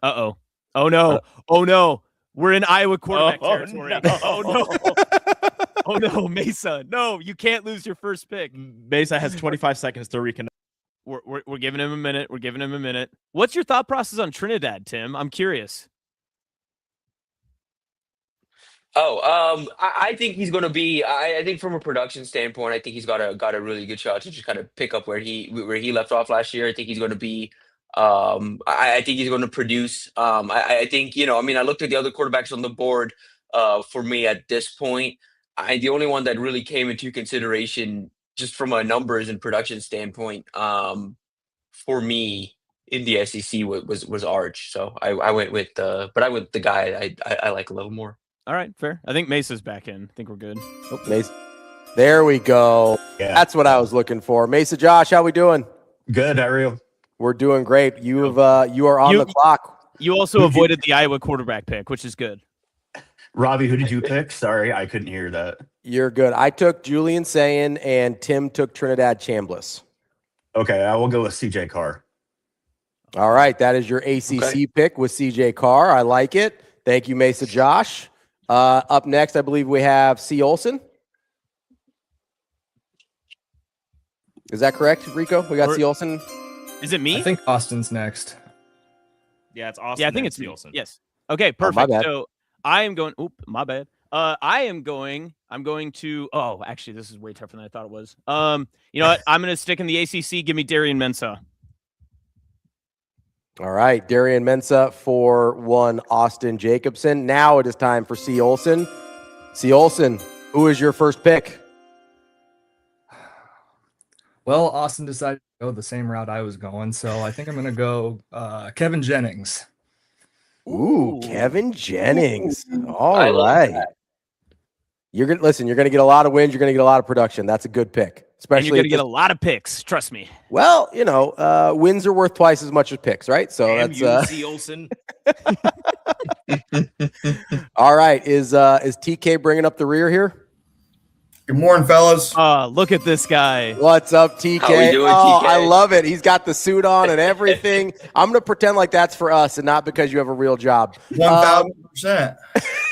Speaker 5: Uh-oh. Oh, no. Oh, no. We're in Iowa quarterback territory. No. Oh, no. Oh, no, Mesa. No, you can't lose your first pick.
Speaker 7: Mesa has 25 seconds to reconnect.
Speaker 5: We're giving him a minute. We're giving him a minute. What's your thought process on Trinidad, Tim? I'm curious.
Speaker 17: I think he's going to be. I think from a production standpoint, I think he's got a really good shot to just kind of pick up where he left off last year. I think he's going to be. I think he's going to produce. I think I looked at the other quarterbacks on the board. For me at this point, the only one that really came into consideration just from a numbers and production standpoint, for me in the SEC was Arch. So I went with the guy I like a little more.
Speaker 5: All right, fair. I think Mesa's back in. I think we're good.
Speaker 4: Oh, Mesa. There we go. Yeah. That's what I was looking for. Mesa Josh, how we doing?
Speaker 18: Good. How are you?
Speaker 4: We're doing great. You are on the clock.
Speaker 5: You also avoided the Iowa quarterback pick, which is good.
Speaker 18: Robbie, who did you pick? Sorry, I couldn't hear that.
Speaker 4: You're good. I took Julian Sayin and Tim took Trinidad Chambliss.
Speaker 18: Okay, I will go with CJ Carr.
Speaker 4: All right, that is your ACC pick with CJ Carr. I like it. Thank you, Mesa Josh. Up next, I believe we have C. Olson. Is that correct, Rico? We got C. Olson.
Speaker 5: Is it me?
Speaker 19: I think Austin's next.
Speaker 7: Yeah, it's Austin.
Speaker 5: Yeah, I think it's
Speaker 7: C. Olson.
Speaker 5: Yes. Okay, perfect.
Speaker 4: my bad.
Speaker 5: So I am going. Oop, my bad. I'm going to. Oh, actually, this is way tougher than I thought it was. You know what? I'm going to stick in the ACC. Give me Darian Mensah.
Speaker 4: All right, Darian Mensah for 1, Austin Jacobsen. Now it is time for C. Olson. C. Olson, who is your first pick?
Speaker 19: Well, Austin decided to go the same route I was going, so I think I'm going to go Kevin Jennings.
Speaker 4: Ooh, Kevin Jennings. All right. You're gonna listen. You're gonna get a lot of wins. You're gonna get a lot of production. That's a good pick, especially.
Speaker 5: And you're gonna get a lot of picks. Trust me.
Speaker 4: Well, wins are worth twice as much as picks, right? So that's
Speaker 7: C. Olson.
Speaker 4: All right. Is TK bringing up the rear here?
Speaker 20: Good morning, fellas.
Speaker 5: Look at this guy.
Speaker 4: What's up, TK?
Speaker 17: How we doing,
Speaker 4: TK?
Speaker 17: TK?
Speaker 4: I love it. He's got the suit on and everything. I'm gonna pretend like that's for us and not because you have a real job.
Speaker 20: 1,000%.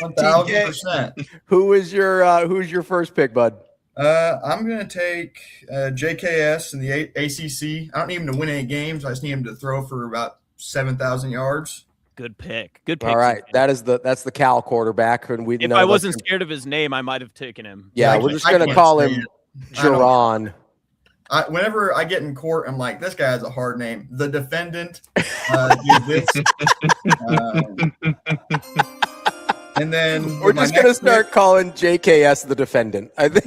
Speaker 20: 1,000%.
Speaker 4: Who's your first pick, bud?
Speaker 20: I'm going to take JKS in the ACC. I don't need him to win any games. I just need him to throw for about 7,000 yards.
Speaker 5: Good pick. Good pick.
Speaker 4: All right, that's the Cal quarterback, and
Speaker 5: If I wasn't scared of his name, I might have taken him.
Speaker 4: Yeah, we're just gonna call him Jerron.
Speaker 20: Whenever I get in court, I'm like, this guy has a hard name. The defendant. And then
Speaker 4: we're just gonna start calling JKS the defendant. I think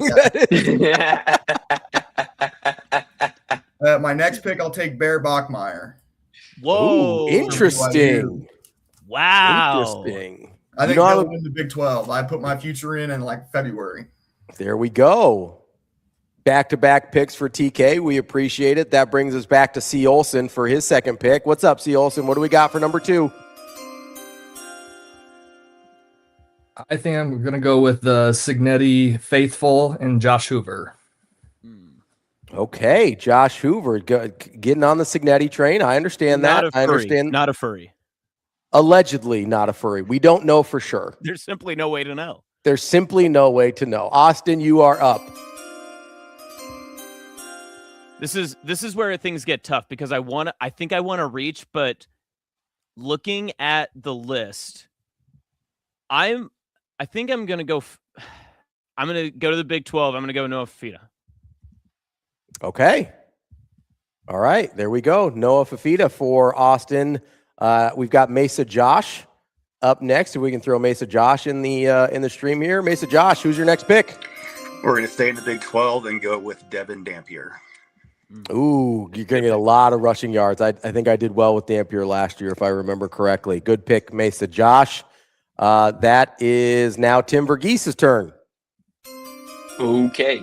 Speaker 20: my next pick, I'll take Bear Bachmeier.
Speaker 5: Whoa!
Speaker 4: Ooh, interesting.
Speaker 5: Wow.
Speaker 4: Interesting.
Speaker 20: I think they'll win the Big 12. I put my future in like February.
Speaker 4: There we go. Back-to-back picks for TK. We appreciate it. That brings us back to C. Olson for his second pick. What's up, C. Olson? What do we got for number 2?
Speaker 19: I think I'm going to go with the Signetti faithful and Josh Hoover.
Speaker 4: Okay, Josh Hoover getting on the Signetti train. I understand that. I understand.
Speaker 5: Not a furry.
Speaker 4: Allegedly not a furry. We don't know for sure.
Speaker 5: There's simply no way to know.
Speaker 4: There's simply no way to know. Austin, you are up.
Speaker 5: This is where things get tough because I think I want to reach, but looking at the list, I think I'm gonna go. I'm gonna go to the Big 12. I'm gonna go Noah Fafita.
Speaker 4: Okay. All right, there we go. Noah Fafita for Austin. We've got Mesa Josh up next. So we can throw Mesa Josh in the stream here. Mesa Josh, who's your next pick?
Speaker 21: We're going to stay in the Big 12 and go with Devin Dampier.
Speaker 4: Ooh, you're going to get a lot of rushing yards. I think I did well with Dampier last year, if I remember correctly. Good pick, Mesa Josh. That is now Tim Verghese's turn.
Speaker 17: Okay.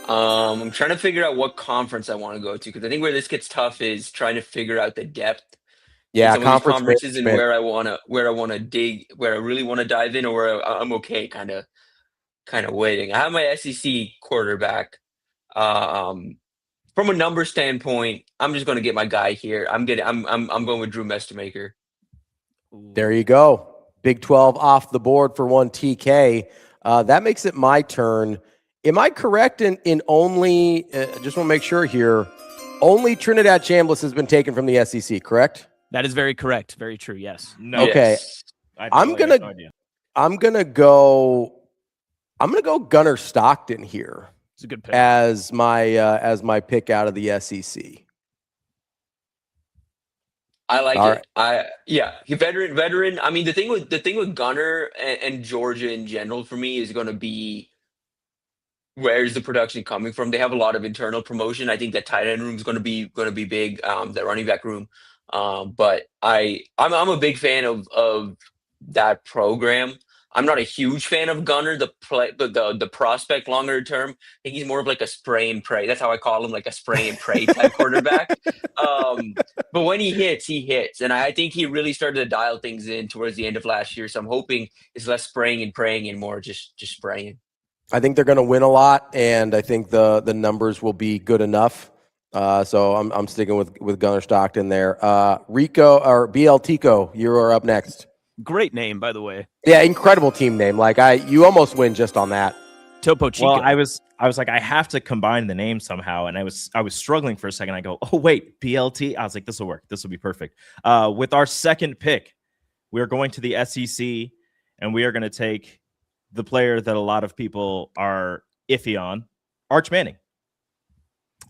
Speaker 17: I'm trying to figure out what conference I want to go to because I think where this gets tough is trying to figure out the depth.
Speaker 4: Yeah,
Speaker 17: some of these conferences and where I want to dig, where I really want to dive in, or where I'm okay, kind of waiting. I have my SEC quarterback. From a number standpoint, I'm just going to get my guy here. I'm going with Drew Mestermaker.
Speaker 4: There you go. Big 12 off the board for 1 TK. That makes it my turn. Am I correct in only, just want to make sure here, only Trinidad Chambliss has been taken from the SEC, correct?
Speaker 5: That is very correct. Very true. Yes.
Speaker 7: No.
Speaker 4: Okay.
Speaker 7: Yes.
Speaker 4: I'm gonna go Gunnar Stockton here.
Speaker 5: It's a good pick.
Speaker 4: As my pick out of the SEC.
Speaker 17: I like
Speaker 4: All
Speaker 17: it. Veteran. I mean, the thing with Gunnar and Georgia in general for me is going to be where's the production coming from. They have a lot of internal promotion. I think that tight end room is going to be big. That running back room. But I'm a big fan of that program. I'm not a huge fan of Gunnar, the prospect longer term. I think he's more of like a spray and pray. That's how I call him, like a spray and pray type quarterback. But when he hits. And I think he really started to dial things in towards the end of last year. So I'm hoping it's less spraying and praying and more just spraying.
Speaker 4: I think they're going to win a lot, and I think the numbers will be good enough. So I'm sticking with Gunnar Stockton there. Rico or BL Tico, you are up next.
Speaker 5: Great name, by the way.
Speaker 4: Yeah, incredible team name. You almost win just on that.
Speaker 5: Topo Chico.
Speaker 7: Well, I was like, I have to combine the name somehow, and I was struggling for a second. I go, oh wait, BLT. I was like, this will work. This will be perfect. With our second pick, we are going to the SEC, and we are going to take the player that a lot of people are iffy on, Arch Manning.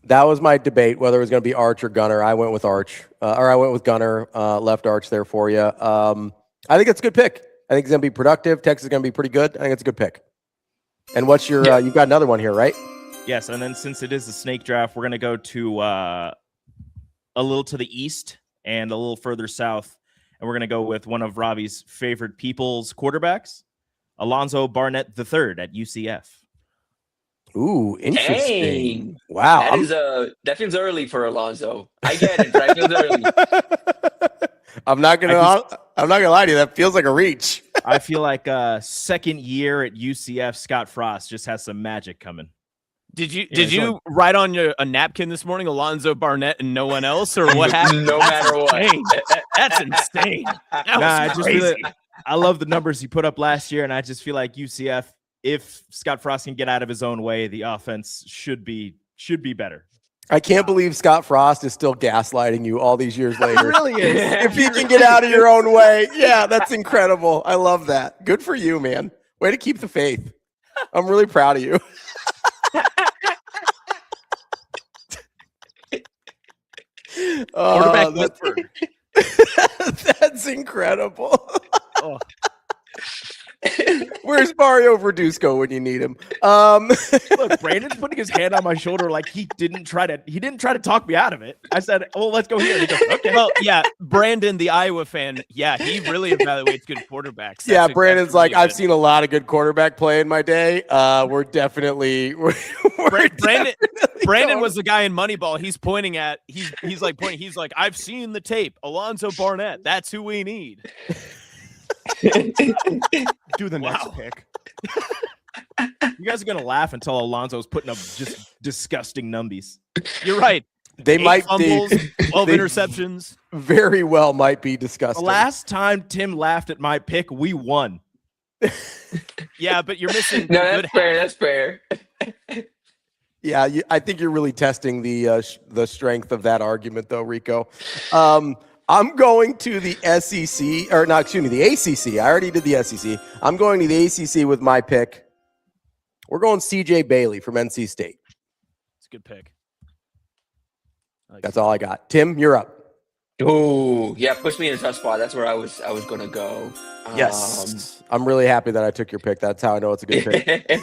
Speaker 4: That was my debate, whether it was going to be Arch or Gunner. I went with Arch, or I went with Gunner, left Arch there for you. I think it's a good pick. I think it's going to be productive. Texas is going to be pretty good. I think it's a good pick. And what's your, you've got another one here, right?
Speaker 7: Yes, and then since it is a snake draft, we're going to go to a little to the east and a little further south, and we're going to go with one of Ravi's favorite people's quarterbacks, Alonzo Barnett III at UCF.
Speaker 4: Ooh, interesting.
Speaker 17: Dang.
Speaker 4: Wow.
Speaker 17: That feels early for Alonzo. I get it, but I feel early.
Speaker 4: I'm not gonna lie to you. That feels like a reach.
Speaker 7: I feel like second year at UCF, Scott Frost just has some magic coming.
Speaker 5: Did you write on a napkin this morning, Alonzo Barnett and no one else, or what happened?
Speaker 17: No matter what.
Speaker 5: That's insane. That was crazy.
Speaker 7: I love the numbers he put up last year, and I just feel like UCF, if Scott Frost can get out of his own way, the offense should be better.
Speaker 4: I can't believe Scott Frost is still gaslighting you all these years later.
Speaker 7: It really is.
Speaker 4: If you can get out of your own way. Yeah, that's incredible. I love that. Good for you, man. Way to keep the faith. I'm really proud of you. That's incredible. Where's Mario Verduzco when you need him?
Speaker 7: Look, Brandon's putting his hand on my shoulder like he didn't try to talk me out of it. I said, "Oh, let's go here." He goes, "Okay."
Speaker 5: Well, yeah, Brandon, the Iowa fan, yeah, he really evaluates good quarterbacks.
Speaker 4: Brandon's like, I've seen a lot of good quarterback play in my day. We're definitely
Speaker 5: Brandon was the guy in Moneyball. He's pointing at he's like, I've seen the tape. Alonzo Barnett, that's who we need.
Speaker 7: Do the next pick. You guys are gonna laugh until Alonzo's putting up just disgusting numbies.
Speaker 5: You're right.
Speaker 4: They
Speaker 5: 8
Speaker 4: might
Speaker 5: fumbles,
Speaker 4: be
Speaker 5: 12 interceptions.
Speaker 4: Very well might be disgusting.
Speaker 7: The last time Tim laughed at my pick, we won.
Speaker 5: Yeah, but you're missing.
Speaker 17: No, that's fair. That's fair.
Speaker 4: Yeah, I think you're really testing the strength of that argument, though, Rico. I'm going to the SEC, or not, excuse me, the ACC. I already did the SEC. I'm going to the ACC with my pick. We're going CJ Bailey from NC State.
Speaker 5: It's a good pick.
Speaker 4: That's all I got. Tim, you're up.
Speaker 17: Oh, yeah, push me in a tough spot. That's where I was going to go.
Speaker 4: Yes. I'm really happy that I took your pick. That's how I know it's a good pick.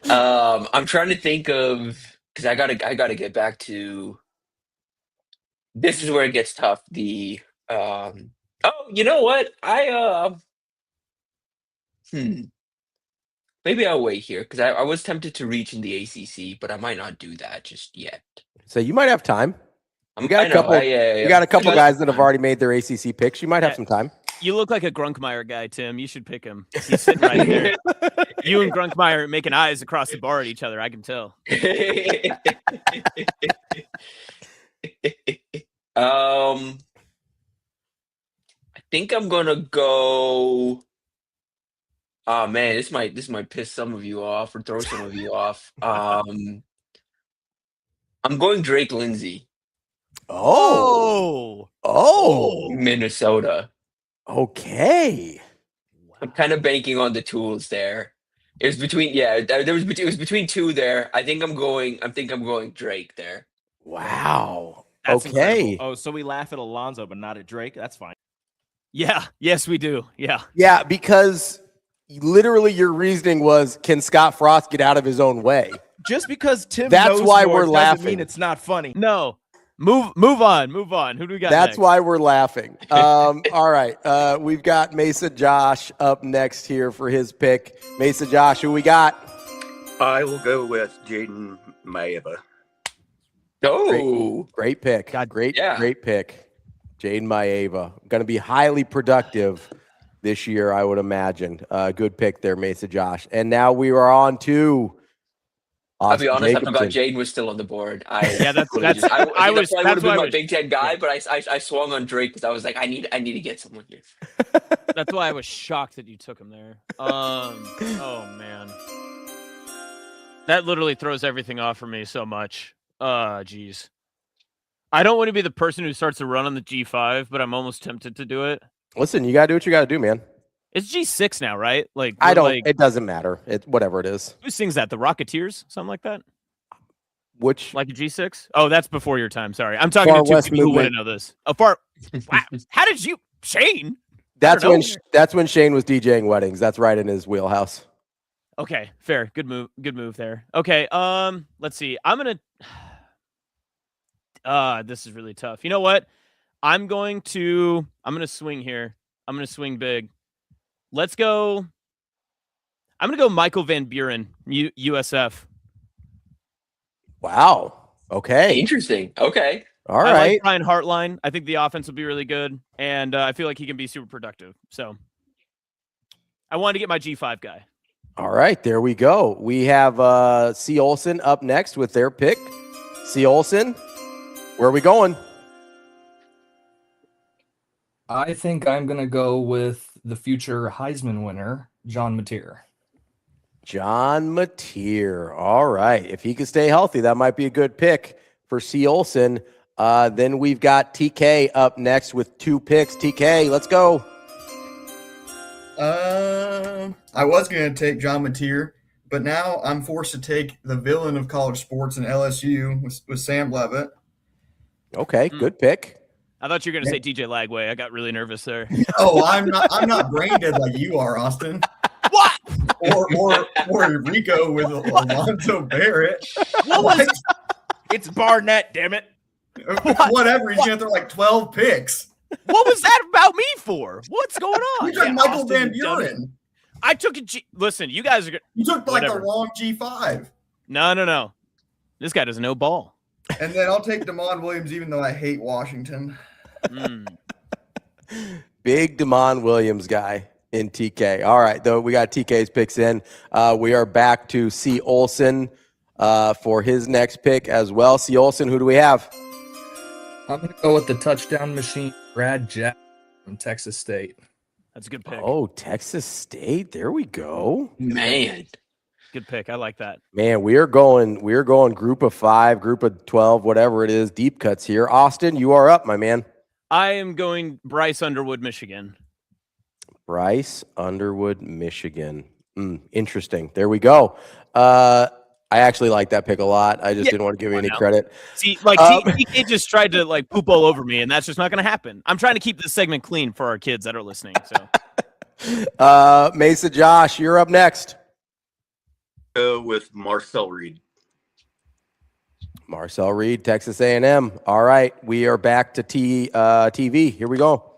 Speaker 17: I'm trying to think of, because I gotta get back to. This is where it gets tough. You know what? Maybe I'll wait here because I was tempted to reach in the ACC, but I might not do that just yet.
Speaker 4: So you might have time. We got a couple guys that have already made their ACC picks. You might have some time.
Speaker 5: You look like a Grunkmeyer guy, Tim. You should pick him. He's sitting right there. You and Grunkmeyer making eyes across the bar at each other. I can tell.
Speaker 17: I think I'm gonna go. Oh man, this might piss some of you off or throw some of you off. I'm going Drake Lindsay.
Speaker 4: Oh,
Speaker 17: Minnesota.
Speaker 4: Okay.
Speaker 17: I'm kind of banking on the tools there. It was between it was between two there. I think I'm going Drake there.
Speaker 4: Wow.
Speaker 5: That's
Speaker 4: okay.
Speaker 5: Incredible.
Speaker 7: Oh, so we laugh at Alonzo, but not at Drake. That's fine.
Speaker 5: Yeah. Yes, we do. Yeah.
Speaker 4: Yeah, because literally your reasoning was, can Scott Frost get out of his own way?
Speaker 7: Just because Tim
Speaker 4: That's
Speaker 7: knows
Speaker 4: why
Speaker 7: more
Speaker 4: we're
Speaker 7: doesn't
Speaker 4: laughing.
Speaker 7: mean it's not funny.
Speaker 5: No. Move on. Who do we got
Speaker 4: That's
Speaker 5: next?
Speaker 4: why we're laughing. All right. We've got Mesa Josh up next here for his pick. Mesa Josh, who we got?
Speaker 21: I will go with Jaden Maeva.
Speaker 17: Oh,
Speaker 4: great pick. Great pick. Jaden Maeva. Going to be highly productive this year, I would imagine. Good pick there, Mesa Josh. And now we are on to
Speaker 17: I'll be honest,
Speaker 4: Jacobsen.
Speaker 17: I forgot Jaden was still on the board. I would have been my Big Ten guy, but I swung on Drake because I was like, I need to get someone here.
Speaker 5: That's why I was shocked that you took him there. Oh man, that literally throws everything off for me so much. Geez, I don't want to be the person who starts to run on the G5, but I'm almost tempted to do it.
Speaker 4: Listen, you gotta do what you gotta do, man.
Speaker 5: It's G6 now, right? Like
Speaker 4: I don't. It doesn't matter. Whatever it is.
Speaker 5: Who sings that? The Rocketeers, something like that.
Speaker 4: Which
Speaker 5: like a G6? Oh, that's before your time. Sorry, I'm talking
Speaker 4: Far
Speaker 5: to two
Speaker 4: West
Speaker 5: people who
Speaker 4: movement.
Speaker 5: wouldn't know this. Wow. How did you, Shane?
Speaker 4: That's
Speaker 5: don't
Speaker 4: when
Speaker 5: know.
Speaker 4: that's when Shane was DJing weddings. That's right in his wheelhouse.
Speaker 5: Okay, fair. Good move. Good move there. Okay, let's see. I'm gonna. This is really tough. You know what? I'm gonna swing here. I'm gonna swing big. Let's go. I'm gonna go Michael Van Buren, USF.
Speaker 4: Wow. Okay.
Speaker 17: Interesting. Okay.
Speaker 4: All
Speaker 5: I
Speaker 4: right.
Speaker 5: like Brian Hartline. I think the offense will be really good, and I feel like he can be super productive. So I wanted to get my G5 guy.
Speaker 4: All right, there we go. We have C. Olson up next with their pick. C. Olson, where are we going?
Speaker 19: I think I'm going to go with the future Heisman winner, John Mateer.
Speaker 4: John Mateer. All right. If he can stay healthy, that might be a good pick for C. Olson. Then we've got TK up next with 2 picks. TK, let's go.
Speaker 20: I was going to take John Mateer, but now I'm forced to take the villain of college sports in LSU with Sam Levitt.
Speaker 4: Okay, good pick.
Speaker 5: I thought you were going to say DJ Lagway. I got really nervous there.
Speaker 20: Oh, I'm not brain dead like you are, Austin.
Speaker 5: What?
Speaker 20: Or Rico with Alonzo Barrett.
Speaker 7: What was It's Barnett, damn it.
Speaker 20: Whatever. He's going to throw like 12 picks.
Speaker 5: What was that about me for? What's going on?
Speaker 20: You took Michael
Speaker 5: Austin,
Speaker 20: Van
Speaker 5: you dummy.
Speaker 20: Buren.
Speaker 5: I took a G. Listen, you guys are.
Speaker 20: You took like
Speaker 5: whatever.
Speaker 20: the wrong G5.
Speaker 5: No. This guy doesn't know ball.
Speaker 20: And then I'll take Damon Williams, even though I hate Washington.
Speaker 4: Big Damon Williams guy in TK. All right, though we got TK's picks in. We are back to C. Olson for his next pick as well. C. Olson, who do we have?
Speaker 19: I'm going to go with the touchdown machine, Brad Jackson from Texas State.
Speaker 5: That's a good pick.
Speaker 4: Oh, Texas State. There we go.
Speaker 17: Man.
Speaker 5: Good pick. I like that.
Speaker 4: Man, we're going group of 5, group of 12, whatever it is, deep cuts here. Austin, you are up, my man.
Speaker 5: I am going Bryce Underwood, Michigan.
Speaker 4: Bryce Underwood, Michigan. Interesting. There we go. I actually like that pick a lot. I just didn't want to give you any credit.
Speaker 5: See, like TK just tried to like poop all over me, and that's just not going to happen. I'm trying to keep this segment clean for our kids that are listening. So,
Speaker 4: Mesa Josh, you're up next.
Speaker 21: Go with Marcel Reed.
Speaker 4: Marcel Reed, Texas A&M. All right, we are back to TV. Here we go.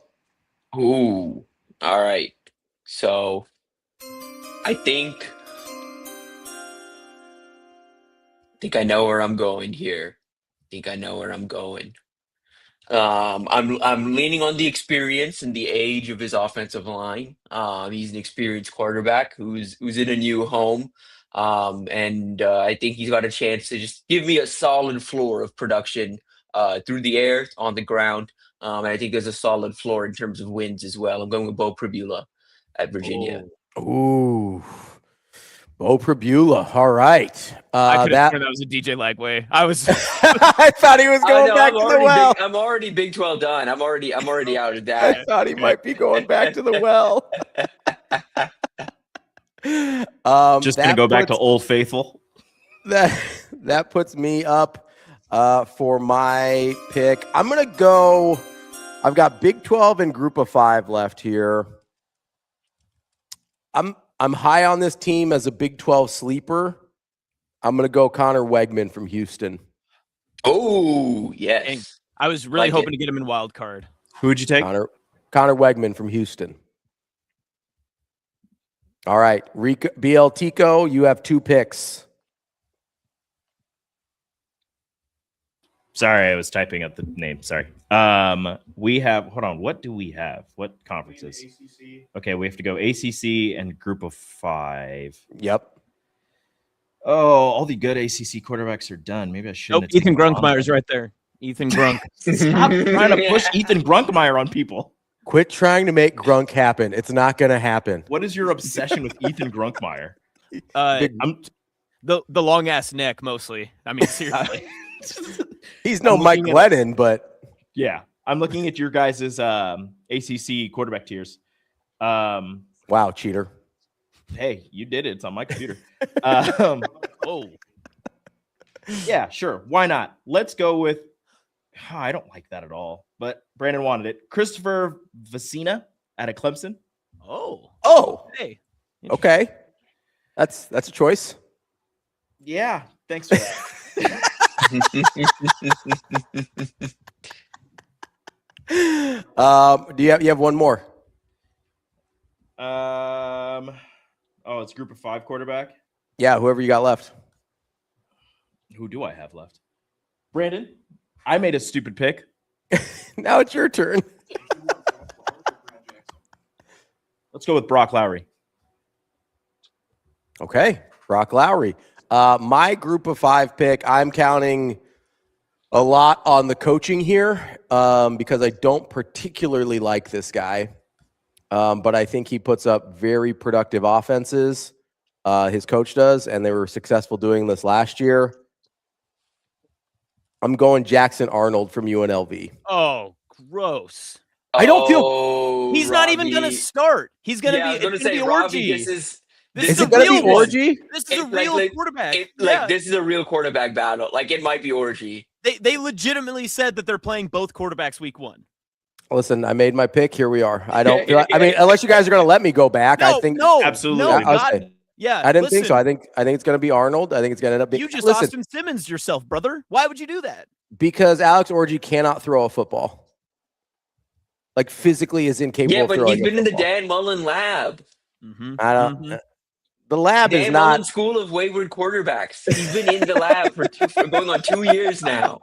Speaker 17: Ooh. All right. So I think I know where I'm going here. I'm leaning on the experience and the age of his offensive line. He's an experienced quarterback who's in a new home. And I think he's got a chance to just give me a solid floor of production through the air, on the ground. And I think there's a solid floor in terms of wins as well. I'm going with Bo Prabula at Virginia.
Speaker 4: Ooh. Bo Prabula. All right.
Speaker 5: I could have sworn that was a DJ Lagway. I was.
Speaker 4: I thought he was going back to the well.
Speaker 17: I'm already Big 12 done. I'm already out of that.
Speaker 4: I thought he might be going back to the well.
Speaker 7: Just gonna go back to Old Faithful.
Speaker 4: That puts me up for my pick. I'm gonna go. I've got Big 12 and Group of 5 left here. I'm high on this team as a Big 12 sleeper. I'm gonna go Connor Wegman from Houston.
Speaker 17: Oh yes,
Speaker 5: and I was really hoping to get him in wild card.
Speaker 7: Who would you take?
Speaker 4: Connor Wegman from Houston. All right, Rico, BL Tico, you have 2 picks.
Speaker 7: Sorry, I was typing up the name. Sorry. We have, hold on. What do we have? What conferences? Okay, we have to go ACC and Group of 5.
Speaker 4: Yep.
Speaker 7: Oh, all the good ACC quarterbacks are done. Maybe I shouldn't.
Speaker 5: Nope, Ethan Grunkmeyer's right there. Ethan Grunk.
Speaker 7: Stop trying to push Ethan Grunkmeyer on people.
Speaker 4: Quit trying to make Grunk happen. It's not going to happen.
Speaker 7: What is your obsession with Ethan Grunkmeyer?
Speaker 5: The long ass neck mostly. I mean, seriously.
Speaker 4: He's no Mike Glennon, but
Speaker 7: yeah, I'm looking at your guys' ACC quarterback tiers.
Speaker 4: Wow, cheater!
Speaker 7: Hey, you did it. It's on my computer.
Speaker 5: Whoa.
Speaker 7: Yeah, sure. Why not? Let's go with. I don't like that at all, but Brandon wanted it. Christopher Vecina out of Clemson.
Speaker 4: Oh,
Speaker 5: hey,
Speaker 4: okay. That's a choice.
Speaker 7: Yeah, thanks for that.
Speaker 4: Do you have one more?
Speaker 7: It's group of 5 quarterback.
Speaker 4: Yeah, whoever you got left.
Speaker 7: Who do I have left? Brandon, I made a stupid pick.
Speaker 4: Now it's your turn.
Speaker 7: Let's go with Brock Lowry.
Speaker 4: Okay, Brock Lowry. My group of 5 pick, I'm counting a lot on the coaching here because I don't particularly like this guy. But I think he puts up very productive offenses. His coach does, and they were successful doing this last year. I'm going Jackson Arnold from UNLV.
Speaker 5: Oh, gross.
Speaker 4: I don't feel
Speaker 5: he's not even going to start. He's going to be.
Speaker 17: I was going to
Speaker 5: say,
Speaker 17: Robbie,
Speaker 5: orgy.
Speaker 17: This
Speaker 4: is it going to be orgy?
Speaker 5: This is a real quarterback.
Speaker 17: This is a real quarterback battle. Like it might be orgy.
Speaker 5: They legitimately said that they're playing both quarterbacks week 1.
Speaker 4: Listen, I made my pick. Here we are. I don't. I mean, unless you guys are going to let me go back, I think
Speaker 7: absolutely.
Speaker 5: No,
Speaker 4: yeah, I didn't think so. I think it's going to be Arnold. I think it's going to end up being.
Speaker 5: You just Austin Simmons yourself, brother. Why would you do that?
Speaker 4: Because Alex Orji cannot throw a football. Like physically is incapable.
Speaker 17: Yeah, but
Speaker 4: of throwing
Speaker 17: he's been in the
Speaker 4: football.
Speaker 17: Dan Mullen lab.
Speaker 4: I don't. The lab
Speaker 17: Dan
Speaker 4: is not
Speaker 17: Mullen School of Wayward Quarterbacks. He's been in the lab for going on 2 years now.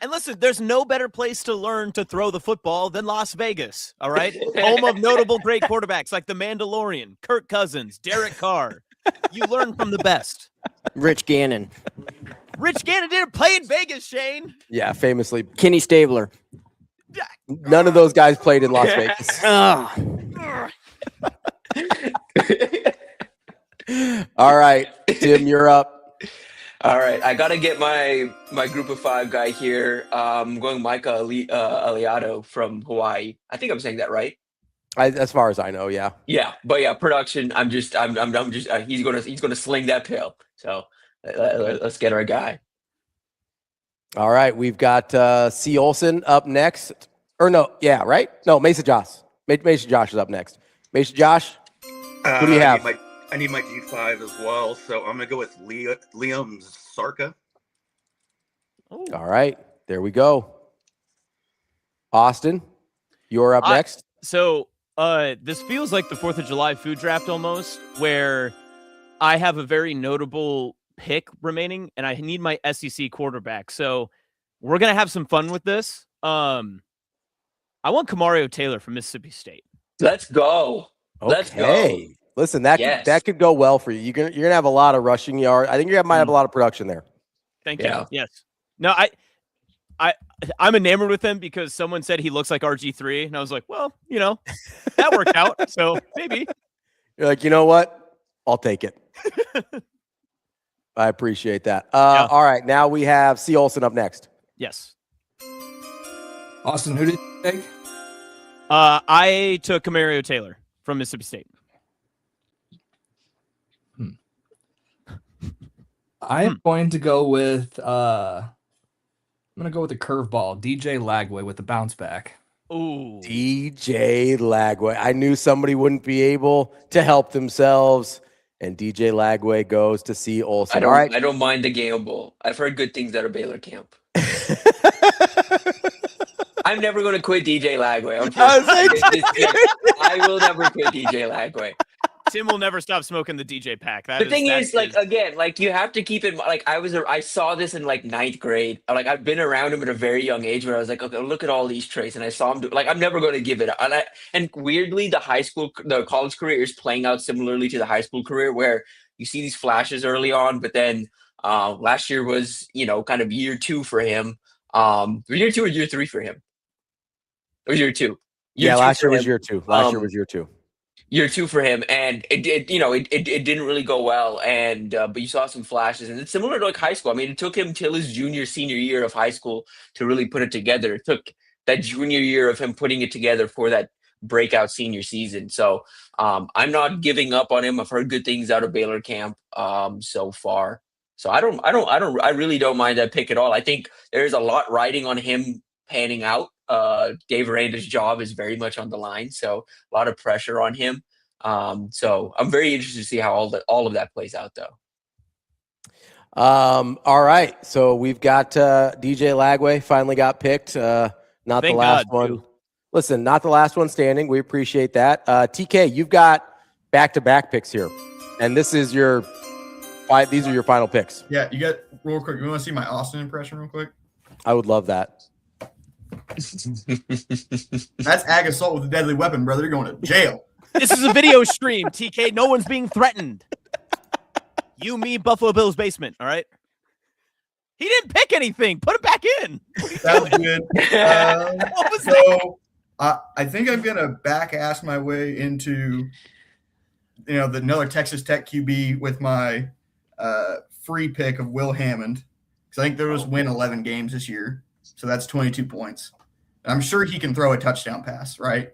Speaker 5: And listen, there's no better place to learn to throw the football than Las Vegas, all right? Home of notable great quarterbacks like the Mandalorian, Kirk Cousins, Derek Carr. You learn from the best.
Speaker 10: Rich Gannon.
Speaker 5: Rich Gannon didn't play in Vegas, Shane.
Speaker 4: Yeah, famously.
Speaker 10: Kenny Stabler.
Speaker 4: None of those guys played in Las Vegas. All right, Tim, you're up.
Speaker 17: All right, I got to get my group of 5 guy here. I'm going Micah Aliado from Hawaii. I think I'm saying that right.
Speaker 4: As far as I know, yeah.
Speaker 17: Yeah, but yeah, production. I'm just he's gonna sling that pill. So let's get our guy.
Speaker 4: All right, we've got C. Olson up next. Or no, yeah, right? No, Mason Josh. Mason Josh is up next. Mason Josh, who do you have?
Speaker 21: I need my G5 as well, so I'm going to go with Liam Sarka.
Speaker 4: All right, there we go. Austin, you're up next.
Speaker 5: So this feels like the 4th of July food draft almost, where I have a very notable pick remaining, and I need my SEC quarterback. So we're going to have some fun with this. I want Kamario Taylor from Mississippi State.
Speaker 17: Let's go. Let's go.
Speaker 4: Listen, that could go well for you. You're gonna have a lot of rushing yards. I think you might have a lot of production there.
Speaker 5: Thank you. Yes. No, I'm enamored with him because someone said he looks like RG3, and I was like, well, that worked out. So maybe
Speaker 4: you're like, you know what? I'll take it. I appreciate that. All right, now we have C. Olson up next.
Speaker 5: Yes.
Speaker 19: Austin, who did you take?
Speaker 5: I took Kamario Taylor from Mississippi State.
Speaker 19: I am going to go with the curveball, DJ Lagway with the bounce back.
Speaker 5: Ooh,
Speaker 4: DJ Lagway. I knew somebody wouldn't be able to help themselves, and DJ Lagway goes to C. Olson.
Speaker 17: I don't mind the gamble. I've heard good things out of Baylor camp. I'm never going to quit DJ Lagway. I will never quit DJ Lagway.
Speaker 5: Tim will never stop smoking the DJ pack.
Speaker 17: The thing is, you have to keep it. Like I saw this in like 9th grade. Like I've been around him at a very young age where I was like, okay, look at all these traits, and I saw him do. Like I'm never going to give it up. And weirdly, the college career is playing out similarly to the high school career, where you see these flashes early on, but then last year was kind of year 2 for him. Year 2 or year 3 for him. It was year 2.
Speaker 4: Last year was year 2.
Speaker 17: Year 2 for him, and it didn't really go well, and but you saw some flashes, and it's similar to like high school. I mean, it took him till his senior year of high school to really put it together. It took that junior year of him putting it together for that breakout senior season. So I'm not giving up on him. I've heard good things out of Baylor camp so far. So I really don't mind that pick at all. I think there's a lot riding on him panning out. Dave Aranda's job is very much on the line, so a lot of pressure on him. So I'm very interested to see how all of that plays out, though.
Speaker 4: All right, so we've got DJ Lagway finally got picked. Not
Speaker 5: Thank
Speaker 4: the last
Speaker 5: God,
Speaker 4: one.
Speaker 5: too.
Speaker 4: Listen, not the last one standing. We appreciate that. TK, you've got back-to-back picks here, and this is your. These are your final picks.
Speaker 20: Yeah, you got real quick. You want to see my Austin impression real quick?
Speaker 4: I would love that.
Speaker 20: That's ag assault with a deadly weapon, brother. You're going to jail.
Speaker 5: This is a video stream, TK. No one's being threatened. You, me, Buffalo Bills basement. All right. He didn't pick anything. Put it back in.
Speaker 20: That was good.
Speaker 5: What was that?
Speaker 20: I think I'm gonna back ass my way into, another Texas Tech QB with my free pick of Will Hammond, because I think there was win 11 games this year, so that's 22 points. And I'm sure he can throw a touchdown pass, right?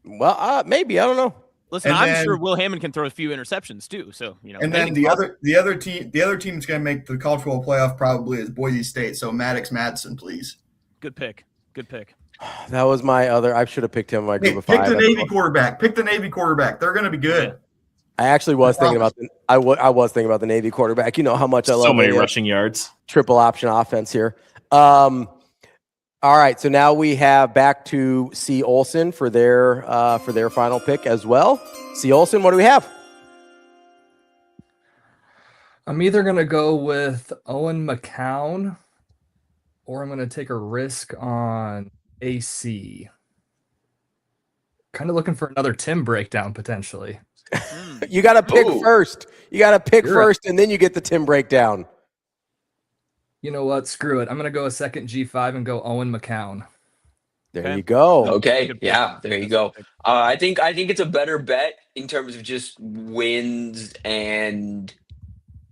Speaker 4: Well, maybe, I don't know.
Speaker 5: Listen, I'm sure Will Hammond can throw a few interceptions too. So
Speaker 20: And then the other team that's going to make the college football playoff probably is Boise State. So Maddox Madsen, please.
Speaker 5: Good pick. Good pick.
Speaker 4: That was my other. I should have picked him in my group of 5.
Speaker 20: Pick the Navy quarterback. Pick the Navy quarterback. They're going to be good.
Speaker 4: I actually was thinking about I was thinking about the Navy quarterback. You know how much I love
Speaker 7: so many rushing yards.
Speaker 4: Triple option offense here. All right, so now we have back to C. Olson for their final pick as well. C. Olson, what do we have?
Speaker 19: I'm either going to go with Owen McCown or I'm going to take a risk on AC. Kind of looking for another Tim breakdown potentially.
Speaker 4: You got to pick first. You got to pick first, and then you get the Tim breakdown.
Speaker 19: You know what? Screw it. I'm going to go a second G5 and go Owen McCown.
Speaker 4: There you go.
Speaker 17: Okay. Yeah, there you go. I think it's a better bet in terms of just wins and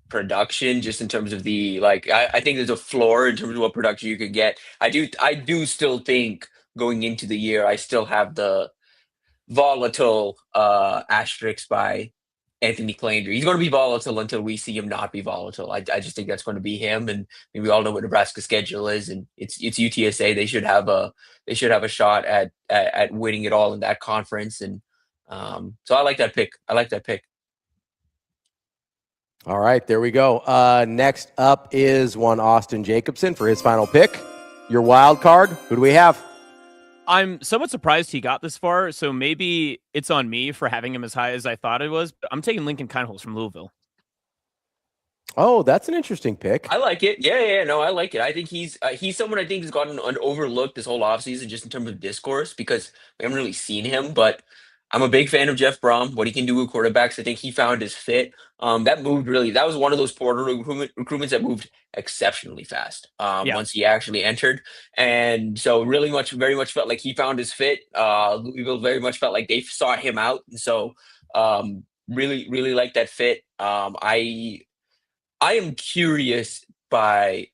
Speaker 17: production, just in terms of the I think there's a floor in terms of what production you could get. I do still think going into the year, I still have the volatile asterisk by Anthony Clandry. He's going to be volatile until we see him not be volatile. I just think that's going to be him. And I mean, we all know what Nebraska's schedule is, and it's UTSA. They should have a shot at winning it all in that conference. And so I like that pick.
Speaker 4: All right, there we go. Next up is one Austin Jacobsen for his final pick. Your wild card. Who do we have?
Speaker 5: I'm somewhat surprised he got this far, so maybe it's on me for having him as high as I thought it was. But I'm taking Lincoln Kineholz from Louisville.
Speaker 4: Oh, that's an interesting pick.
Speaker 17: I like it. Yeah, no, I like it. I think he's someone I think has gotten overlooked this whole offseason just in terms of discourse because we haven't really seen him. But I'm a big fan of Jeff Brom, what he can do with quarterbacks. I think he found his fit. That was one of those portal recruitments that moved exceptionally fast once he actually entered. And so very much felt like he found his fit. Louisville very much felt like they sought him out. And so really like that fit. I am curious by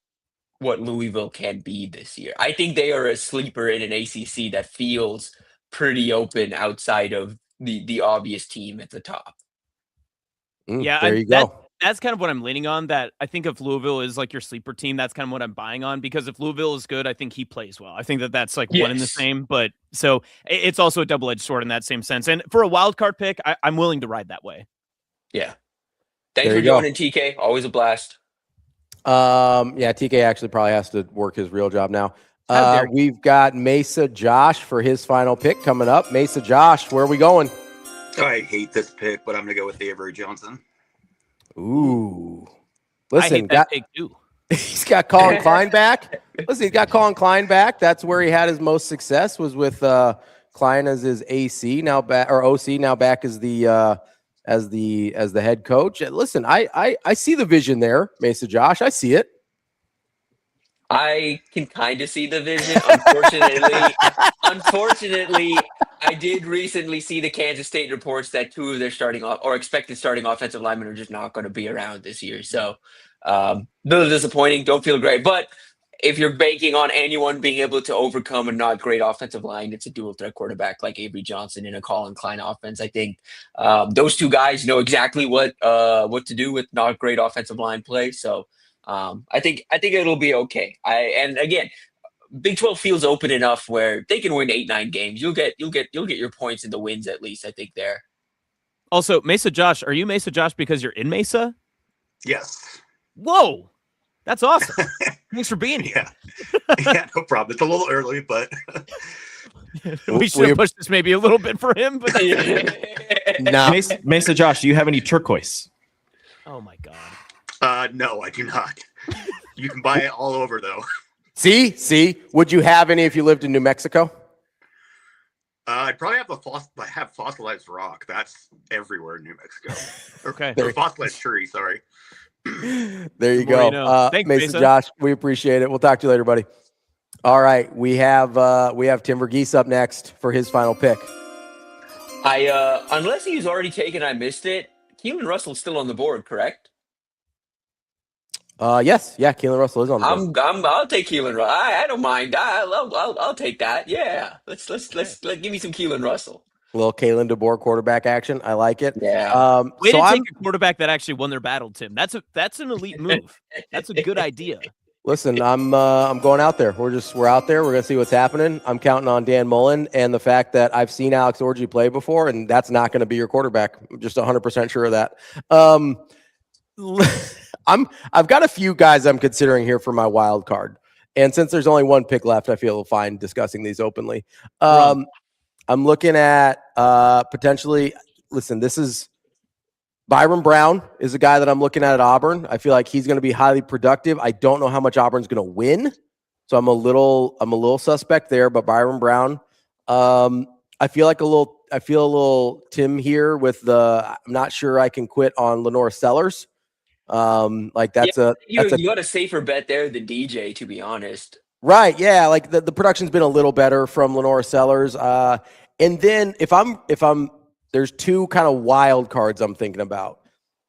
Speaker 17: what Louisville can be this year. I think they are a sleeper in an ACC that feels pretty open outside of the obvious team at the top.
Speaker 4: There you go.
Speaker 5: That's kind of what I'm leaning on. That I think if Louisville is like your sleeper team, that's kind of what I'm buying on. Because if Louisville is good, I think he plays well. I think that's like one in the same. But so it's also a double-edged sword in that same sense. And for a wild card pick, I'm willing to ride that way.
Speaker 17: Yeah. Thanks for joining, TK. Always a blast.
Speaker 4: Yeah, TK actually probably has to work his real job now. We've got Mesa Josh for his final pick coming up. Mesa Josh, where are we going?
Speaker 21: I hate this pick, but I'm going to go with Avery Johnson.
Speaker 4: Ooh. Listen,
Speaker 5: I hate that pick too.
Speaker 4: He's got Colin Klein back. Listen, he's got Colin Klein back. That's where he had his most success, was with Klein as his AC now back, or OC now back as the head coach. And listen, I see the vision there, Mesa Josh. I see it.
Speaker 17: I can kind of see the vision. Unfortunately, I did recently see the Kansas State reports that 2 of their expected starting offensive linemen are just not going to be around this year. So, a little disappointing. Don't feel great, but if you're banking on anyone being able to overcome a not great offensive line, it's a dual threat quarterback like Avery Johnson in a Colin Klein offense. I think those two guys know exactly what to do with not great offensive line play. So I think it'll be okay. And again, Big 12 feels open enough where they can win 8-9 games. You'll get your points in the wins at least. I think there.
Speaker 5: Also, Mesa Josh, are you Mesa Josh because you're in Mesa?
Speaker 21: Yes.
Speaker 5: Whoa, that's awesome. Thanks for being here.
Speaker 21: Yeah, no problem. It's a little early, but
Speaker 5: we should have pushed this maybe a little bit for him. But
Speaker 4: No.
Speaker 7: Mesa Josh, do you have any turquoise?
Speaker 5: Oh my God.
Speaker 21: no, I do not. You can buy it all over though.
Speaker 4: See, would you have any if you lived in New Mexico?
Speaker 21: I'd probably have fossilized rock. That's everywhere in New Mexico.
Speaker 5: Okay.
Speaker 21: Or fossilized tree, sorry.
Speaker 4: There you go.
Speaker 5: Thanks,
Speaker 4: Mesa
Speaker 5: Mesa.
Speaker 4: Josh, we appreciate it. We'll talk to you later, buddy. All right, we have Tim Verghese up next for his final pick.
Speaker 17: Unless he's already taken, I missed it. Keelan Russell's still on the board, correct?
Speaker 4: Yes, Keelan Russell is on the board.
Speaker 17: I'll take Keelan Russell. I don't mind. I'll take that. Yeah, let's give me some Keelan Russell.
Speaker 4: A little Kalen DeBoer quarterback action. I like it.
Speaker 17: Yeah.
Speaker 5: Way to take a quarterback that actually won their battle, Tim. That's an elite move. That's a good idea.
Speaker 4: Listen, I'm going out there. We're out there. We're gonna see what's happening. I'm counting on Dan Mullen and the fact that I've seen Alex Orji play before, and that's not going to be your quarterback. I'm just 100% sure of that. I've got a few guys I'm considering here for my wild card, and since there's only one pick left, I feel fine discussing these openly. I'm looking at potentially. Listen, this is Byron Brown is a guy that I'm looking at Auburn. I feel like he's going to be highly productive. I don't know how much Auburn's going to win, so I'm a little suspect there. But Byron Brown, I feel a little Tim here with the. I'm not sure I can quit on Lenore Sellers. You
Speaker 17: got a safer bet there than DJ, to be honest.
Speaker 4: Right. Yeah. Like the production's been a little better from Lenore Sellers. And then if I'm there's two kind of wild cards I'm thinking about.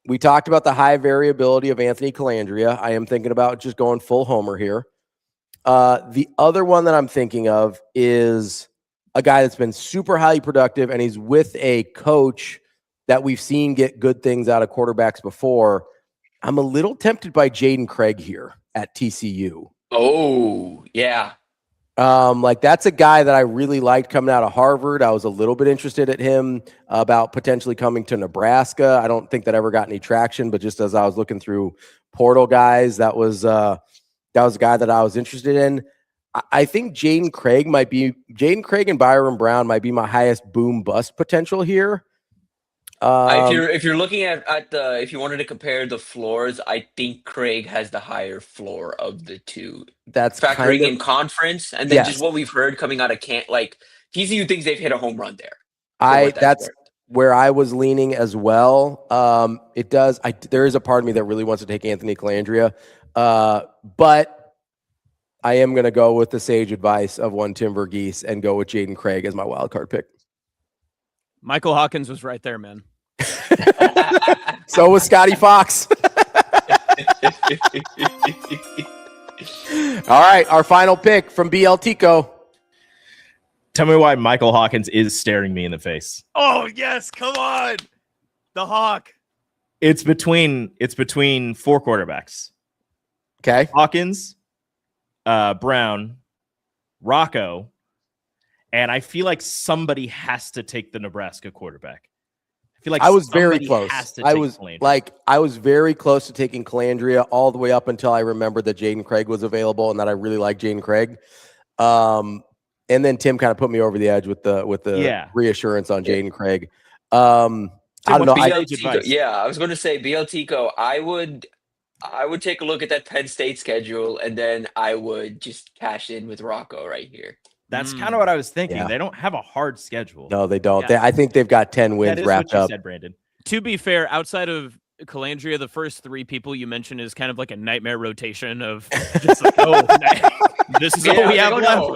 Speaker 4: We talked about the high variability of Anthony Calandria. I am thinking about just going full homer here. The other one that I'm thinking of is a guy that's been super highly productive, and he's with a coach that we've seen get good things out of quarterbacks before. I'm a little tempted by Jaden Craig here at TCU.
Speaker 17: Oh, yeah.
Speaker 4: That's a guy that I really liked coming out of Harvard. I was a little bit interested at him about potentially coming to Nebraska. I don't think that ever got any traction, but just as I was looking through portal guys, that was a guy that I was interested in. I think Jaden Craig and Byron Brown might be my highest boom bust potential here.
Speaker 17: If you're looking at if you wanted to compare the floors, I think Craig has the higher floor of the two.
Speaker 4: That's
Speaker 17: factoring in conference, and then just what we've heard coming out of TCU thinks they've hit a home run there.
Speaker 4: That's where I was leaning as well. There is a part of me that really wants to take Anthony Calandria, but I am going to go with the sage advice of one Tim Verghese and go with Jaden Craig as my wild card pick.
Speaker 5: Michael Hawkins was right there, man.
Speaker 4: So was Scotty Fox. All right, our final pick from BL Tico.
Speaker 7: Tell me why Michael Hawkins is staring me in the face.
Speaker 5: Oh yes, come on, the Hawk.
Speaker 7: It's between four quarterbacks.
Speaker 4: Okay,
Speaker 7: Hawkins, Brown, Rocco. And I feel like somebody has to take the Nebraska quarterback. I feel like
Speaker 4: I was very close. I was very close to taking Calandria all the way up until I remembered that Jaden Craig was available and that I really like Jaden Craig. And then Tim kind of put me over the edge with the reassurance on Jaden Craig. I don't know.
Speaker 17: I was going to say BL Tico. I would take a look at that Penn State schedule, and then I would just cash in with Rocco right here.
Speaker 7: That's kind of what I was thinking.
Speaker 4: Yeah.
Speaker 7: They don't have a hard schedule.
Speaker 4: No, they don't. I think they've got 10 wins wrapped up.
Speaker 7: Said, Brandon.
Speaker 5: To be fair, outside of Calandria, the first three people you mentioned is kind of like a nightmare rotation of just like, this is what we have left.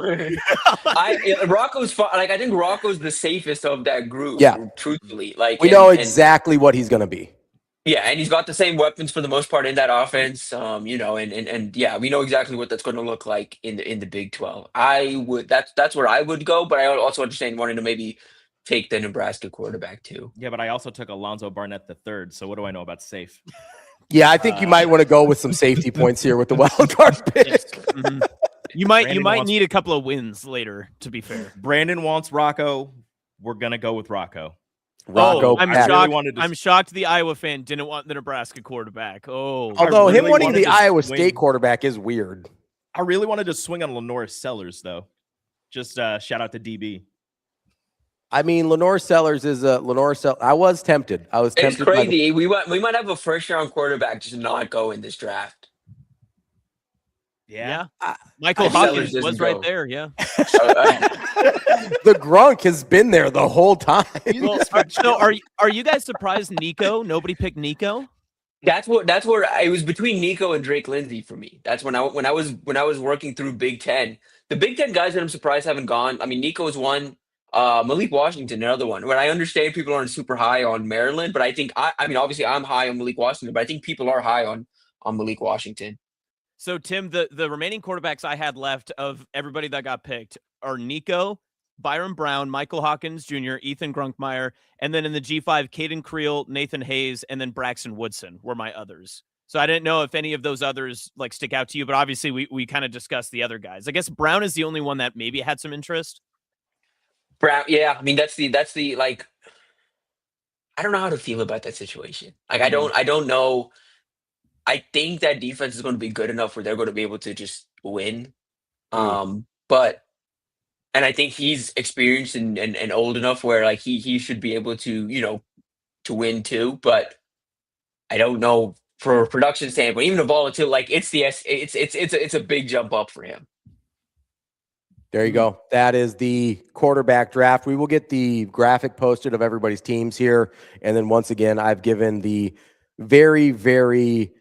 Speaker 17: Rocco's I think Rocco's the safest of that group.
Speaker 4: Yeah,
Speaker 17: truthfully,
Speaker 4: we know exactly what he's going to be.
Speaker 17: Yeah, and he's got the same weapons for the most part in that offense. You know, and yeah, we know exactly what that's going to look like in the Big 12. That's where I would go, but I also understand wanting to maybe take the Nebraska quarterback too.
Speaker 7: Yeah, but I also took Alonzo Barnett the third. So what do I know about safe?
Speaker 4: Yeah, I think you might want to go with some safety points here with the wild card pick.
Speaker 5: Mm-hmm. You might
Speaker 7: Brandon
Speaker 5: need a couple of wins later, to be fair.
Speaker 7: Brandon wants Rocco. We're gonna go with Rocco.
Speaker 4: Rocco,
Speaker 5: I'm
Speaker 7: I
Speaker 5: shocked.
Speaker 7: really
Speaker 5: I'm shocked the Iowa fan didn't want the Nebraska quarterback. Oh,
Speaker 4: although
Speaker 7: really
Speaker 4: him wanting
Speaker 7: wanted
Speaker 4: the
Speaker 7: to
Speaker 4: Iowa
Speaker 7: swing-
Speaker 4: State quarterback is weird.
Speaker 7: I really wanted to swing on Lenore Sellers though. Just shout out to DB.
Speaker 4: I mean, Lenore Sellers is a Lenore Sellers. I was tempted.
Speaker 17: It's
Speaker 4: tempted.
Speaker 17: crazy. We might have a first round quarterback just not go in this draft.
Speaker 7: Yeah.
Speaker 5: Michael
Speaker 17: Sellers
Speaker 5: Hawkins
Speaker 17: doesn't
Speaker 5: was
Speaker 17: go.
Speaker 5: right there. Yeah.
Speaker 4: The Grunk has been there the whole time.
Speaker 5: Well, are you guys surprised Nico? Nobody picked Nico.
Speaker 17: That's where it was between Nico and Drake Lindsey for me. That's when I was working through Big Ten. The Big Ten guys that I'm surprised haven't gone. I mean, Nico is one. Malik Washington, another one. But I understand people aren't super high on Maryland, but I think I mean obviously I'm high on Malik Washington, but I think people are high on Malik Washington.
Speaker 5: So Tim, the remaining quarterbacks I had left of everybody that got picked are Nico, Byron Brown, Michael Hawkins Jr., Ethan Grunkmeyer, and then in the G5, Caden Creel, Nathan Hayes, and then Braxton Woodson were my others. So I didn't know if any of those others like stick out to you, but obviously we kind of discussed the other guys. I guess Brown is the only one that maybe had some interest.
Speaker 17: Brown, yeah. I mean that's the like I don't know how to feel about that situation. Like I don't know. I think that defense is going to be good enough where they're going to be able to just win. But and I think he's experienced and old enough where like he should be able to, you know, to win too. But I don't know for a production standpoint, even a volatility, like it's a big jump up for him.
Speaker 4: There you go. That is the quarterback draft. We will get the graphic posted of everybody's teams here. And then once again, I've given the very, very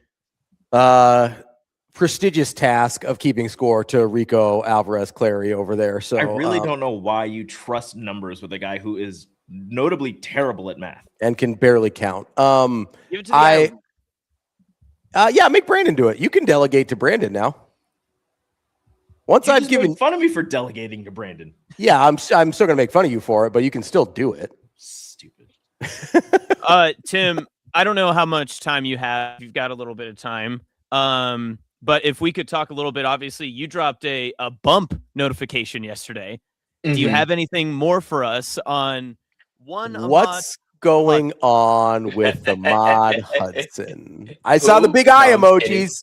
Speaker 4: prestigious task of keeping score to Rico Alvarez Clary over there. So
Speaker 7: I really don't know why you trust numbers with a guy who is notably terrible at math
Speaker 4: and can barely count.
Speaker 5: Give it to the
Speaker 4: yeah, make Brandon do it. You can delegate to Brandon now. Once
Speaker 7: You
Speaker 4: I've
Speaker 7: just
Speaker 4: given
Speaker 7: made fun of me for delegating to Brandon.
Speaker 4: Yeah, I'm still going to make fun of you for it, but you can still do it.
Speaker 7: Stupid.
Speaker 5: Tim, I don't know how much time you have. You've got a little bit of time. But if we could talk a little bit, obviously you dropped a bump notification yesterday. Do you have anything more for us on
Speaker 4: what's going on with Ahmad Hudson? I saw the big eye emojis.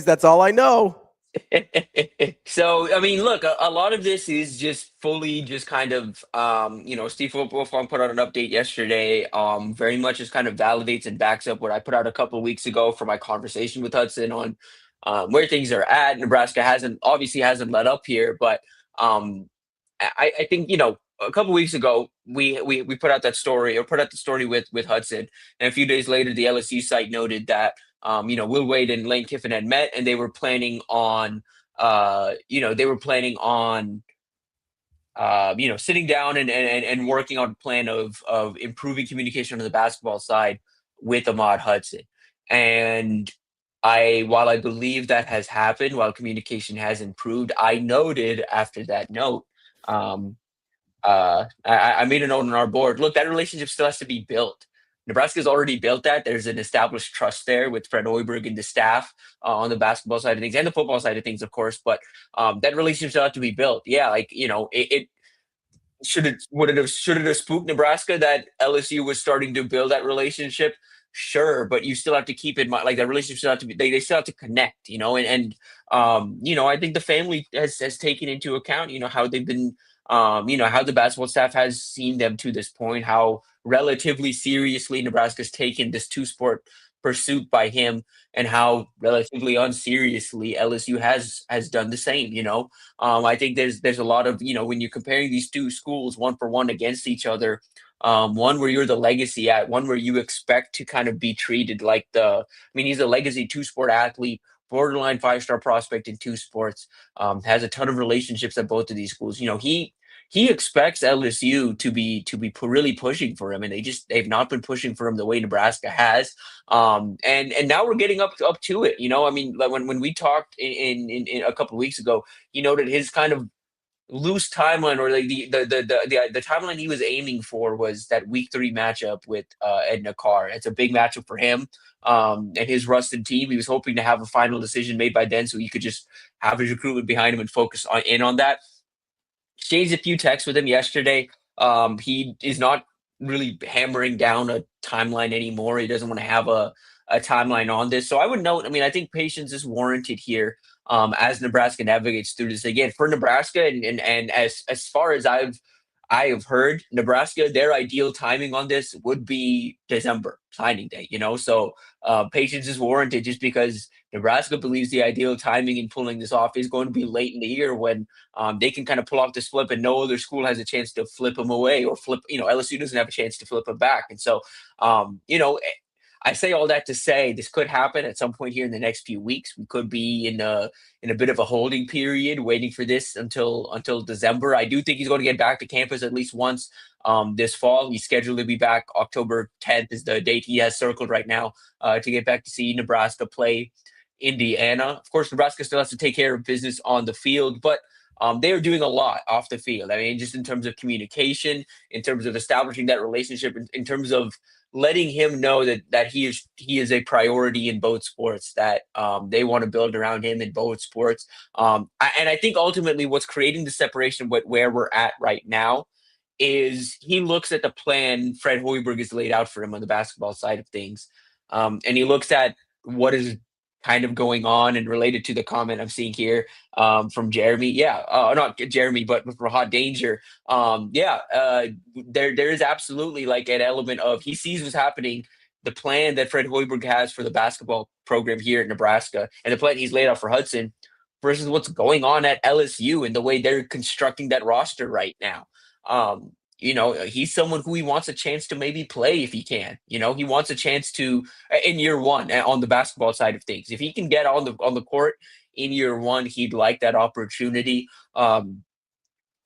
Speaker 4: That's all I know.
Speaker 17: So, I mean, look, a lot of this is just fully just kind of, you know, Steve Wilfong put out an update yesterday, very much just kind of validates and backs up what I put out a couple of weeks ago for my conversation with Hudson on where things are at. Nebraska obviously hasn't let up here, but I think, you know, a couple of weeks ago, we put out that story or put out the story with Hudson. And a few days later, the LSU site noted that, you know, Will Wade and Lane Kiffin had met and they were planning on, you know, sitting down and working on a plan of improving communication on the basketball side with Ahmad Hudson. And while I believe that has happened, while communication has improved, I noted after that note, I made a note on our board. Look, that relationship still has to be built. Nebraska's already built that. There's an established trust there with Fred Hoiberg and the staff on the basketball side of things and the football side of things, of course. But that relationship still has to be built. Yeah, like, you know, should it have spooked Nebraska that LSU was starting to build that relationship? Sure, but you still have to keep in mind, like, that relationship still have to be, they still have to connect, you know, and you know, I think the family has taken into account, you know, how they've been, you know, how the basketball staff has seen them to this point, how relatively seriously Nebraska's taken this two-sport pursuit by him, and how relatively unseriously LSU has done the same. You know, I think there's a lot of, you know, when you're comparing these two schools one for one against each other, one where you're the legacy at, one where you expect to kind of be treated like he's a legacy two-sport athlete, borderline 5-star prospect in two sports, has a ton of relationships at both of these schools. You know, he he expects LSU to be really pushing for him, and they've not been pushing for him the way Nebraska has. And now we're getting up to it. I mean, like when we talked in a couple of weeks ago, he noted his kind of loose timeline, or like the timeline he was aiming for was that week 3 matchup with Edna Carr. It's a big matchup for him and his Ruston team. He was hoping to have a final decision made by then, so he could just have his recruitment behind him and focus on that. Exchanged a few texts with him yesterday. He is not really hammering down a timeline anymore. He doesn't want to have a timeline on this. So I would note, I mean, I think patience is warranted here as Nebraska navigates through this. Again, for Nebraska, and as far as I have heard, Nebraska, their ideal timing on this would be December signing day, so patience is warranted, just because Nebraska believes the ideal timing in pulling this off is going to be late in the year, when they can kind of pull off this flip and no other school has a chance to flip them away, or flip, LSU doesn't have a chance to flip them back. And so, I say all that to say this could happen at some point here in the next few weeks. We could be in a bit of a holding period, waiting for this until December. I do think he's going to get back to campus at least once this fall. He's scheduled to be back October 10th is the date he has circled right now to get back to see Nebraska play Indiana. Of course, Nebraska still has to take care of business on the field, but they are doing a lot off the field. I mean, just in terms of communication, in terms of establishing that relationship, in terms of letting him know that he is a priority in both sports, that they want to build around him in both sports. And I think ultimately what's creating the separation where we're at right now is he looks at the plan Fred Hoiberg has laid out for him on the basketball side of things. And he looks at what is kind of going on, and related to the comment I'm seeing here from Jeremy. Not Jeremy, but with Hot Danger. There is absolutely like an element of, he sees what's happening, the plan that Fred Hoiberg has for the basketball program here at Nebraska, and the plan he's laid out for Hudson, versus what's going on at LSU and the way they're constructing that roster right now. He's someone who he wants a chance to maybe play if he can. He wants a chance to, in year one, on the basketball side of things. If he can get on the court in year one, he'd like that opportunity. Fred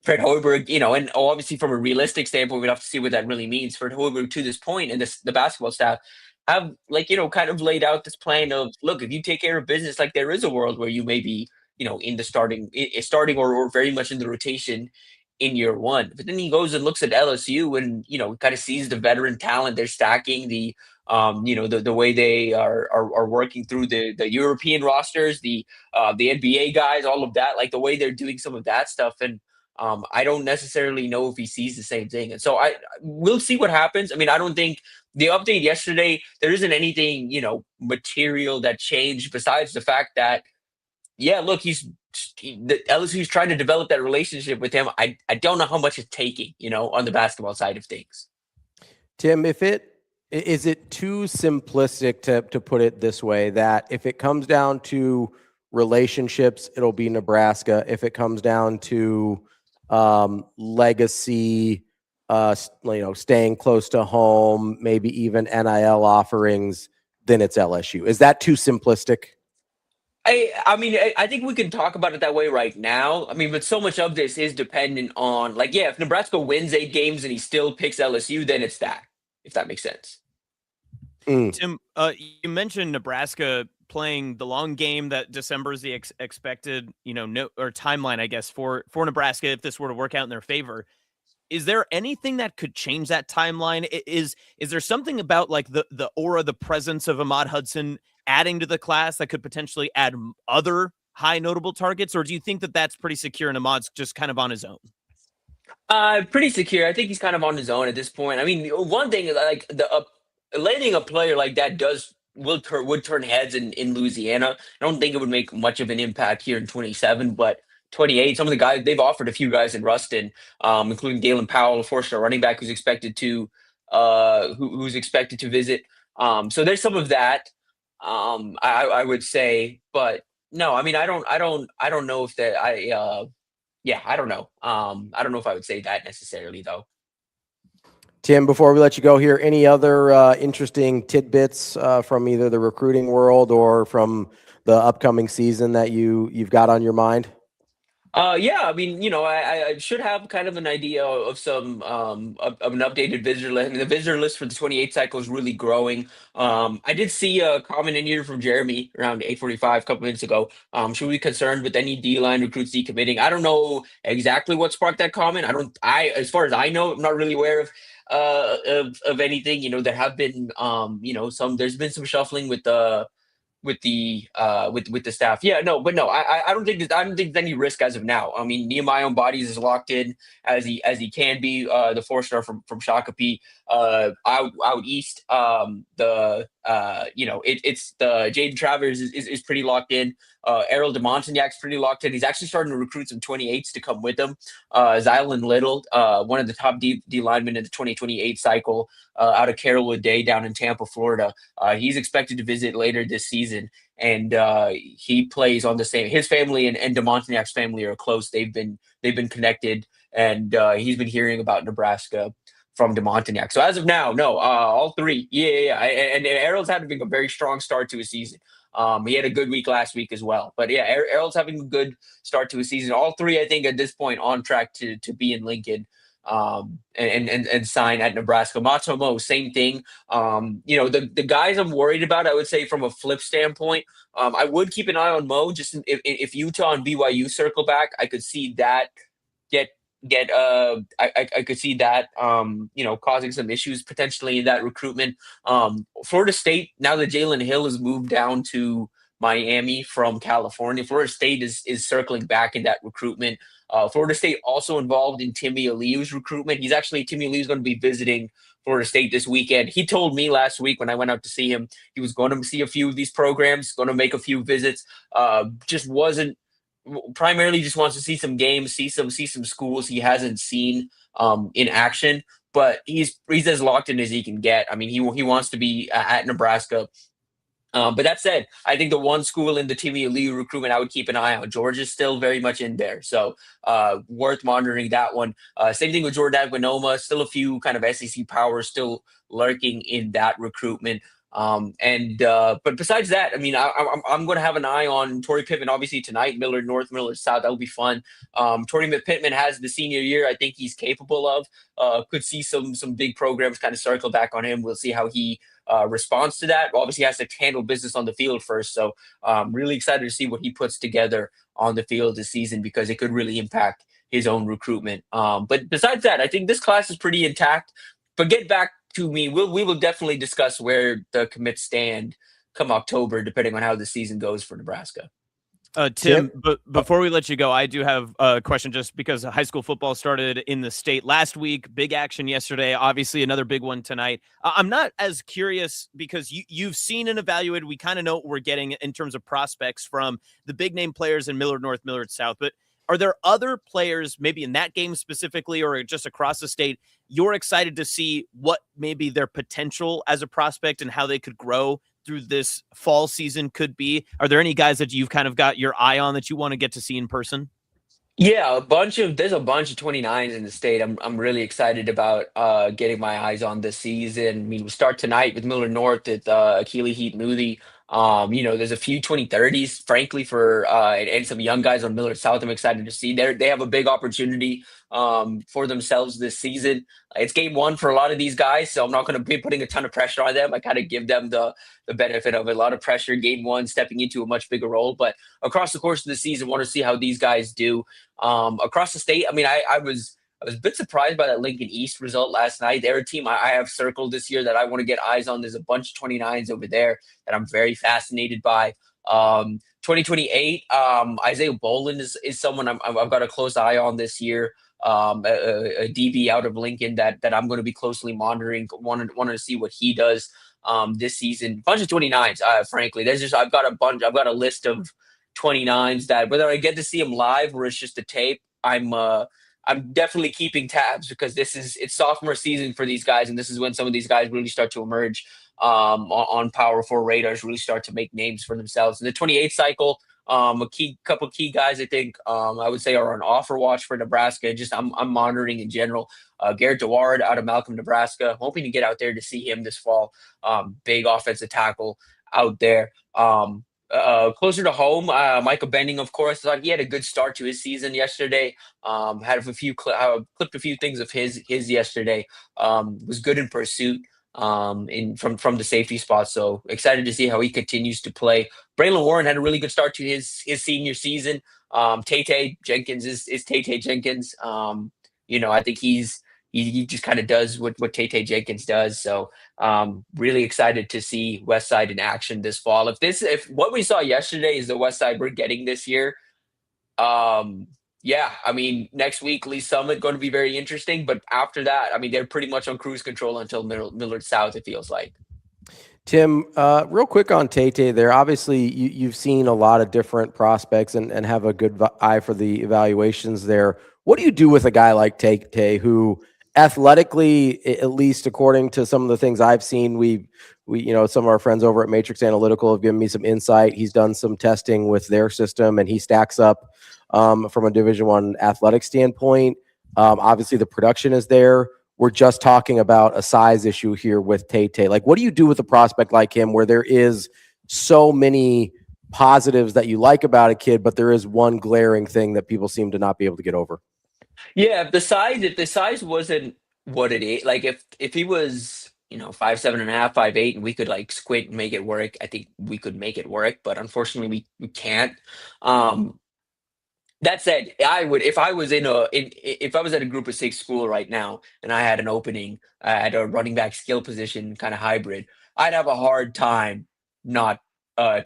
Speaker 17: Hoiberg, and obviously from a realistic standpoint, we'd have to see what that really means. Fred Hoiberg, to this point, and the basketball staff have, kind of laid out this plan of, look, if you take care of business, like, there is a world where you may be, in the starting or very much in the rotation in year one. But then he goes and looks at LSU and, kind of sees the veteran talent they're stacking, the way they are working through the European rosters, the NBA guys, all of that, like the way they're doing some of that stuff. And I don't necessarily know if he sees the same thing. And so we'll see what happens. I mean, I don't think the update yesterday, there isn't anything, material that changed besides the fact that, look, LSU's trying to develop that relationship with him. I don't know how much it's taking, on the basketball side of things.
Speaker 4: Tim, is it too simplistic to put it this way, that if it comes down to relationships, it'll be Nebraska? If it comes down to legacy, staying close to home, maybe even NIL offerings, then it's LSU? Is that too simplistic?
Speaker 17: I mean, I think we can talk about it that way right now. I mean, but so much of this is dependent on, if Nebraska wins 8 games and he still picks LSU, then it's that, if that makes sense.
Speaker 5: Tim, you mentioned Nebraska playing the long game, that December is the expected, timeline, I guess, for Nebraska if this were to work out in their favor. Is there anything that could change that timeline? Is there something about the aura, the presence of Ahmad Hudson adding to the class that could potentially add other high notable targets? Or do you think that that's pretty secure and Ahmad's just kind of on his own?
Speaker 17: Pretty secure. I think he's kind of on his own at this point. I mean, one thing, landing a player like that would turn heads in Louisiana. I don't think it would make much of an impact here in 27, but 28, some of the guys, they've offered a few guys in Ruston, including Galen Powell, a 4-star running back who's expected to visit. So there's some of that, I would say, but no, I mean, I don't know if that, I don't know. I don't know if I would say that necessarily, though.
Speaker 4: Tim, before we let you go here, any other interesting tidbits from either the recruiting world or from the upcoming season that you've got on your mind?
Speaker 17: Yeah, I mean, I should have kind of an idea of some of an updated visitor list. I mean, the visitor list for the 28 cycle is really growing. I did see a comment in here from Jeremy around 8:45 a couple minutes ago. Should we be concerned with any D-line recruits decommitting? I don't know exactly what sparked that comment. As far as I know, I'm not really aware of anything. There have been there's been some shuffling with the staff. Yeah, no, but no, I don't think there's any risk as of now. I mean, Nehemiah Bodies is locked in as he can be. The 4-star from Shakopee out east. It's the Jaden Travers is pretty locked in. Errol DeMontagnac's pretty locked in. He's actually starting to recruit some 28s to come with him. Zylan Little, one of the top D linemen in the 2028 cycle, out of Carrollwood Day down in Tampa, Florida. He's expected to visit later this season, and he plays on the same. His family and DeMontagnac's family are close. They've been connected, and he's been hearing about Nebraska from DeMontagnac. So as of now, no, all three. Yeah. And Errol's having a very strong start to his season. He had a good week last week as well. But yeah, Errol's having a good start to his season. All three, I think, at this point on track to be in Lincoln and sign at Nebraska. Matomo, same thing. The guys I'm worried about, I would say from a flip standpoint, I would keep an eye on Mo. Just if Utah and BYU circle back, I could see that I could see that causing some issues potentially in that recruitment. Florida State, now that Jalen Hill has moved down to Miami from California, Florida State is circling back in that recruitment. Florida State also involved in Timmy Aliu's recruitment. Timmy Aliu's going to be visiting Florida State this weekend. He told me last week when I went out to see him, he was going to see a few of these programs, going to make a few visits. Primarily just wants to see some games, see some schools he hasn't seen in action, but he's as locked in as he can get. I mean, he wants to be at Nebraska. But that said, I think the one school in the Timmy Aliu recruitment I would keep an eye on, Georgia's still very much in there. So worth monitoring that one. Same thing with Jordan Winoma, still a few kind of SEC powers still lurking in that recruitment. But besides that, I mean, I'm going to have an eye on Torrey Pittman, obviously tonight, Millard North, Millard South. That'll be fun. Torrey Pittman has the senior year. I think he's capable of, could see some big programs kind of circle back on him. We'll see how he responds to that. Obviously he has to handle business on the field first. So I'm really excited to see what he puts together on the field this season, because it could really impact his own recruitment. But besides that, I think this class is pretty intact. But get back to me, we will definitely discuss where the commits stand come October, depending on how the season goes for Nebraska.
Speaker 5: Tim, but before we let you go, I do have a question, just because high school football started in the state last week. Big action yesterday, obviously another big one tonight. I'm not as curious because you've seen and evaluated. We kind of know what we're getting in terms of prospects from the big name players in Millard North, Millard South, but are there other players, maybe in that game specifically or just across the state, you're excited to see what maybe their potential as a prospect and how they could grow through this fall season could be? Are there any guys that you've kind of got your eye on that you want to get to see in person?
Speaker 17: Yeah, there's a bunch of 29s in the state. I'm really excited about getting my eyes on this season. I mean, we start tonight with Millard North at Akili Heat Moody. There's a few 2030s, frankly, and some young guys on Millard South I'm excited to see. They have a big opportunity for themselves this season. It's game one for a lot of these guys, so I'm not going to be putting a ton of pressure on them. I kind of give them the benefit of a lot of pressure game one, stepping into a much bigger role. But across the course of the season, want to see how these guys do. Across the state, I mean, I was a bit surprised by that Lincoln East result last night. They're a team I have circled this year that I want to get eyes on. There's a bunch of 29s over there that I'm very fascinated by. 2028, Isaiah Boland is someone I've got a close eye on this year. A DB out of Lincoln that I'm going to be closely monitoring. Wanted to see what he does this season. Bunch of 29s, frankly. I've got a list of 29s that whether I get to see them live or it's just a tape, I'm definitely keeping tabs, because it's sophomore season for these guys, and this is when some of these guys really start to emerge on Power 4 radars, really start to make names for themselves. In the 28 cycle, couple key guys I think I would say are on offer watch for Nebraska. Just I'm monitoring in general. Garrett DeWard out of Malcolm, Nebraska. Hoping to get out there to see him this fall. Big offensive tackle out there. closer to home, Michael Bending, of course, thought he had a good start to his season yesterday. Had a few clipped a few things of his yesterday. Was good in pursuit from the safety spot. So excited to see how he continues to play. Braylon Warren had a really good start to his senior season. Tay Jenkins is Tay Jenkins. I think he just kind of does what Tay Jenkins does. So really excited to see Westside in action this fall. If what we saw yesterday is the Westside we're getting this year, next week Lee Summit going to be very interesting. But after that, they're pretty much on cruise control until Millard South, it feels like.
Speaker 4: Tim, real quick on Tay there. Obviously, you've seen a lot of different prospects and have a good eye for the evaluations there. What do you do with a guy like Tay who athletically, at least according to some of the things I've seen, we some of our friends over at Matrix Analytical have given me some insight. He's done some testing with their system, and he stacks up from a Division I athletic standpoint. Obviously, the production is there. We're just talking about a size issue here with Tay. Like, what do you do with a prospect like him where there is so many positives that you like about a kid, but there is one glaring thing that people seem to not be able to get over?
Speaker 17: Yeah, if the size wasn't what it is, like if he was 5'7.5", 5'8", and we could like squint and make it work, I think we could make it work. But unfortunately, we can't. That said, I would if I was at a group of 6 school right now and I had an opening at a running back skill position kind of hybrid, I'd have a hard time not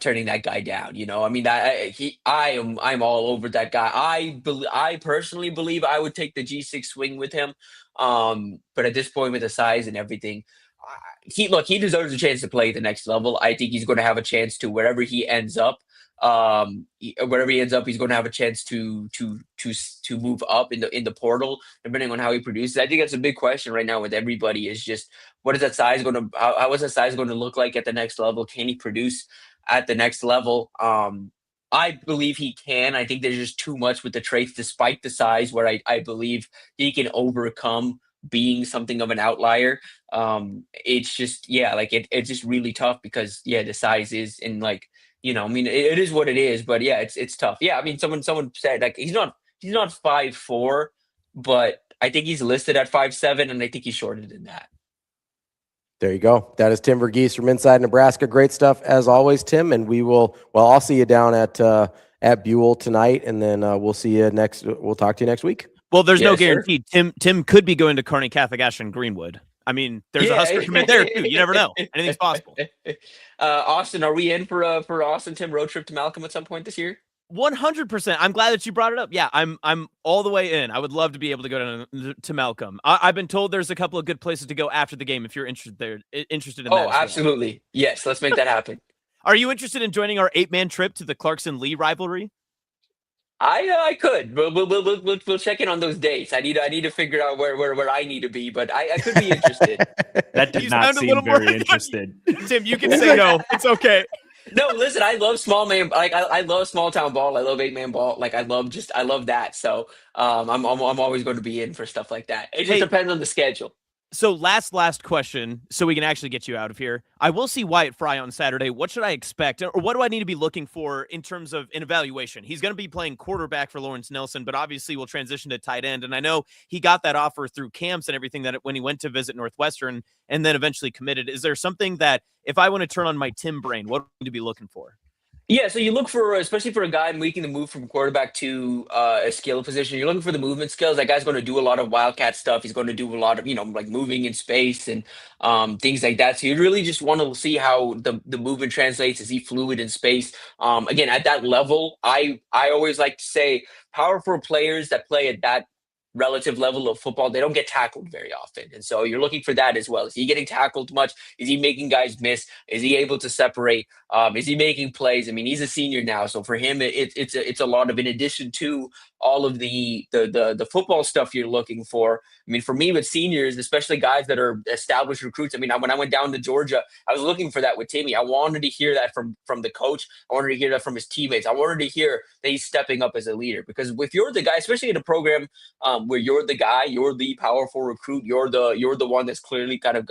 Speaker 17: turning that guy down. I'm all over that guy. I personally believe I would take the G6 swing with him. But at this point, with the size and everything, he deserves a chance to play at the next level. I think he's going to have a chance to wherever he ends up. He's going to have a chance to move up in the portal, depending on how he produces. I think that's a big question right now with everybody. Is just how is that size going to look like at the next level? Can he produce at the next level? I believe he can. I think there's just too much with the traits, despite the size, where I believe he can overcome being something of an outlier. It's just it's just really tough because the size is in it is what it is, but it's tough. Someone said like he's not 5'4", but I think he's listed at 5'7", and I think he's shorter than that.
Speaker 4: There you go. That is Tim Verghese from Inside Nebraska. Great stuff as always, Tim. And I'll see you down at Buell tonight, and then we'll talk to you next week.
Speaker 5: Well, there's no guarantee. Sure. Tim could be going to Kearney Catholic Ashland Greenwood. There's a Husker commit there too. You never know. Anything's possible.
Speaker 17: Austin, are we in for Austin Tim road trip to Malcolm at some point this year?
Speaker 5: 100%. I'm glad that you brought it up. Yeah, I'm all the way in. I would love to be able to go to Malcolm. I've been told there's a couple of good places to go after the game if you're interested in that.
Speaker 17: Oh, absolutely. Well. Yes, let's make that happen.
Speaker 5: Are you interested in joining our 8-man trip to the Clarkson-Lee rivalry?
Speaker 17: I could. We'll check in on those dates. I need to figure out where I need to be, but I could be interested.
Speaker 7: That did not seem very interested.
Speaker 5: Tim, you can say no. It's okay.
Speaker 17: No, listen, I love small man. Like I love small town ball. I love 8-man ball. Like I love that. So I'm always going to be in for stuff like that. It just depends on the schedule.
Speaker 5: So last question, so we can actually get you out of here. I will see Wyatt Fry on Saturday. What should I expect, or what do I need to be looking for in terms of an evaluation? He's going to be playing quarterback for Lawrence Nelson, but obviously will transition to tight end. And I know he got that offer through camps and everything that when he went to visit Northwestern and then eventually committed. Is there something that if I want to turn on my Tim brain, what do I need to be looking for?
Speaker 17: Yeah, so you look for, especially for a guy making the move from quarterback to a skill position, you're looking for the movement skills. That guy's going to do a lot of wildcat stuff. He's going to do a lot of, like moving in space and things like that. So you really just want to see how the movement translates. Is he fluid in space? Again, at that level, I always like to say powerful players that play at that relative level of football, they don't get tackled very often. And so you're looking for that as well. Is he getting tackled much? Is he making guys miss? Is he able to separate? Is he making plays? I mean, he's a senior now. So for him, it's a lot of, in addition to all of the football stuff you're looking for. I mean, for me with seniors, especially guys that are established recruits, I mean, when I went down to Georgia, I was looking for that with Timmy. I wanted to hear that from the coach. I wanted to hear that from his teammates. I wanted to hear that he's stepping up as a leader, because if you're the guy, especially in a program where you're the guy, you're the powerful recruit, you're the one that's clearly kind of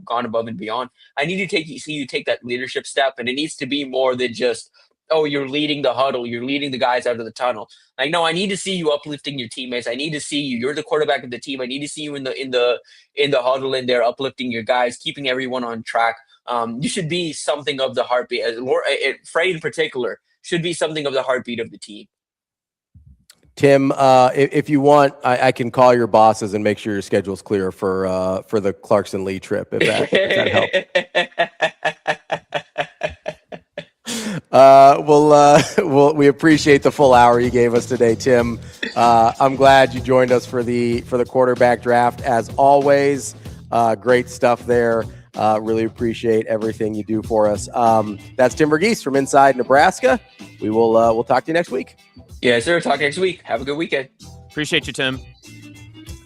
Speaker 17: gone above and beyond. I need to see you take that leadership step, and it needs to be more than just oh, you're leading the huddle, you're leading the guys out of the tunnel. Like, no, I need to see you uplifting your teammates. I need to see you. You're the quarterback of the team. I need to see you in the huddle in there, uplifting your guys, keeping everyone on track. You should be something of the heartbeat. Frey in particular should be something of the heartbeat of the team.
Speaker 4: Tim, if you want, I can call your bosses and make sure your schedule's clear for the Clarkson Lee trip. If that helps. We appreciate the full hour you gave us today, Tim. I'm glad you joined us for the quarterback draft as always. Great stuff there. Really appreciate everything you do for us. That's Tim Verghese from inside Nebraska. We'll talk to you next week.
Speaker 17: Yeah, sir. Talk next week. Have a good weekend.
Speaker 5: Appreciate you, Tim.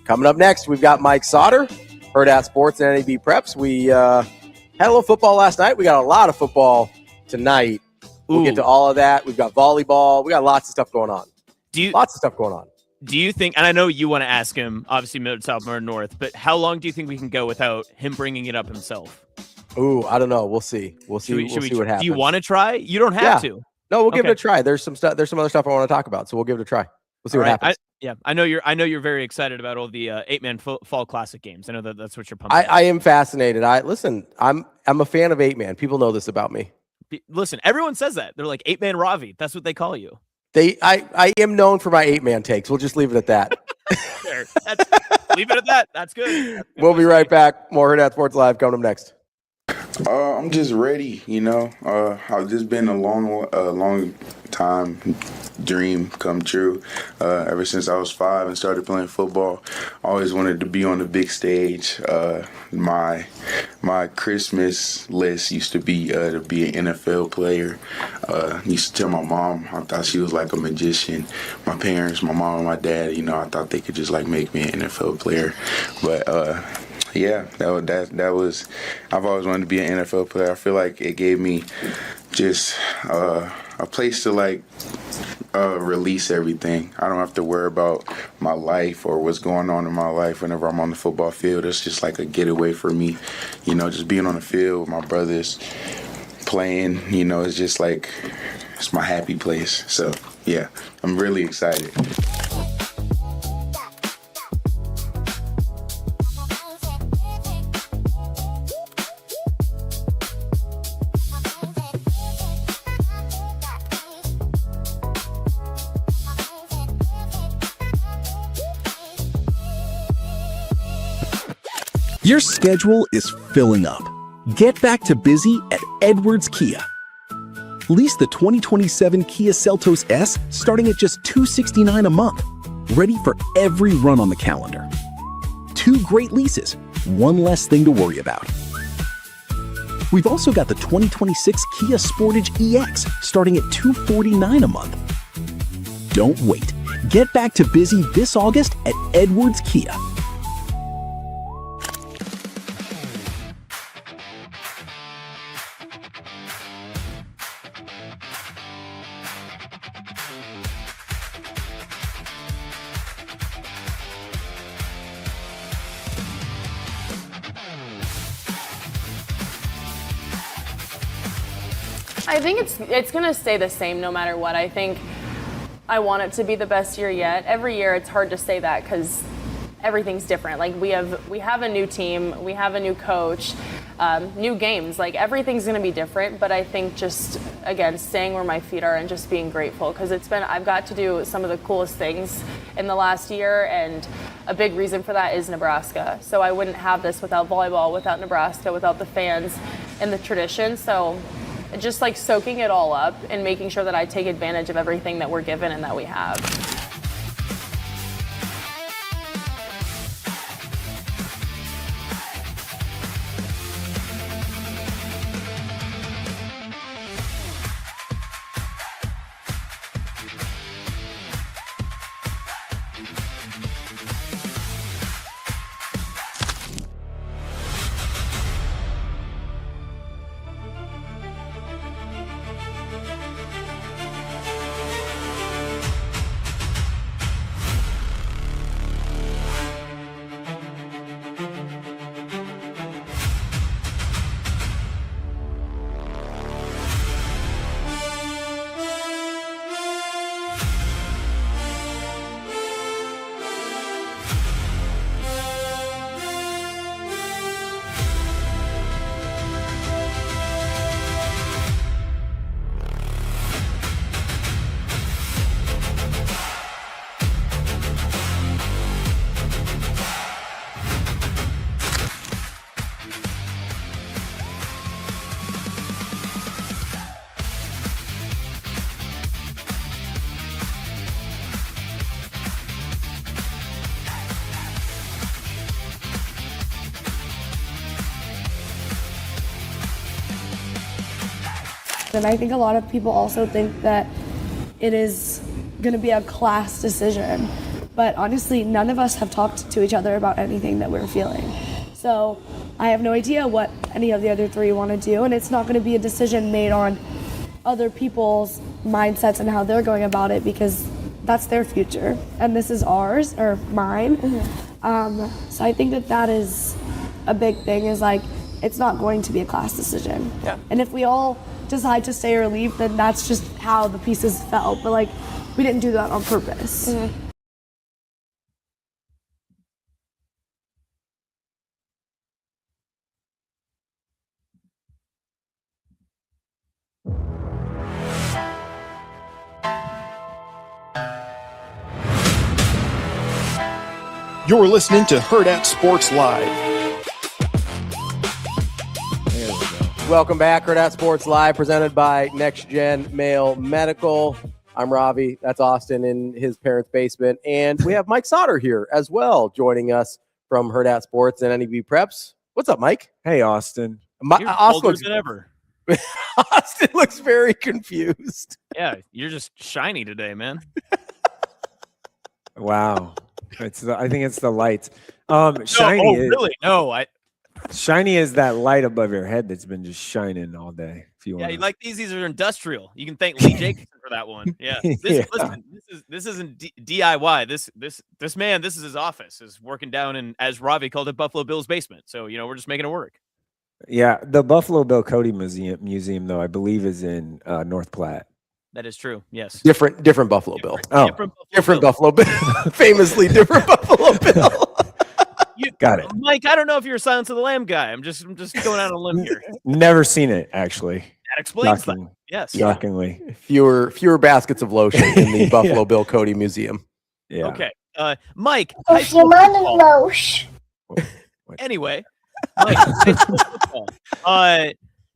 Speaker 4: Coming up next, we've got Mike Sautter, Hurrdat Sports and NAB Preps. We had a little football last night. We got a lot of football tonight. We'll get to all of that. We've got volleyball. We got lots of stuff going on. Lots of stuff going on.
Speaker 5: Do you think, and I know you want to ask him, obviously Millard South, Millard North, but how long do you think we can go without him bringing it up himself?
Speaker 4: Ooh, I don't know. We'll see. We'll see what happens.
Speaker 5: Do you want to try? You don't have to.
Speaker 4: No, we'll give it a try. There's some stuff. There's some other stuff I want to talk about, so we'll give it a try. We'll see what happens.
Speaker 5: I know you're very excited about all the 8-man fall classic games. I know that's what you're pumped.
Speaker 4: I am fascinated. I'm a fan of 8-man. People know this about me.
Speaker 5: Listen, everyone says that. They're like 8-man Ravi. That's what they call you.
Speaker 4: I am known for my 8-man takes. We'll just leave it at that.
Speaker 5: Leave it at that. That's good.
Speaker 4: We'll be right back. More Hurrdat Sports Live coming up next.
Speaker 11: I'm just ready, I've just been a long time dream come true. Ever since I was 5 and started playing football, I always wanted to be on the big stage. My Christmas list used to be an NFL player. Used to tell my mom I thought she was like a magician. My parents, my mom and my dad, I thought they could just like make me an NFL player. But yeah, that was. I've always wanted to be an NFL player. I feel like it gave me just a place to like release everything. I don't have to worry about my life or what's going on in my life whenever I'm on the football field. It's just like a getaway for me, just being on the field with my brothers, playing. It's just like it's my happy place. So yeah, I'm really excited.
Speaker 1: Your schedule is filling up. Get back to busy at Edwards Kia. Lease the 2027 Kia Seltos S starting at just $269 a month. Ready for every run on the calendar. 2 great leases, 1 less thing to worry about. We've also got the 2026 Kia Sportage EX starting at $249 a month. Don't wait. Get back to busy this August at Edwards Kia.
Speaker 12: I think it's going to stay the same no matter what. I think I want it to be the best year yet. Every year it's hard to say that because everything's different. Like we have a new team, we have a new coach, new games. Like everything's going to be different. But I think just again staying where my feet are and just being grateful because I've got to do some of the coolest things in the last year, and a big reason for that is Nebraska. So I wouldn't have this without volleyball, without Nebraska, without the fans and the tradition. So just like soaking it all up and making sure that I take advantage of everything that we're given and that we have.
Speaker 2: And I think a lot of people also think that it is going to be a class decision. But honestly, none of us have talked to each other about anything that we're feeling. So I have no idea what any of the other three want to do, and it's not going to be a decision made on other people's mindsets and how they're going about it, because that's their future and this is ours, or mine. So I think that is a big thing, is like, it's not going to be a class decision.
Speaker 4: Yeah.
Speaker 2: And if we all decide to stay or leave, then that's just how the pieces fell. But like, we didn't do that on purpose.
Speaker 13: You're listening to Hurrdat Sports Live.
Speaker 4: Welcome back, Hurrdat Sports Live, presented by Next Gen Male Medical. I'm Ravi. That's Austin in his parents' basement. And we have Mike Sautter here as well, joining us from Hurrdat Sports and NEB Preps. What's up, Mike?
Speaker 22: Hey, Austin.
Speaker 5: You're older than ever.
Speaker 4: Austin looks very confused.
Speaker 5: Yeah, you're just shiny today, man.
Speaker 22: Wow. I think it's the lights. Shiny is,
Speaker 5: really? No,
Speaker 22: shiny is that light above your head that's been just shining all day. If you
Speaker 5: yeah,
Speaker 22: want.
Speaker 5: you like these are industrial. You can thank Lee Jacobsen for that one. Yeah. Listen, this isn't DIY. This man, this is his office, is working down in, as Ravi called it, Buffalo Bill's basement. So, we're just making it work.
Speaker 22: Yeah, the Buffalo Bill Cody Museum though, I believe, is in North Platte.
Speaker 5: That is true. Yes.
Speaker 4: Different Buffalo Bill.
Speaker 5: Different
Speaker 4: Buffalo Bill. Famously different Buffalo Bill.
Speaker 22: Got it.
Speaker 5: Mike, I don't know if you're a Silence of the Lamb guy. I'm just going out on a limb here.
Speaker 22: Never seen it, actually.
Speaker 5: That explains that. Yes.
Speaker 22: Shockingly.
Speaker 4: Fewer baskets of lotion in the Buffalo Bill Cody Museum.
Speaker 22: Yeah.
Speaker 5: Okay. Mike. High school football. Anyway, Mike, high school football.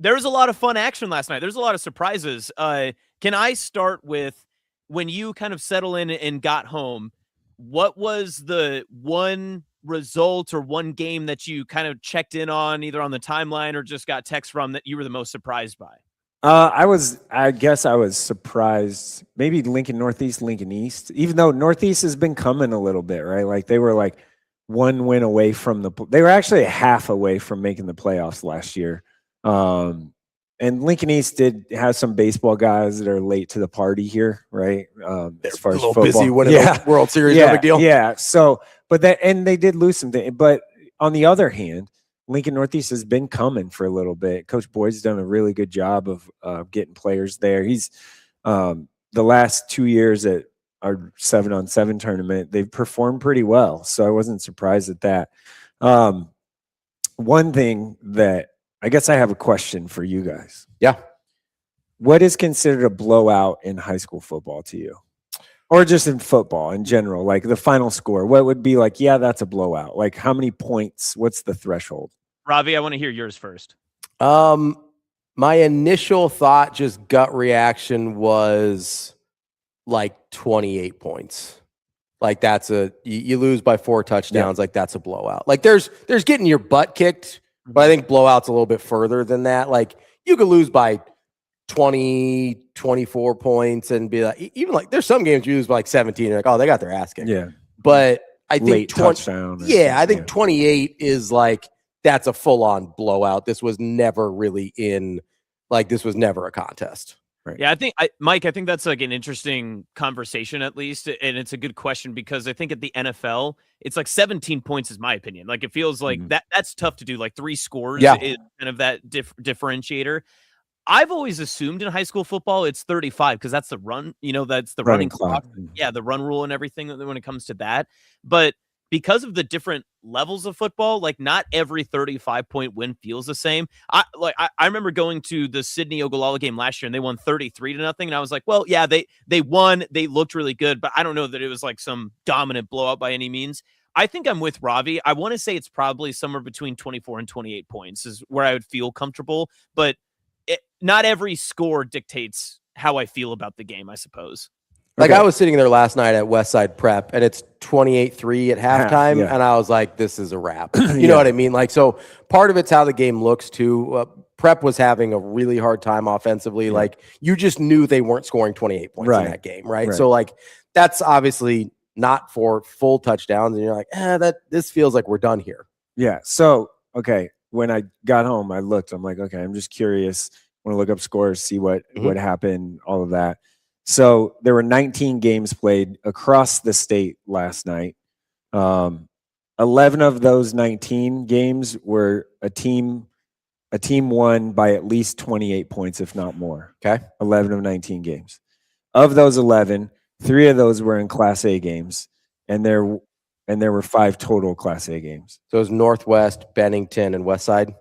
Speaker 5: There was a lot of fun action last night. There's a lot of surprises. Can I start with, when you kind of settle in and got home, what was the one result or one game that you kind of checked in on, either on the timeline or just got text from, that you were the most surprised by?
Speaker 22: I guess I was surprised. Maybe Lincoln Northeast, Lincoln East, even though Northeast has been coming a little bit, right? Like they were like one win away from they were actually a half away from making the playoffs last year. And Lincoln East did have some baseball guys that are late to the party here, right? As far as
Speaker 4: a little
Speaker 22: football.
Speaker 4: busy winning the World Series, no big deal.
Speaker 22: Yeah. So, and they did lose some things. But on the other hand, Lincoln Northeast has been coming for a little bit. Coach Boyd's done a really good job of getting players there. He's the last 2 years at our 7-on-7 tournament, they've performed pretty well. So I wasn't surprised at that. One thing that I guess I have a question for you guys.
Speaker 4: Yeah.
Speaker 22: What is considered a blowout in high school football to you? Or just in football in general, like the final score? What would be like, yeah, that's a blowout? Like how many points? What's the threshold?
Speaker 5: Ravi, I want to hear yours first.
Speaker 4: My initial thought, just gut reaction, was like 28 points. Like that's you lose by 4 touchdowns. Like that's a blowout. Like there's getting your butt kicked. But I think blowout's a little bit further than that. Like you could lose by 20, 24 points and be like, even like there's some games you lose by like 17. You're like, oh, they got their ass kicked.
Speaker 22: Yeah.
Speaker 4: But I think
Speaker 22: late touchdown.
Speaker 4: I think 28 is like, that's a full on blowout. This was never really this was never a contest.
Speaker 22: Right.
Speaker 5: Yeah, Mike, I think that's like an interesting conversation, at least. And it's a good question, because I think at the NFL, it's like 17 points is my opinion. Like it feels like that's tough to do. Like 3 scores is kind of that differentiator. I've always assumed in high school football, it's 35 because that's the run, that's the running clock. Yeah, the run rule and everything when it comes to that. But because of the different levels of football, like not every 35-point win feels the same. I remember going to the Sydney Ogallala game last year and they won 33-0. And I was like, well, yeah, they won. They looked really good, but I don't know that it was like some dominant blowout by any means. I think I'm with Ravi. I want to say it's probably somewhere between 24 and 28 points is where I would feel comfortable, but not every score dictates how I feel about the game, I suppose.
Speaker 4: Like I was sitting there last night at Westside Prep and it's 28-3 at halftime. And I was like, this is a wrap. You know what I mean? Like, so part of it's how the game looks too. Prep was having a really hard time offensively.
Speaker 22: Yeah.
Speaker 4: Like you just knew they weren't scoring 28 points in that game, right? So like that's obviously not for full touchdowns, and you're like, this feels like we're done here.
Speaker 22: Yeah. So okay, when I got home, I looked. I'm like, okay, I'm just curious. I want to look up scores, see what happened, all of that. So there were 19 games played across the state last night. 11 of those 19 games were a team won by at least 28 points, if not more.
Speaker 4: Okay.
Speaker 22: 11 of 19 games. Of those 11, 3 of those were in Class A games, and there were 5 total Class A games.
Speaker 4: So it was Northwest, Bennington, and Westside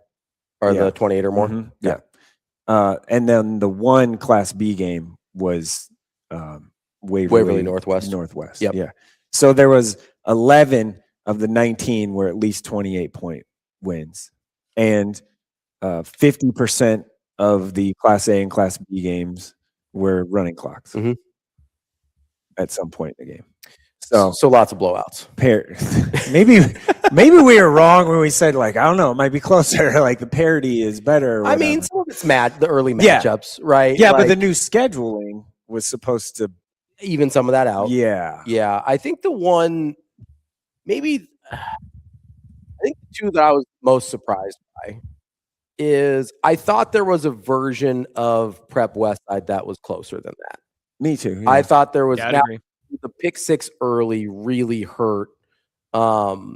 Speaker 4: are the 28 or more.
Speaker 22: Mm-hmm. Yeah. And then the one Class B game was Waverly
Speaker 4: Northwest.
Speaker 22: Yep. Yeah. So there was 11 of the 19 were at least 28-point wins, and 50% of the Class A and Class B games were running clocks at some point in the game. So
Speaker 4: lots of blowouts.
Speaker 22: Maybe we were wrong when we said, like, I don't know, it might be closer. Like the parity is better.
Speaker 4: I mean, some of it's the early matchups, right?
Speaker 22: Yeah,
Speaker 4: like,
Speaker 22: but the new scheduling was supposed to
Speaker 4: even some of that out.
Speaker 22: Yeah.
Speaker 4: Yeah. I think the one, I think the two that I was most surprised by is I thought there was a version of Prep Westside that was closer than that.
Speaker 22: Me too. Yeah.
Speaker 4: I thought there was
Speaker 5: agree.
Speaker 4: The pick 6 early really hurt what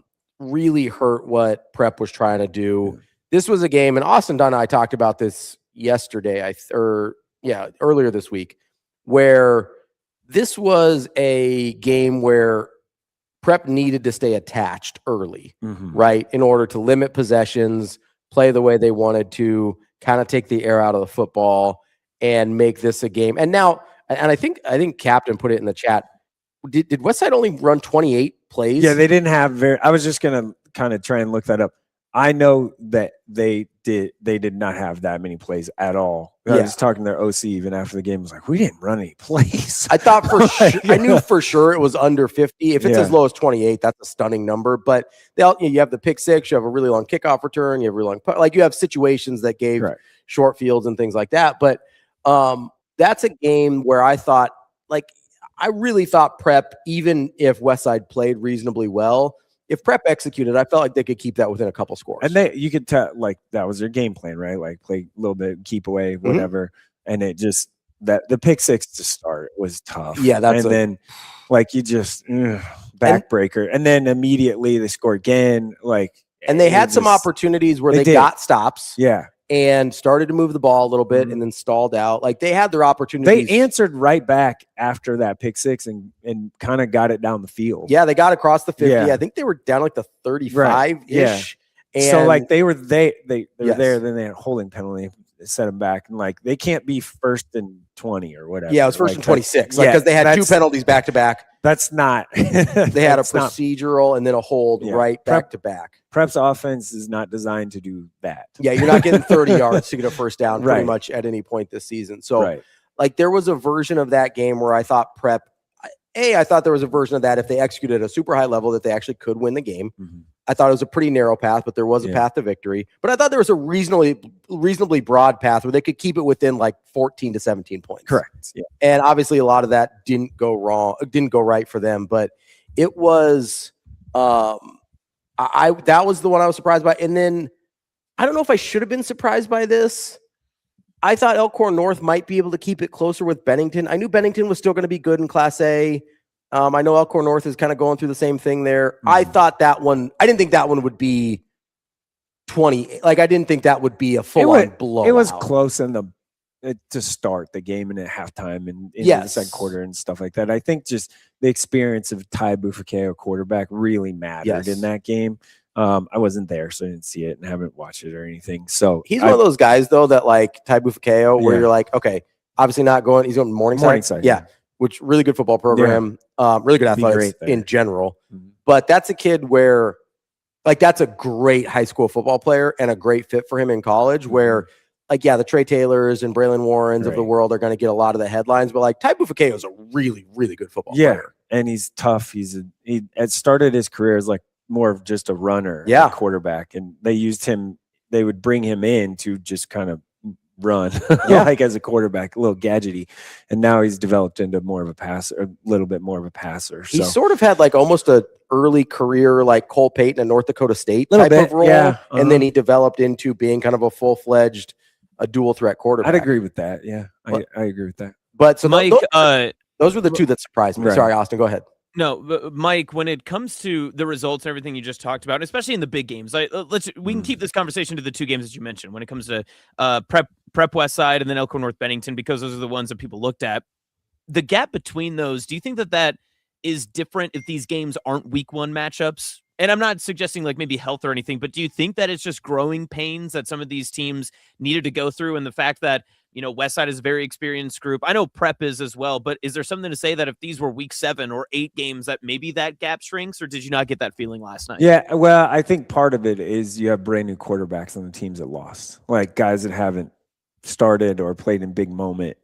Speaker 4: Prep was trying to do. Yeah. This was a game, and Austin Dunn and I talked about this yesterday, earlier this week, where this was a game where Prep needed to stay attached early, right, in order to limit possessions, play the way they wanted to, kind of take the air out of the football, and make this a game. And now, and I think Captain put it in the chat. Did Westside only run 28 plays?
Speaker 22: Yeah, they didn't have I was just gonna kind of try and look that up. I know that they did not have that many plays at all. I was talking to their OC even after the game. Was like, we didn't run any plays.
Speaker 4: I thought I knew for sure it was under 50. If it's as low as 28, that's a stunning number. But you have the pick 6, you have a really long kickoff return, you have really long, like you have situations that gave short fields and things like that. But that's a game where I thought, like, I really thought Prep, even if Westside played reasonably well, if Prep executed, I felt like they could keep that within a couple scores.
Speaker 22: And you could tell, like, that was their game plan, right? Like, play a little bit, keep away, whatever. And it just, the pick 6 to start was tough.
Speaker 4: Yeah,
Speaker 22: then, like, you just, backbreaker. And then immediately they score again. Like,
Speaker 4: and they had some opportunities where they got stops.
Speaker 22: Yeah.
Speaker 4: And started to move the ball a little bit and then stalled out. Like they had their opportunities.
Speaker 22: They answered right back after that pick 6 and kind of got it down the field.
Speaker 4: Yeah, they got across the 50.
Speaker 22: Yeah.
Speaker 4: I think they were down like the 35-ish.
Speaker 22: Yeah.
Speaker 4: And
Speaker 22: so like they were there, then they had a holding penalty, set them back, and like they can't be 1st and 20 or whatever.
Speaker 4: Yeah, it was 1st and 26. Because they had 2 penalties back to back.
Speaker 22: That's not.
Speaker 4: They had a procedural and then a hold back to back.
Speaker 22: Prep's offense is not designed to do that.
Speaker 4: Yeah, you're not getting 30 yards to get a first down pretty much at any point this season. So, like, there was a version of that game where I thought Prep, I thought there was a version of that if they executed at a super high level that they actually could win the game. I thought it was a pretty narrow path, but there was a path to victory. But I thought there was a reasonably broad path where they could keep it within like 14 to 17 points.
Speaker 22: Correct. Yeah.
Speaker 4: And obviously a lot of that didn't go right for them, but it was that was the one I was surprised by. And then I don't know if I should have been surprised by this. I thought Elkhorn North might be able to keep it closer with Bennington. I knew Bennington was still going to be good in Class A. I know Elkhorn North is kind of going through the same thing there. I thought that one, I didn't think that one would be 20. Like, I didn't think that would be a full-on blowout.
Speaker 22: It was close to start the game and at halftime and into the second quarter and stuff like that. I think just the experience of Ty Bufakeo quarterback really mattered in that game. I wasn't there, so I didn't see it and haven't watched it or anything. So
Speaker 4: he's one of those guys, though, that like Ty Bufakeo, where you're like, okay, obviously not going. He's going Morningside. Yeah, which really good football program, really good athletics in general. But that's a kid where, like, that's a great high school football player and a great fit for him in college. Where, like, the Trey Taylors and Braylon Warrens of the world are going to get a lot of the headlines. But like Ty Bufakeo is a really, really good football player.
Speaker 22: And he's tough. He had started his career as like more of just a runner, quarterback, and they used him they would bring him in to just kind of run like as a quarterback, a little gadgety, and now he's developed into more of a passer, a little bit more of a passer.
Speaker 4: He sort of had like almost a early career like Cole Payton at North Dakota State type of role, and then he developed into being kind of a full-fledged a dual threat quarterback.
Speaker 22: I'd agree with that. Yeah, I agree with that.
Speaker 4: But so
Speaker 5: Mike,
Speaker 4: those were the two that surprised me.
Speaker 22: Right.
Speaker 4: Sorry, Austin, go ahead.
Speaker 5: No, but Mike, when it comes to the results and everything you just talked about, especially in the big games, we can keep this conversation to the two games that you mentioned when it comes to Prep Westside and then Elkhorn North Bennington, because those are the ones that people looked at. The gap between those, do you think that is different if these games aren't week one matchups? And I'm not suggesting like maybe health or anything, but do you think that it's just growing pains that some of these teams needed to go through, and the fact that, you know, Westside is a very experienced group? I know Prep is as well, but is there something to say that if these were week 7 or 8 games that maybe that gap shrinks, or did you not get that feeling last night?
Speaker 22: Yeah, well, I think part of it is you have brand new quarterbacks on the teams that lost, like guys that haven't started or played in big moment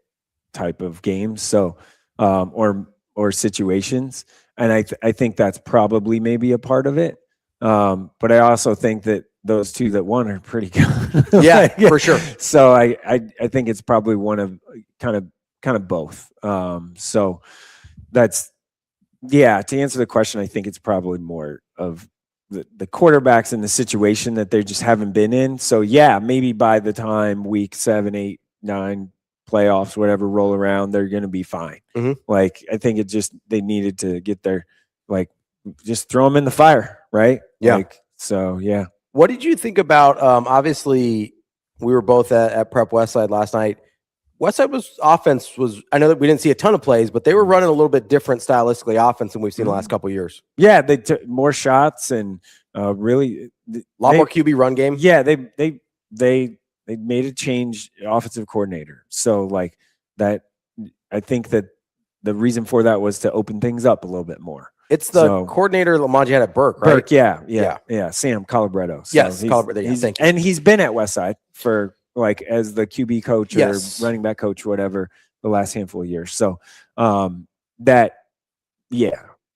Speaker 22: type of games. So, or situations. And I think that's probably maybe a part of it. But I also think that those two that won are pretty good.
Speaker 4: Yeah, for sure.
Speaker 22: So I think it's probably one of kind of both. So that's, yeah, to answer the question, I think it's probably more of the quarterbacks in the situation that they just haven't been in. So yeah, maybe by the time week 7, 8, 9 playoffs, whatever, roll around, they're going to be fine. Like, I think they needed to get their, like, just throw them in the fire. Right.
Speaker 4: Yeah.
Speaker 22: Like, so, yeah.
Speaker 4: What did you think about, obviously we were both at Prep Westside last night. Westside offense was, I know that we didn't see a ton of plays, but they were running a little bit different stylistically offense than we've seen the last couple of years.
Speaker 22: Yeah. They took more shots and really
Speaker 4: a lot more QB run game.
Speaker 22: Yeah. They made a change, offensive coordinator. So like that, I think that the reason for that was to open things up a little bit more.
Speaker 4: It's the coordinator Lamonji had at Burke, right?
Speaker 22: Burke, yeah. Sam Calabretto. So
Speaker 4: yes, Calabretto. Yeah, thank you.
Speaker 22: And he's been at Westside for like as the QB coach or running back coach, whatever, the last handful of years. So there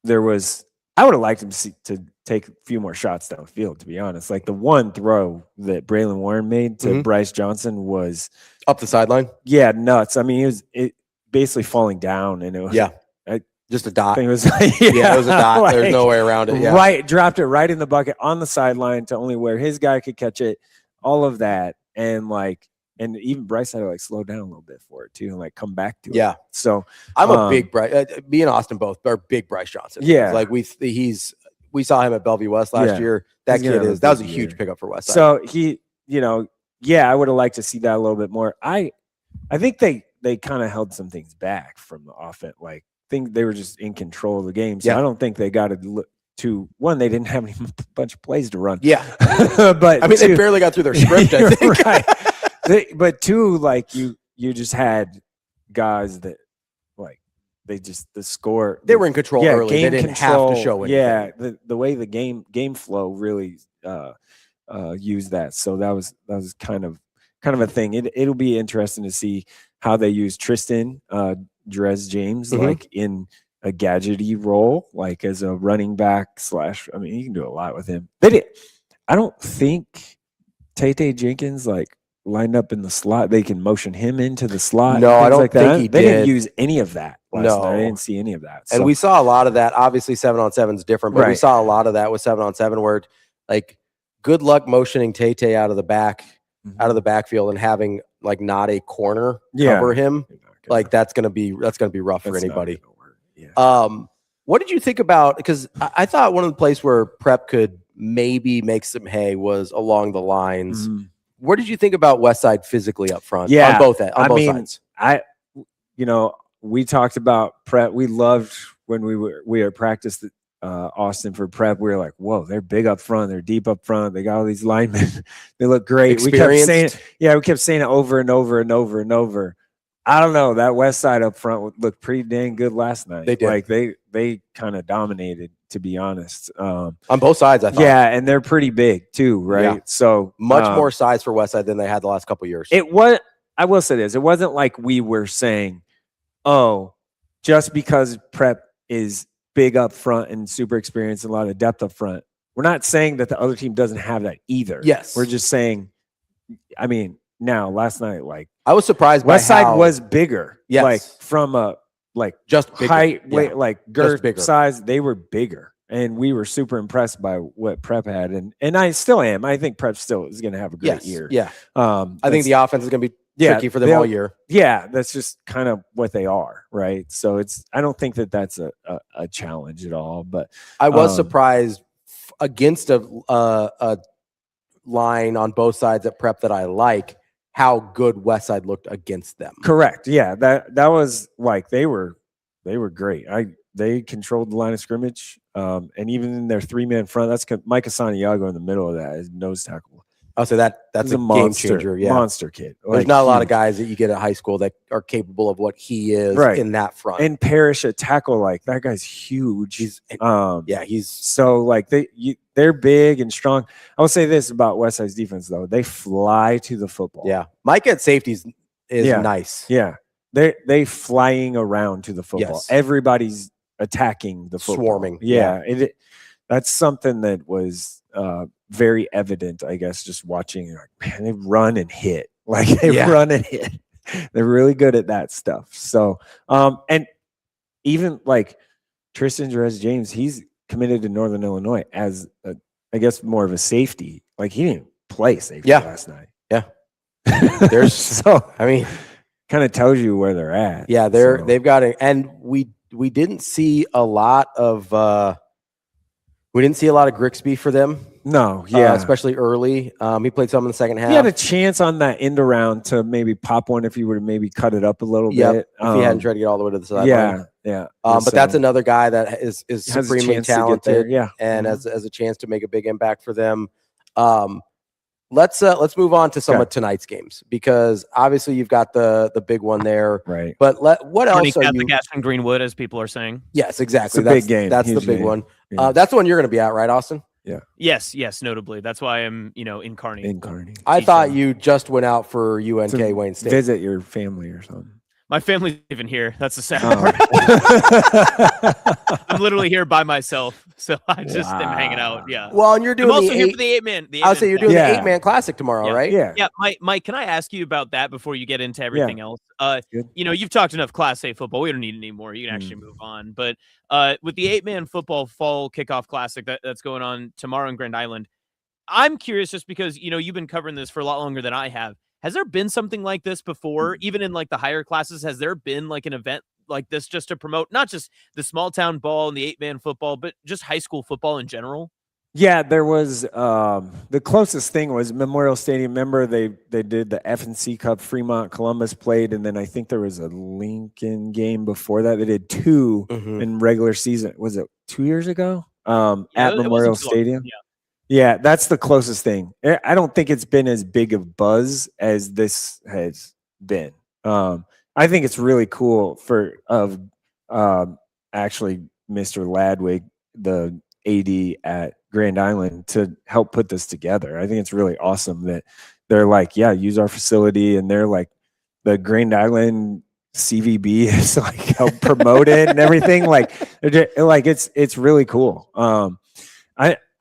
Speaker 22: was. I would have liked him to take a few more shots down the field, to be honest. Like the one throw that Braylon Warren made to Bryce Johnson was
Speaker 4: up the sideline.
Speaker 22: Yeah, nuts. I mean, it was basically falling down, and it was
Speaker 4: just a dot.
Speaker 22: It was like,
Speaker 4: it was a dot. Like, there's no way around it. Yeah.
Speaker 22: Right, dropped it right in the bucket on the sideline to only where his guy could catch it. All of that, and even Bryce had to like slow down a little bit for it too, and like come back to it.
Speaker 4: Yeah.
Speaker 22: So
Speaker 4: I'm a big Bryce. Me and Austin both are big Bryce Johnson.
Speaker 22: Yeah.
Speaker 4: Like we saw him at Bellevue West last year. That was a huge pickup for Westside.
Speaker 22: So he, I would have liked to see that a little bit more. I think they kind of held some things back from the offense. Like, think they were just in control of the game. So I don't think they got to one. They didn't have a bunch of plays to run.
Speaker 4: Yeah,
Speaker 22: but
Speaker 4: I mean, they barely got through their script. I think.
Speaker 22: Right. But two, like you just had guys that like the score.
Speaker 4: They were in control early. They didn't have to show anything.
Speaker 22: Yeah, the way the game flow really used that. So that was kind of a thing. It'll be interesting to see how they use Tristan Drez James like in a gadgety role, like as a running back / I mean, you can do a lot with him. I don't think Tay Jenkins like lined up in the slot. They can motion him into the slot.
Speaker 4: No, I don't
Speaker 22: like
Speaker 4: think he
Speaker 22: They
Speaker 4: did.
Speaker 22: didn't use any of that last
Speaker 4: No.
Speaker 22: night. I didn't see any of that.
Speaker 4: And
Speaker 22: So-
Speaker 4: we saw a lot of that. Obviously, 7-on-7 is different, but we
Speaker 22: Right.
Speaker 4: saw a lot of that with 7-on-7 where, like, good luck motioning Tay out of the backfield and having like not a corner cover him. Like that's gonna be rough for anybody. What did you think about? Because I thought one of the places where Prep could maybe make some hay was along the lines. What did you think about Westside physically up front?
Speaker 22: Yeah,
Speaker 4: on both sides.
Speaker 22: We talked about Prep. We loved when we were at practice Austin for Prep. We were like, whoa, they're big up front. They're deep up front. They got all these linemen. They look great. We kept saying it. Yeah, we kept saying it over and over and over and over. I don't know. That West Side up front looked pretty dang good last night.
Speaker 4: They did.
Speaker 22: Like they kind of dominated, to be honest.
Speaker 4: On both sides, I thought.
Speaker 22: Yeah, and they're pretty big too, right?
Speaker 4: Yeah.
Speaker 22: So
Speaker 4: much more size for Westside than they had the last couple of years.
Speaker 22: I will say this. It wasn't like we were saying, oh, just because Prep is big up front and super experienced and a lot of depth up front. We're not saying that the other team doesn't have that either.
Speaker 4: Yes.
Speaker 22: We're just saying I mean, now last night, like
Speaker 4: I was surprised by
Speaker 22: Westside
Speaker 4: how,
Speaker 22: was bigger.
Speaker 4: Yes.
Speaker 22: Like from a
Speaker 4: just bigger.
Speaker 22: height, weight,
Speaker 4: Yeah.
Speaker 22: like
Speaker 4: Just
Speaker 22: girth,
Speaker 4: bigger.
Speaker 22: size, they were bigger. And we were super impressed by what Prep had. And I still am. I think Prep still is going to have a great year.
Speaker 4: Yeah. I think the offense is going to be tricky for them all year.
Speaker 22: Yeah, that's just kind of what they are, right? So I don't think that that's a challenge at all. But
Speaker 4: I was surprised against a line on both sides at Prep that I like how good Westside looked against them.
Speaker 22: Correct. Yeah, that was like they were great. They controlled the line of scrimmage, and even in their 3-man front, that's Mike Asaniago in the middle of that is nose tackle.
Speaker 4: I'll say that's
Speaker 22: He's
Speaker 4: a
Speaker 22: monster,
Speaker 4: game changer. Yeah.
Speaker 22: monster kid.
Speaker 4: There's
Speaker 22: Like,
Speaker 4: not a lot of
Speaker 22: huge.
Speaker 4: guys that you get at high school that are capable of what he is
Speaker 22: Right.
Speaker 4: in that front.
Speaker 22: And Parrish at tackle, like that guy's huge.
Speaker 4: He's
Speaker 22: so like they're big and strong. I will say this about Westside's defense though: they fly to the football.
Speaker 4: Yeah, Mike at safeties is nice.
Speaker 22: Yeah, they flying around to the football.
Speaker 4: Yes.
Speaker 22: Everybody's attacking the football.
Speaker 4: Swarming.
Speaker 22: Yeah, that's something that was very evident, I guess, just watching. Like, man, they run and hit. Like they run and hit. They're really good at that stuff. So, and even like Tristan Jerez-James, he's committed to Northern Illinois as I guess more of a safety. Like he didn't play safety last night.
Speaker 4: Yeah. There's
Speaker 22: so
Speaker 4: I mean,
Speaker 22: kind of tells you where they're at.
Speaker 4: Yeah, they've got it, and we didn't see a lot of Grigsby for them.
Speaker 22: No, yeah,
Speaker 4: especially early. He played some in the second half.
Speaker 22: He had a chance on that end around to maybe pop one if he would have maybe cut it up a little bit.
Speaker 4: If he hadn't tried to get all the way to the sideline.
Speaker 22: Yeah.
Speaker 4: But that's another guy that is supremely talented.
Speaker 22: Yeah,
Speaker 4: and as a chance to make a big impact for them. Let's move on to some of tonight's games because obviously you've got the big one there,
Speaker 22: right?
Speaker 4: But what else are
Speaker 5: Catholic
Speaker 4: you?
Speaker 5: Ashton Greenwood, as people are saying.
Speaker 4: Yes, exactly.
Speaker 22: It's a big game.
Speaker 4: That's the
Speaker 22: Huge
Speaker 4: big
Speaker 22: game.
Speaker 4: one.
Speaker 22: Yeah.
Speaker 4: That's the one you're going to be at, right, Austin?
Speaker 22: Yeah.
Speaker 5: Yes, notably. That's why I'm, in Kearney.
Speaker 4: I thought you just went out for UNK
Speaker 22: To
Speaker 4: Wayne State.
Speaker 22: visit your family or something.
Speaker 5: My family's even here. That's the sad part. I'm literally here by myself, so I just am hanging out. Yeah.
Speaker 4: Well, and you're doing
Speaker 5: I'm also
Speaker 4: the
Speaker 5: here
Speaker 4: eight-
Speaker 5: for the 8-man.
Speaker 4: I'll say you're doing the 8-man classic tomorrow, right?
Speaker 5: Yeah. Mike, can I ask you about that before you get into everything else? You've talked enough Class A football. We don't need any more. You can actually move on. But with the 8-man football fall kickoff classic that's going on tomorrow in Grand Island, I'm curious just because, you've been covering this for a lot longer than I have. Has there been something like this before? Even in like the higher classes, has there been like an event like this just to promote not just the small town ball and the 8-man football, but just high school football in general?
Speaker 22: Yeah, there was the closest thing was Memorial Stadium. Remember they did the F&C Cup. Fremont Columbus played, and then I think there was a Lincoln game before that. They did two in regular season. Was it 2 years ago? At Memorial Stadium. Yeah, that's the closest thing. I don't think it's been as big of buzz as this has been. I think it's really cool actually Mr. Ladwig, the AD at Grand Island, to help put this together. I think it's really awesome that they're like, use our facility, and they're like the Grand Island CVB is like help promote it and everything. Like it's really cool.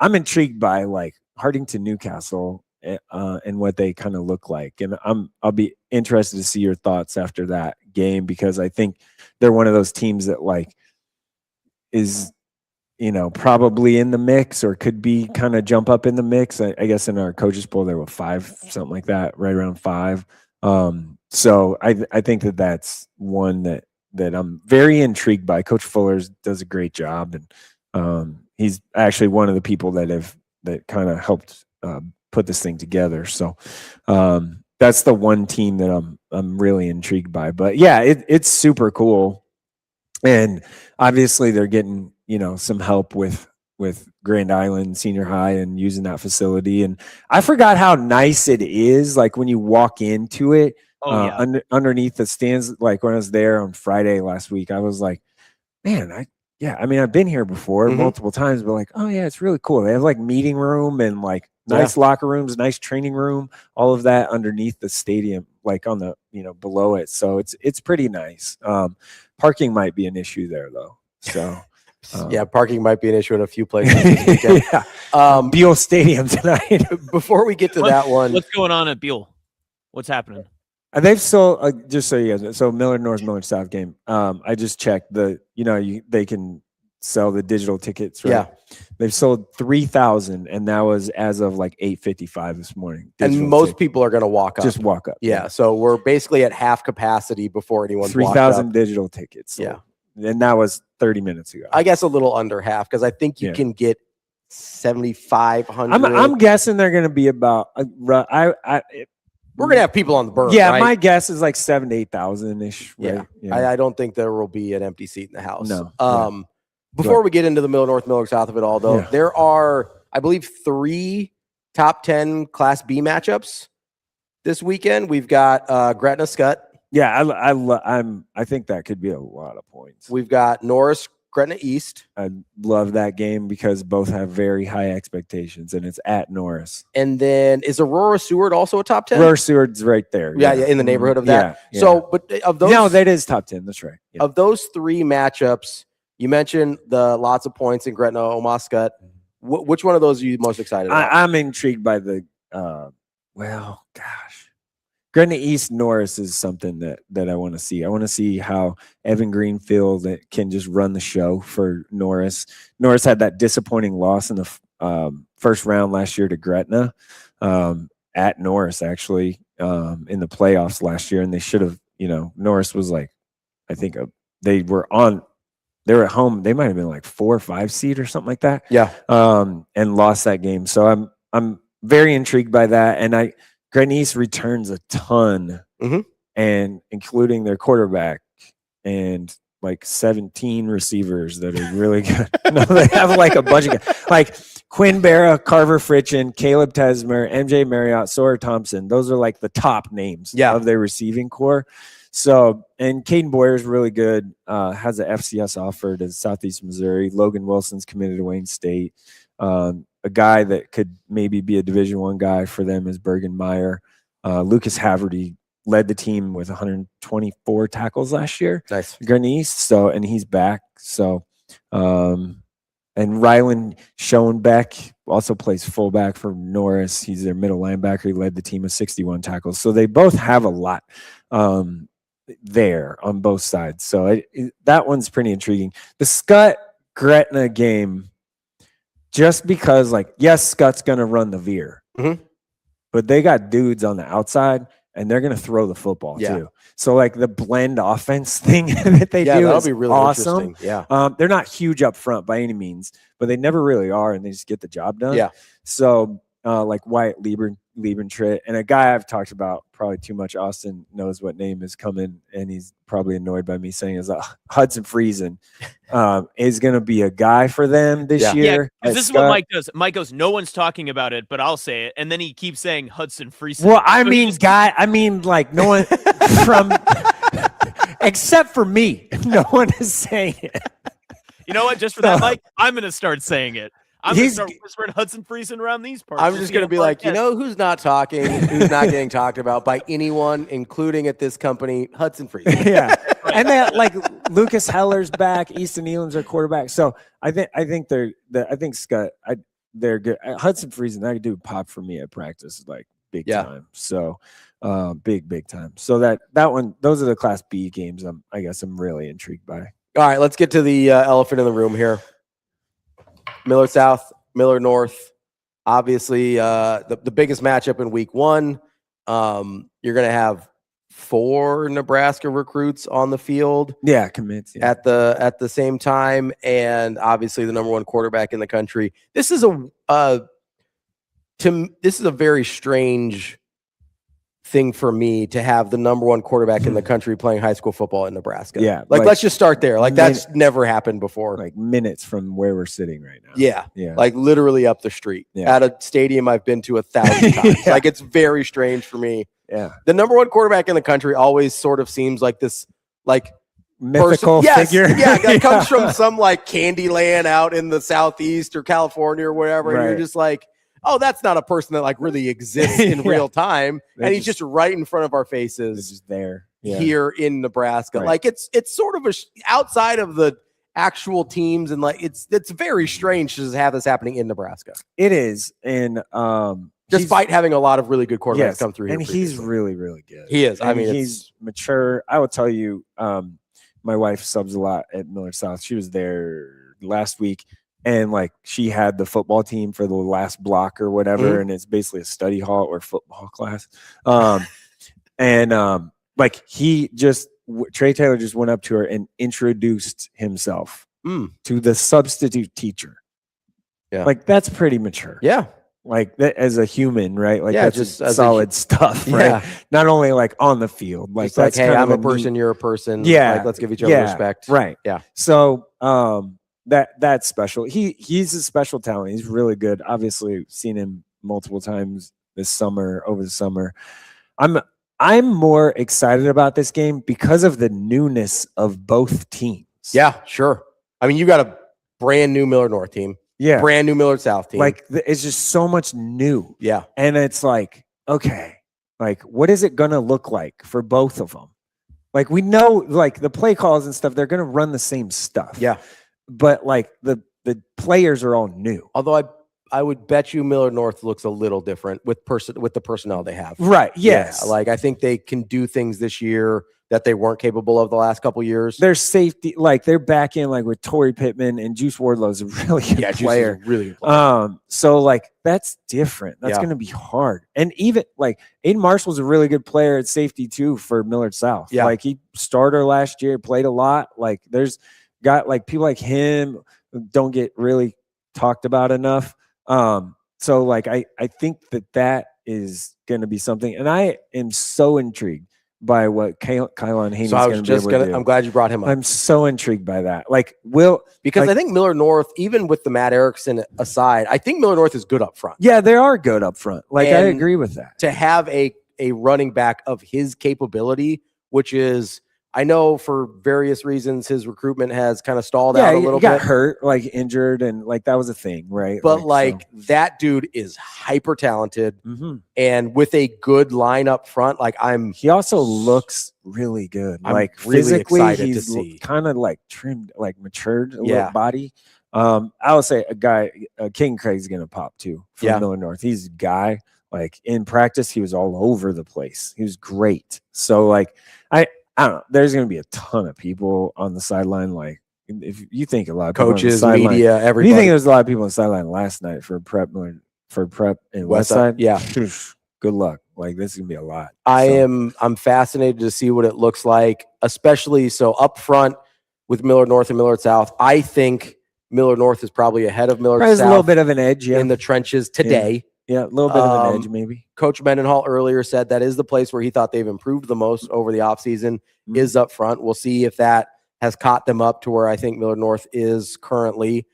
Speaker 22: I'm intrigued by like Hardington Newcastle and what they kind of look like. And I'll be interested to see your thoughts after that game, because I think they're one of those teams that like is, probably in the mix or could be kind of jump up in the mix. I guess in our coaches poll, there were 5, something like that, right around 5. So I think that's one that I'm very intrigued by. Coach Fuller does a great job, and he's actually one of the people that kind of helped put this thing together. So that's the one team that I'm really intrigued by. But yeah, it's super cool, and obviously they're getting some help with Grand Island Senior High and using that facility. And I forgot how nice it is. Like when you walk into it, underneath the stands. Like when I was there on Friday last week, I was like, man, I've been here before multiple times, but like, oh yeah, it's really cool. They have like meeting room and like nice locker rooms, nice training room, all of that underneath the stadium, like on the, below it. So it's pretty nice. Parking might be an issue there though. So
Speaker 4: Yeah, parking might be an issue in a few places this weekend.
Speaker 22: Beal Stadium tonight.
Speaker 4: Before we get to that one,
Speaker 5: what's going on at Beal? What's happening?
Speaker 22: They've sold, just so you guys know, so Millard North, Millard South game. I just checked they can sell the digital tickets, right?
Speaker 4: Yeah.
Speaker 22: They've sold 3,000, and that was as of like 8:55 this morning.
Speaker 4: And most people are going to walk up.
Speaker 22: Just walk up.
Speaker 4: Yeah. So we're basically at half capacity before anyone's
Speaker 22: 3,000 digital tickets.
Speaker 4: Yeah.
Speaker 22: And that was 30 minutes ago.
Speaker 4: I guess a little under half because I think you can get 7,500.
Speaker 22: I'm guessing they're going to be about.
Speaker 4: We're going to have people on the berm.
Speaker 22: Yeah,
Speaker 4: right?
Speaker 22: my guess is like 7,000 to 8,000 ish. Right?
Speaker 4: Yeah. I don't think there will be an empty seat in the house.
Speaker 22: No.
Speaker 4: Before we get into the Millard North, Millard South of it all, though, there are, I believe, 3 top 10 Class B matchups this weekend. We've got Gretna Scott.
Speaker 22: Yeah, I think that could be a lot of points.
Speaker 4: We've got Norris Gretna East.
Speaker 22: I love that game because both have very high expectations, and it's at Norris.
Speaker 4: And then is Aurora Seward also a top 10?
Speaker 22: Aurora Seward's right there.
Speaker 4: Yeah, in the neighborhood of that.
Speaker 22: Yeah.
Speaker 4: So, but of those,
Speaker 22: no, that is top 10. That's right. Yeah.
Speaker 4: Of those 3 matchups, you mentioned the lots of points in Gretna, Omaha Scott. Which one of those are you most excited about?
Speaker 22: I'm intrigued by the, Gretna East Norris is something that I want to see. I want to see how Evan Greenfield can just run the show for Norris. Norris had that disappointing loss in the first round last year to Gretna at Norris, actually, in the playoffs last year. And they should have, Norris was like, I think they were at home. They might have been like 4 or 5 seed or something like that.
Speaker 4: Yeah.
Speaker 22: And lost that game. So I'm very intrigued by that. And Gretna East returns a ton, and including their quarterback and like 17 receivers that are really good. No, they have like a bunch of guys, like Quinn Barra, Carver Fritchen, Caleb Tesmer, MJ Marriott, Sawyer Thompson. Those are like the top names of their receiving core. So, and Caden Boyer is really good. Has an FCS offer to Southeast Missouri. Logan Wilson's committed to Wayne State. A guy that could maybe be a Division I guy for them is Bergen Meyer. Lucas Haverty led the team with 124 tackles last year.
Speaker 4: Nice.
Speaker 22: Gretna East. So, and he's back. So, and Rylan Schoenbeck also plays fullback for Norris. He's their middle linebacker. He led the team with 61 tackles. So they both have a lot there on both sides. So that one's pretty intriguing. The Scott Gretna game, just because, yes, Scott's going to run the veer, but they got dudes on the outside, and they're going to throw the football too. So, the blend offense thing that they do
Speaker 4: that'll
Speaker 22: is
Speaker 4: be really
Speaker 22: awesome.
Speaker 4: interesting. Yeah.
Speaker 22: They're not huge up front by any means, but they never really are, and they just get the job done.
Speaker 4: Yeah.
Speaker 22: So, Wyatt Liebentritt, and a guy I've talked about probably too much. Austin knows what name is coming, and he's probably annoyed by me saying is Hudson Friesen is going to be a guy for them this year.
Speaker 5: Yeah, this is what Mike does. Mike goes, no one's talking about it, but I'll say it, and then he keeps saying Hudson Friesen.
Speaker 22: Well, no one from except for me, no one is saying it.
Speaker 5: You know what? Just for that, Mike, I'm going to start saying it. I'm going to start whispering Hudson Friesen around these parts.
Speaker 4: I'm just going to be like, who's not talking, who's not getting talked about by anyone, including at this company, Hudson Friesen.
Speaker 22: Yeah. And then Lucas Heller's back, Easton Elam's their quarterback. So I think Scott, they're good. Hudson Friesen, that dude popped for me at practice big time. So big time. So that one, those are the Class B games I guess I'm really intrigued by.
Speaker 4: All right, let's get to the elephant in the room here. Millard South, Millard North, obviously the biggest matchup in week 1. You're going to have 4 Nebraska recruits on the field.
Speaker 22: Yeah, commits
Speaker 4: at the same time, and obviously the number 1 quarterback in the country. This is a very strange thing for me to have the number 1 quarterback in the country playing high school football in Nebraska.
Speaker 22: Yeah.
Speaker 4: Let's just start there. That's never happened before.
Speaker 22: Minutes from where we're sitting right now.
Speaker 4: Yeah.
Speaker 22: Yeah.
Speaker 4: Literally up the street at a stadium I've been to 1,000 times. It's very strange for me.
Speaker 22: Yeah.
Speaker 4: The number 1 quarterback in the country always sort of seems like this,
Speaker 22: mythical figure.
Speaker 4: Yeah. That comes from some candy land out in the Southeast or California or wherever.
Speaker 22: Right.
Speaker 4: And you're just oh, that's not a person that really exists in real time. And he's just right in front of our faces.
Speaker 22: It's just there
Speaker 4: here in Nebraska.
Speaker 22: Right.
Speaker 4: It's sort of outside of the actual teams, and like it's very strange to have this happening in Nebraska.
Speaker 22: It is, and
Speaker 4: despite having a lot of here come through,
Speaker 22: and he's really, really good.
Speaker 4: He is.
Speaker 22: I mean, he's mature. I will tell you, my wife subs a lot at Millard South. She was there last week, and like she had the football team for the last block or whatever, and it's basically a study hall or football class. Like Trey Taylor just went up to her and introduced himself to the substitute teacher. Yeah, like that's pretty mature.
Speaker 4: Yeah.
Speaker 22: Like that as a human, right? Like
Speaker 4: yeah,
Speaker 22: that's
Speaker 4: just
Speaker 22: solid stuff, right? Yeah. Not only like on the field, like
Speaker 4: that's
Speaker 22: like,
Speaker 4: hey, I'm a person, you're a person.
Speaker 22: Yeah,
Speaker 4: like, let's give each other respect.
Speaker 22: Right.
Speaker 4: Yeah.
Speaker 22: So that's special. He's a special talent. He's really good. Obviously, seen him multiple times over the summer. I'm more excited about this game because of the newness of both teams.
Speaker 4: Yeah, sure. I mean, you got a brand new Millard North team.
Speaker 22: Yeah.
Speaker 4: Brand new Millard South team.
Speaker 22: Like it's just so much new.
Speaker 4: Yeah.
Speaker 22: And it's like, okay, like what is it going to look like for both of them? Like we know like the play calls and stuff, they're going to run the same stuff.
Speaker 4: Yeah.
Speaker 22: But like the players are all new.
Speaker 4: Although I would bet you Millard North looks a little different with the personnel they have.
Speaker 22: Right. Yes.
Speaker 4: Yeah, like I think they can do things this year that they weren't capable of the last couple years.
Speaker 22: Their safety, like they're back in like with Torrey Pittman and Juice Wardlow's a really good player.
Speaker 4: Really good player.
Speaker 22: So like that's different. That's going to be hard. And even like Aiden Marshall's a really good player at safety too for Millard South.
Speaker 4: Yeah.
Speaker 22: Like he started last year, played a lot. Like there's got like people like him don't get really talked about enough. So like I think that is going to be something, and I am so intrigued by what Kylan Haney's going to be able to do.
Speaker 4: I'm glad you brought him up.
Speaker 22: I'm so intrigued by that. Like
Speaker 4: because I think Millard North, even with the Matt Erickson aside, I think Millard North is good up front.
Speaker 22: Yeah, they are good up front. Like I agree with that.
Speaker 4: To have a running back of his capability, which is, I know for various reasons his recruitment has kind of stalled out a little bit.
Speaker 22: He got hurt, like injured, and like that was a thing, right?
Speaker 4: But that dude is hyper talented, and with a good line up front,
Speaker 22: he also looks really good.
Speaker 4: I'm
Speaker 22: like
Speaker 4: really
Speaker 22: physically,
Speaker 4: excited
Speaker 22: he's
Speaker 4: to see.
Speaker 22: Kind of like trimmed, like matured a little body. I would say King Craig's gonna pop too from Millard North. He's a guy. Like in practice, he was all over the place. He was great. So like I don't know. There's going to be a ton of people on the sideline. Like, if you think a lot of
Speaker 4: coaches, media, everybody.
Speaker 22: You think there's a lot of people on the sideline last night for prep and Westside?
Speaker 4: Yeah.
Speaker 22: Good luck. Like, this is going to be a lot.
Speaker 4: I'm fascinated to see what it looks like, especially so up front with Millard North and Millard South. I think Millard North is probably ahead of Millard South.
Speaker 22: There's a little bit of an edge
Speaker 4: in the trenches today.
Speaker 22: Yeah, a little bit of an edge, maybe.
Speaker 4: Coach Mendenhall earlier said that is the place where he thought they've improved the most over the offseason is up front. We'll see if that has caught them up to where I think Millard North is currently.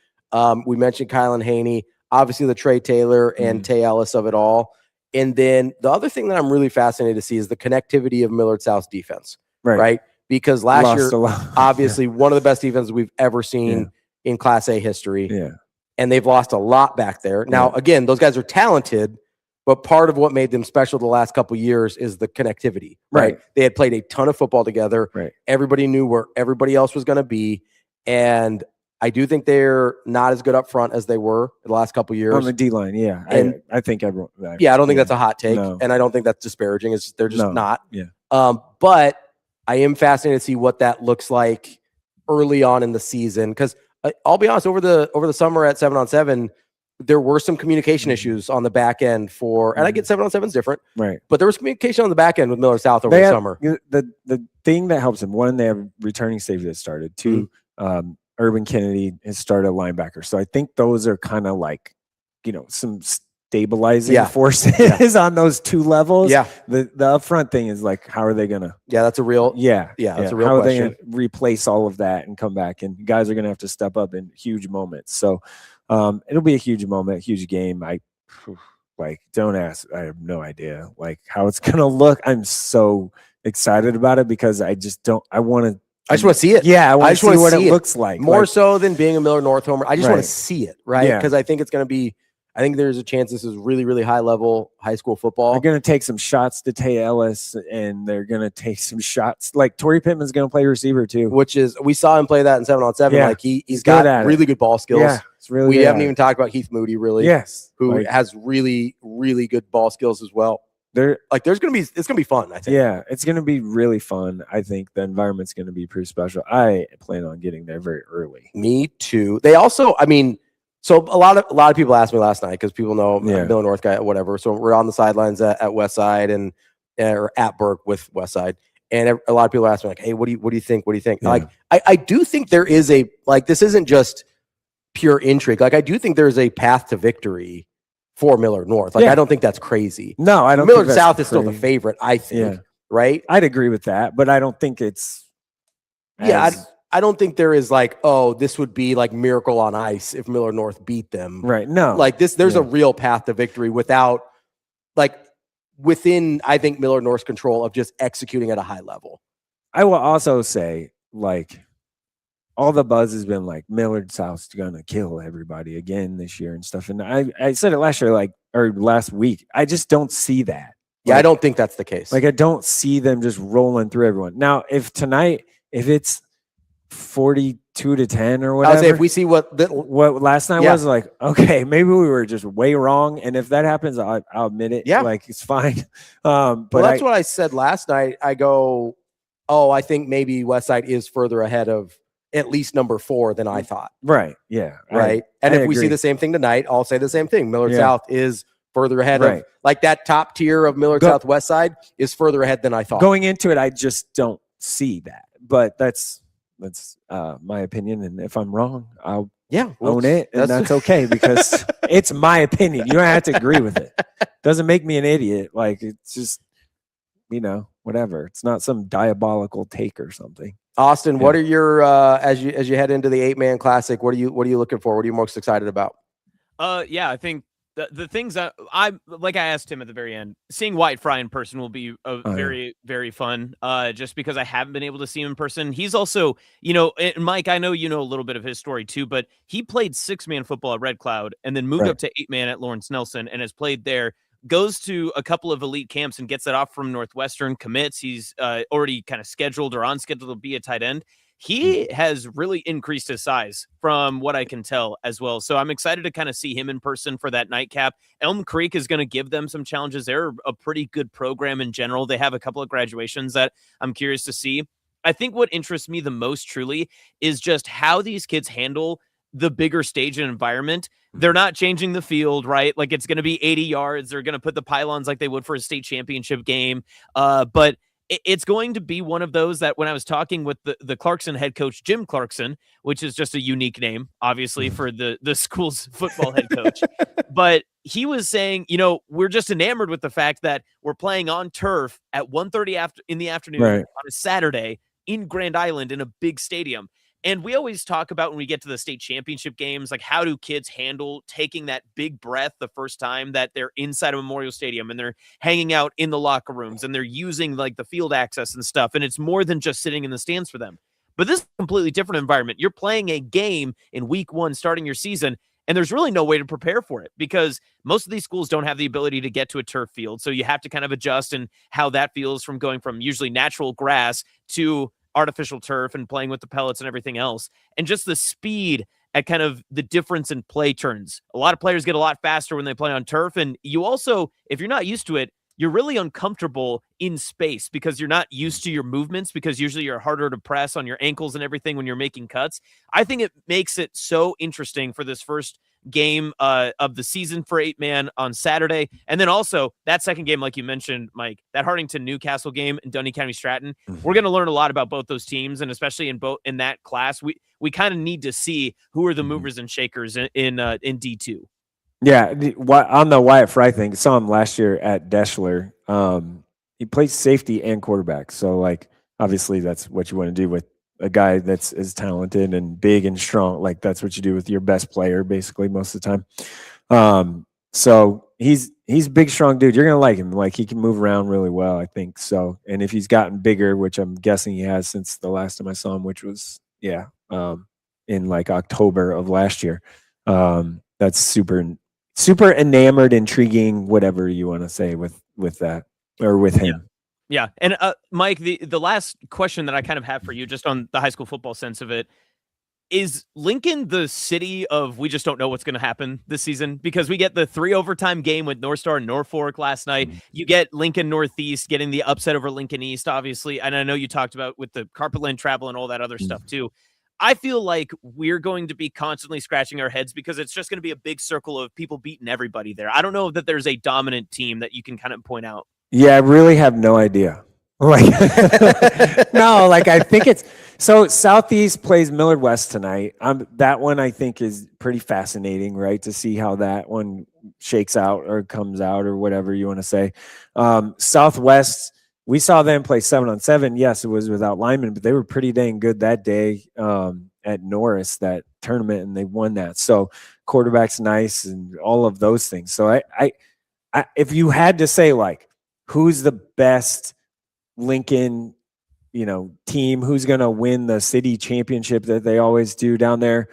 Speaker 4: We mentioned Kylan Haney, obviously the Trey Taylor and Tay Ellis of it all. And then the other thing that I'm really fascinated to see is the connectivity of Millard South's defense, right? Because last year, obviously one of the best defenses we've ever seen in Class A history.
Speaker 22: Yeah.
Speaker 4: And they've lost a lot back there. Now, again, those guys are talented, but part of what made them special the last couple of years is the connectivity, right? They had played a ton of football together.
Speaker 22: Right.
Speaker 4: Everybody knew where everybody else was going to be. And I do think they're not as good up front as they were the last couple of years.
Speaker 22: On the D-line, yeah.
Speaker 4: And
Speaker 22: I think everyone.
Speaker 4: I don't think that's a hot take. No. And I don't think that's disparaging. They're just not.
Speaker 22: Yeah.
Speaker 4: But I am fascinated to see what that looks like early on in the season, because I'll be honest, over the summer at 7-on-7, there were some communication issues on the back end and I get 7-on-7 is different,
Speaker 22: right?
Speaker 4: But there was communication on the back end with Millard South over the summer.
Speaker 22: The thing that helps them, one, they have returning safety that started. Two, Urban Kennedy has started a linebacker. So I think those are kind of like, some stabilizing forces on those two levels.
Speaker 4: Yeah.
Speaker 22: The upfront thing is like, how are they gonna?
Speaker 4: Yeah, that's a real.
Speaker 22: Yeah,
Speaker 4: that's a real
Speaker 22: how
Speaker 4: question.
Speaker 22: Are they gonna replace all of that and come back? And guys are gonna have to step up in huge moments. So it'll be a huge moment, a huge game. Don't ask. I have no idea how it's gonna look. I'm so excited about it because I just want to.
Speaker 4: I just want to see it.
Speaker 22: Yeah, I want to see what it looks like.
Speaker 4: More so than being a Millard North homer. I just want to see it, right?
Speaker 22: Yeah.
Speaker 4: Because I think it's going to be I think there's a chance this is really, really high level high school football.
Speaker 22: They're going to take some shots to Tay Ellis, and they're going to take some shots. Like Torrey Pittman's going to play receiver too,
Speaker 4: which is we saw him play that in 7-on-7.
Speaker 22: Yeah,
Speaker 4: Like he's
Speaker 22: good
Speaker 4: got
Speaker 22: at
Speaker 4: really
Speaker 22: it.
Speaker 4: good ball skills.
Speaker 22: Yeah, it's really.
Speaker 4: We
Speaker 22: good
Speaker 4: haven't
Speaker 22: at
Speaker 4: even
Speaker 22: it.
Speaker 4: talked about Heath Moody, really.
Speaker 22: Yes,
Speaker 4: who
Speaker 22: like,
Speaker 4: has really, really good ball skills as well. It's gonna be fun. I think.
Speaker 22: Yeah, it's gonna be really fun. I think the environment's gonna be pretty special. I plan on getting there very early.
Speaker 4: Me too. They also, I mean, so a lot of people asked me last night because people know I'm a Millard North guy, whatever. So we're on the sidelines at Westside and or at Burke with Westside, and a lot of people ask me like, "Hey, what do you think? What do you think?"
Speaker 22: Yeah.
Speaker 4: Like, I do think there is a this isn't just pure intrigue. Like, I do think there's a path to victory for Millard North. Like, I don't think that's crazy.
Speaker 22: No, I don't.
Speaker 4: Millard
Speaker 22: think
Speaker 4: South is still the favorite, I think.
Speaker 22: Yeah.
Speaker 4: Right?
Speaker 22: I'd agree with that, but I don't think it's.
Speaker 4: I don't think there is like, oh, this would be like miracle on ice if Millard North beat them.
Speaker 22: Right. No.
Speaker 4: Like this, there's a real path to victory without, like, within, I think, Millard North's control of just executing at a high level.
Speaker 22: I will also say, like, all the buzz has been like Millard South's gonna kill everybody again this year and stuff. And I said it last year, or last week. I just don't see that.
Speaker 4: Yeah, I don't think that's the case.
Speaker 22: Like, I don't see them just rolling through everyone. Now, if it's 42-10 or whatever,
Speaker 4: I would say if we see what
Speaker 22: last night was, like, okay, maybe we were just way wrong. And if that happens, I'll admit it.
Speaker 4: Yeah,
Speaker 22: like, it's fine. But
Speaker 4: that's what I said last night. I go, oh, I think maybe Westside is further ahead of at least number 4 than I thought.
Speaker 22: Right. Yeah.
Speaker 4: Right. And if we see the same thing tonight, I'll say the same thing. Millard South is further ahead of, like, that top tier of Millard South Westside is further ahead than I thought.
Speaker 22: Going into it, I just don't see that. But that's my opinion. And if I'm wrong, I'll own it. And that's okay, because it's my opinion. You don't have to agree with it. Doesn't make me an idiot. Like, it's just, whatever. It's not some diabolical take or something.
Speaker 4: Austin, what are your as you head into the 8-man classic? What are you looking for? What are you most excited about?
Speaker 5: I think the things that I asked him at the very end, seeing Wyatt Fry in person will be very, very fun. Just because I haven't been able to see him in person. He's also, and Mike, I know you know a little bit of his story too, but he played 6-man football at Red Cloud and then moved up to 8-man at Lawrence Nelson and has played there. Goes to a couple of elite camps and gets that off from Northwestern, commits. He's already kind of scheduled or on schedule to be a tight end. He has really increased his size from what I can tell as well. So I'm excited to kind of see him in person for that nightcap. Elm Creek is going to give them some challenges. They're a pretty good program in general. They have a couple of graduations that I'm curious to see. I think what interests me the most truly is just how these kids handle the bigger stage and environment. They're not changing the field, right? Like, it's going to be 80 yards. They're going to put the pylons like they would for a state championship game. But it's going to be one of those that when I was talking with the Clarkson head coach, Jim Clarkson, which is just a unique name, obviously, for the school's football head coach. But he was saying, we're just enamored with the fact that we're playing on turf at 1:30 in the afternoon on a Saturday in Grand Island in a big stadium. And we always talk about when we get to the state championship games, like, how do kids handle taking that big breath the first time that they're inside a Memorial Stadium and they're hanging out in the locker rooms and they're using like the field access and stuff. And it's more than just sitting in the stands for them. But this is a completely different environment. You're playing a game in week 1, starting your season, and there's really no way to prepare for it because most of these schools don't have the ability to get to a turf field. So you have to kind of adjust and how that feels from going from usually natural grass to artificial turf and playing with the pellets and everything else. And just the speed at kind of the difference in play turns. A lot of players get a lot faster when they play on turf. And you also, if you're not used to it, you're really uncomfortable in space because you're not used to your movements, because usually you're harder to press on your ankles and everything when you're making cuts. I think it makes it so interesting for this first game of the season for 8-man on Saturday. And then also that second game, like you mentioned, Mike, that Hartington Newcastle game in Dunny County Stratton, we're going to learn a lot about both those teams. And especially in that class, we kind of need to see who are the movers and shakers in D2.
Speaker 22: Yeah. On the Wyatt Fry thing, saw him last year at Deschler. He plays safety and quarterback. So, like, obviously that's what you want to do with a guy that's as talented and big and strong. Like, that's what you do with your best player, basically, most of the time. So he's a big, strong dude. You're going to like him. Like, he can move around really well, I think. So, and if he's gotten bigger, which I'm guessing he has since the last time I saw him, which was, in like October of last year, that's super super enamored, intriguing, whatever you want to say with that or with him.
Speaker 5: Yeah. And Mike, the last question that I kind of have for you, just on the high school football sense of it, is Lincoln the city of we just don't know what's going to happen this season? Because we get the 3 overtime game with North Star and Norfolk last night. You get Lincoln Northeast getting the upset over Lincoln East, obviously. And I know you talked about with the Carpetland travel and all that other stuff too. I feel like we're going to be constantly scratching our heads because it's just going to be a big circle of people beating everybody there. I don't know that there's a dominant team that you can kind of point out.
Speaker 22: Yeah, I really have no idea. Like, no, like I think it's so Southeast plays Millard West tonight. That one I think is pretty fascinating, right? To see how that one shakes out or comes out or whatever you want to say. Southwest, we saw them play 7-on-7. Yes, it was without linemen, but they were pretty dang good that day at Norris, that tournament, and they won that. So quarterback's nice and all of those things. So I if you had to say like who's the best Lincoln, team, who's going to win the city championship that they always do down there.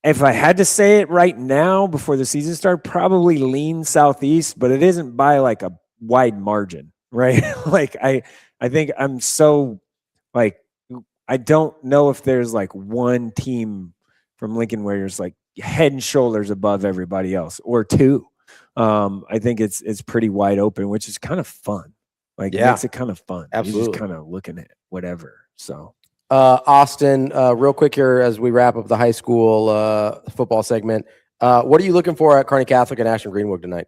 Speaker 22: If I had to say it right now before the season started, probably lean Southeast, but it isn't by like a wide margin, right? Like I think I'm so like, I don't know if there's like one team from Lincoln where it's like head and shoulders above everybody else or two. I think it's pretty wide open, which is kind of fun. Like, it makes it kind of fun.
Speaker 4: Absolutely.
Speaker 22: You're just kind of looking at whatever. So,
Speaker 4: Austin, real quick here as we wrap up the high school football segment. What are you looking for at Kearney Catholic and Ashland Greenwood tonight?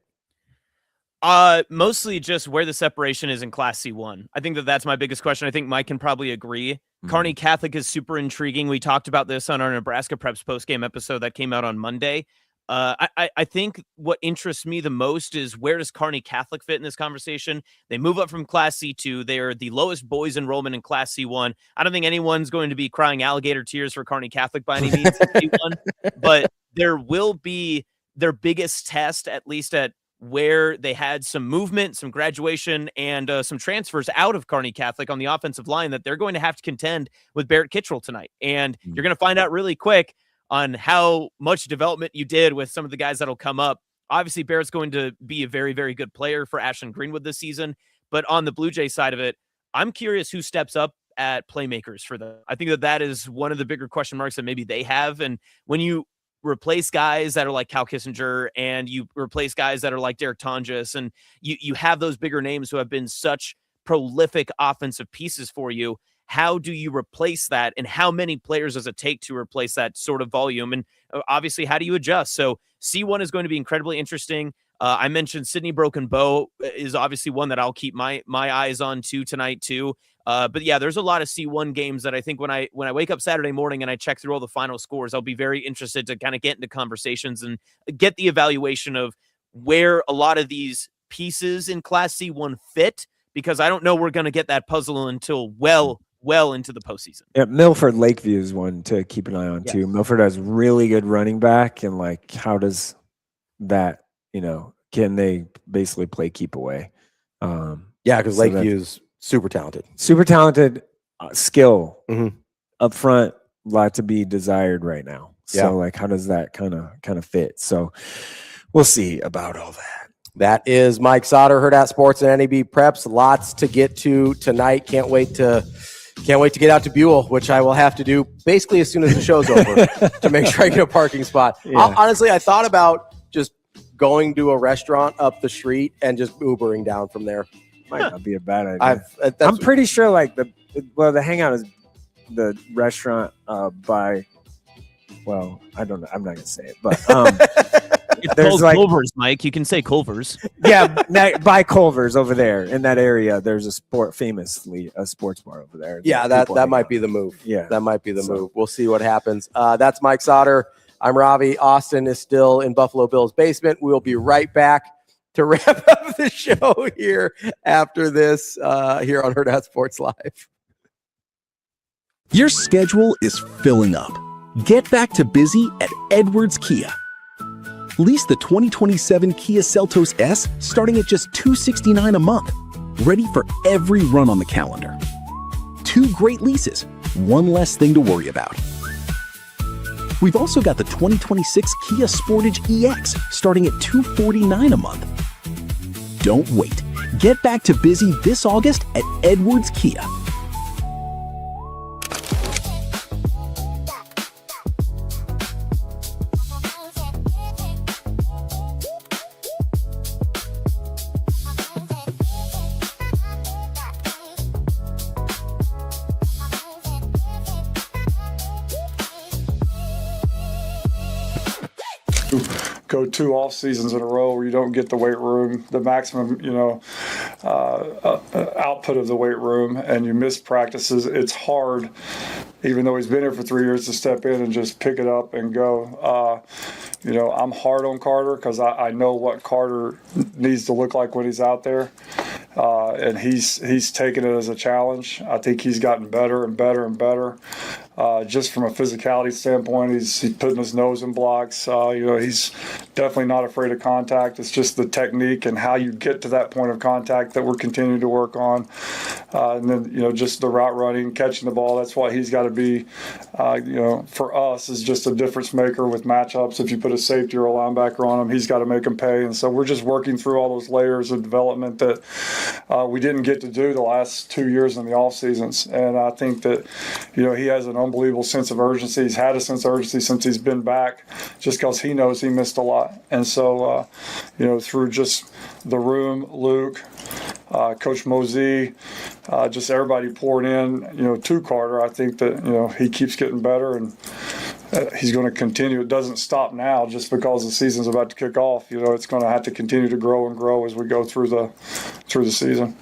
Speaker 5: Mostly just where the separation is in Class C1. I think that's my biggest question. I think Mike can probably agree. Kearney Catholic is super intriguing. We talked about this on our Nebraska Preps postgame episode that came out on Monday. I think what interests me the most is where does Kearney Catholic fit in this conversation? They move up from Class C2. They are the lowest boys enrollment in Class C1. I don't think anyone's going to be crying alligator tears for Kearney Catholic by any means in C1, but there will be their biggest test, at least at where they had some movement, some graduation, and some transfers out of Kearney Catholic on the offensive line that they're going to have to contend with Barrett Kittrell tonight. And you're going to find out really quick on how much development you did with some of the guys that'll come up. Obviously, Barrett's going to be a very, very good player for Ashland Greenwood this season. But on the Blue Jay side of it, I'm curious who steps up at playmakers for them. I think that is one of the bigger question marks that maybe they have. And when you replace guys that are like Cal Kissinger and you replace guys that are like Derek Tonjes, and you have those bigger names who have been such prolific offensive pieces for you, how do you replace that? And how many players does it take to replace that sort of volume? And obviously, how do you adjust? So C1 is going to be incredibly interesting. I mentioned Sydney Broken Bow is obviously one that I'll keep my eyes on tonight too. But yeah, there's a lot of C1 games that I think when I wake up Saturday morning and I check through all the final scores, I'll be very interested to kind of get into conversations and get the evaluation of where a lot of these pieces in Class C1 fit, because I don't know we're going to get that puzzle until well into the postseason.
Speaker 22: Yeah, Milford Lakeview is one to keep an eye on too. Milford has really good running back, and like, how does that, can they basically play keep away?
Speaker 4: Yeah, because Lakeview's super talented.
Speaker 22: Skill up front, a lot to be desired right now. So like, how does that kind of fit? So we'll see about all that.
Speaker 4: That is Mike Sautter, Hurrdat Sports and NAB Preps. Lots to get to tonight. Can't wait to get out to Buell, which I will have to do basically as soon as the show's over to make sure I get a parking spot. Yeah. Honestly, I thought about just going to a restaurant up the street and just Ubering down from there.
Speaker 22: Might not be a bad idea. I'm pretty sure like the hangout is the restaurant by, well, I don't know. I'm not going to say it, but
Speaker 5: there's like Culver's, Mike. You can say Culver's.
Speaker 22: Yeah, by Culver's over there in that area. There's famously a sports bar over there.
Speaker 4: Yeah, that might be the move. Yeah, that might be the move. We'll see what happens. That's Mike Sautter. I'm Ravi. Austin is still in Buffalo Bill's basement. We'll be right back to wrap up the show here after this here on Hurrdat Sports Live.
Speaker 1: Your schedule is filling up. Get back to busy at Edwards Kia. Lease the 2027 Kia Seltos S starting at just $269 a month. Ready for every run on the calendar. 2 great leases, one less thing to worry about. We've also got the 2026 Kia Sportage EX starting at $249 a month. Don't wait. Get back to busy this August at Edwards Kia.
Speaker 15: Go 2 off seasons in a row where you don't get the weight room, the maximum, output of the weight room, and you miss practices. It's hard, even though he's been here for 3 years, to step in and just pick it up and go. I'm hard on Carter because I know what Carter needs to look like when he's out there. And he's taken it as a challenge. I think he's gotten better and better and better. Just from a physicality standpoint, he's putting his nose in blocks. He's definitely not afraid of contact. It's just the technique and how you get to that point of contact that we're continuing to work on. And then, just the route running, catching the ball. That's what he's got to be, for us, is just a difference maker with matchups. If you put a safety or a linebacker on him, he's got to make him pay. And so we're just working through all those layers of development that we didn't get to do the last 2 years in the off seasons. And I think that, he has an unbelievable sense of urgency. He's had a sense of urgency since he's been back, just because he knows he missed a lot. And so, through just the room, Luke, Coach Mosey, just everybody poured in, to Carter, I think that, he keeps getting better, and he's going to continue. It doesn't stop now just because the season's about to kick off. It's going to have to continue to grow and grow as we go through the season.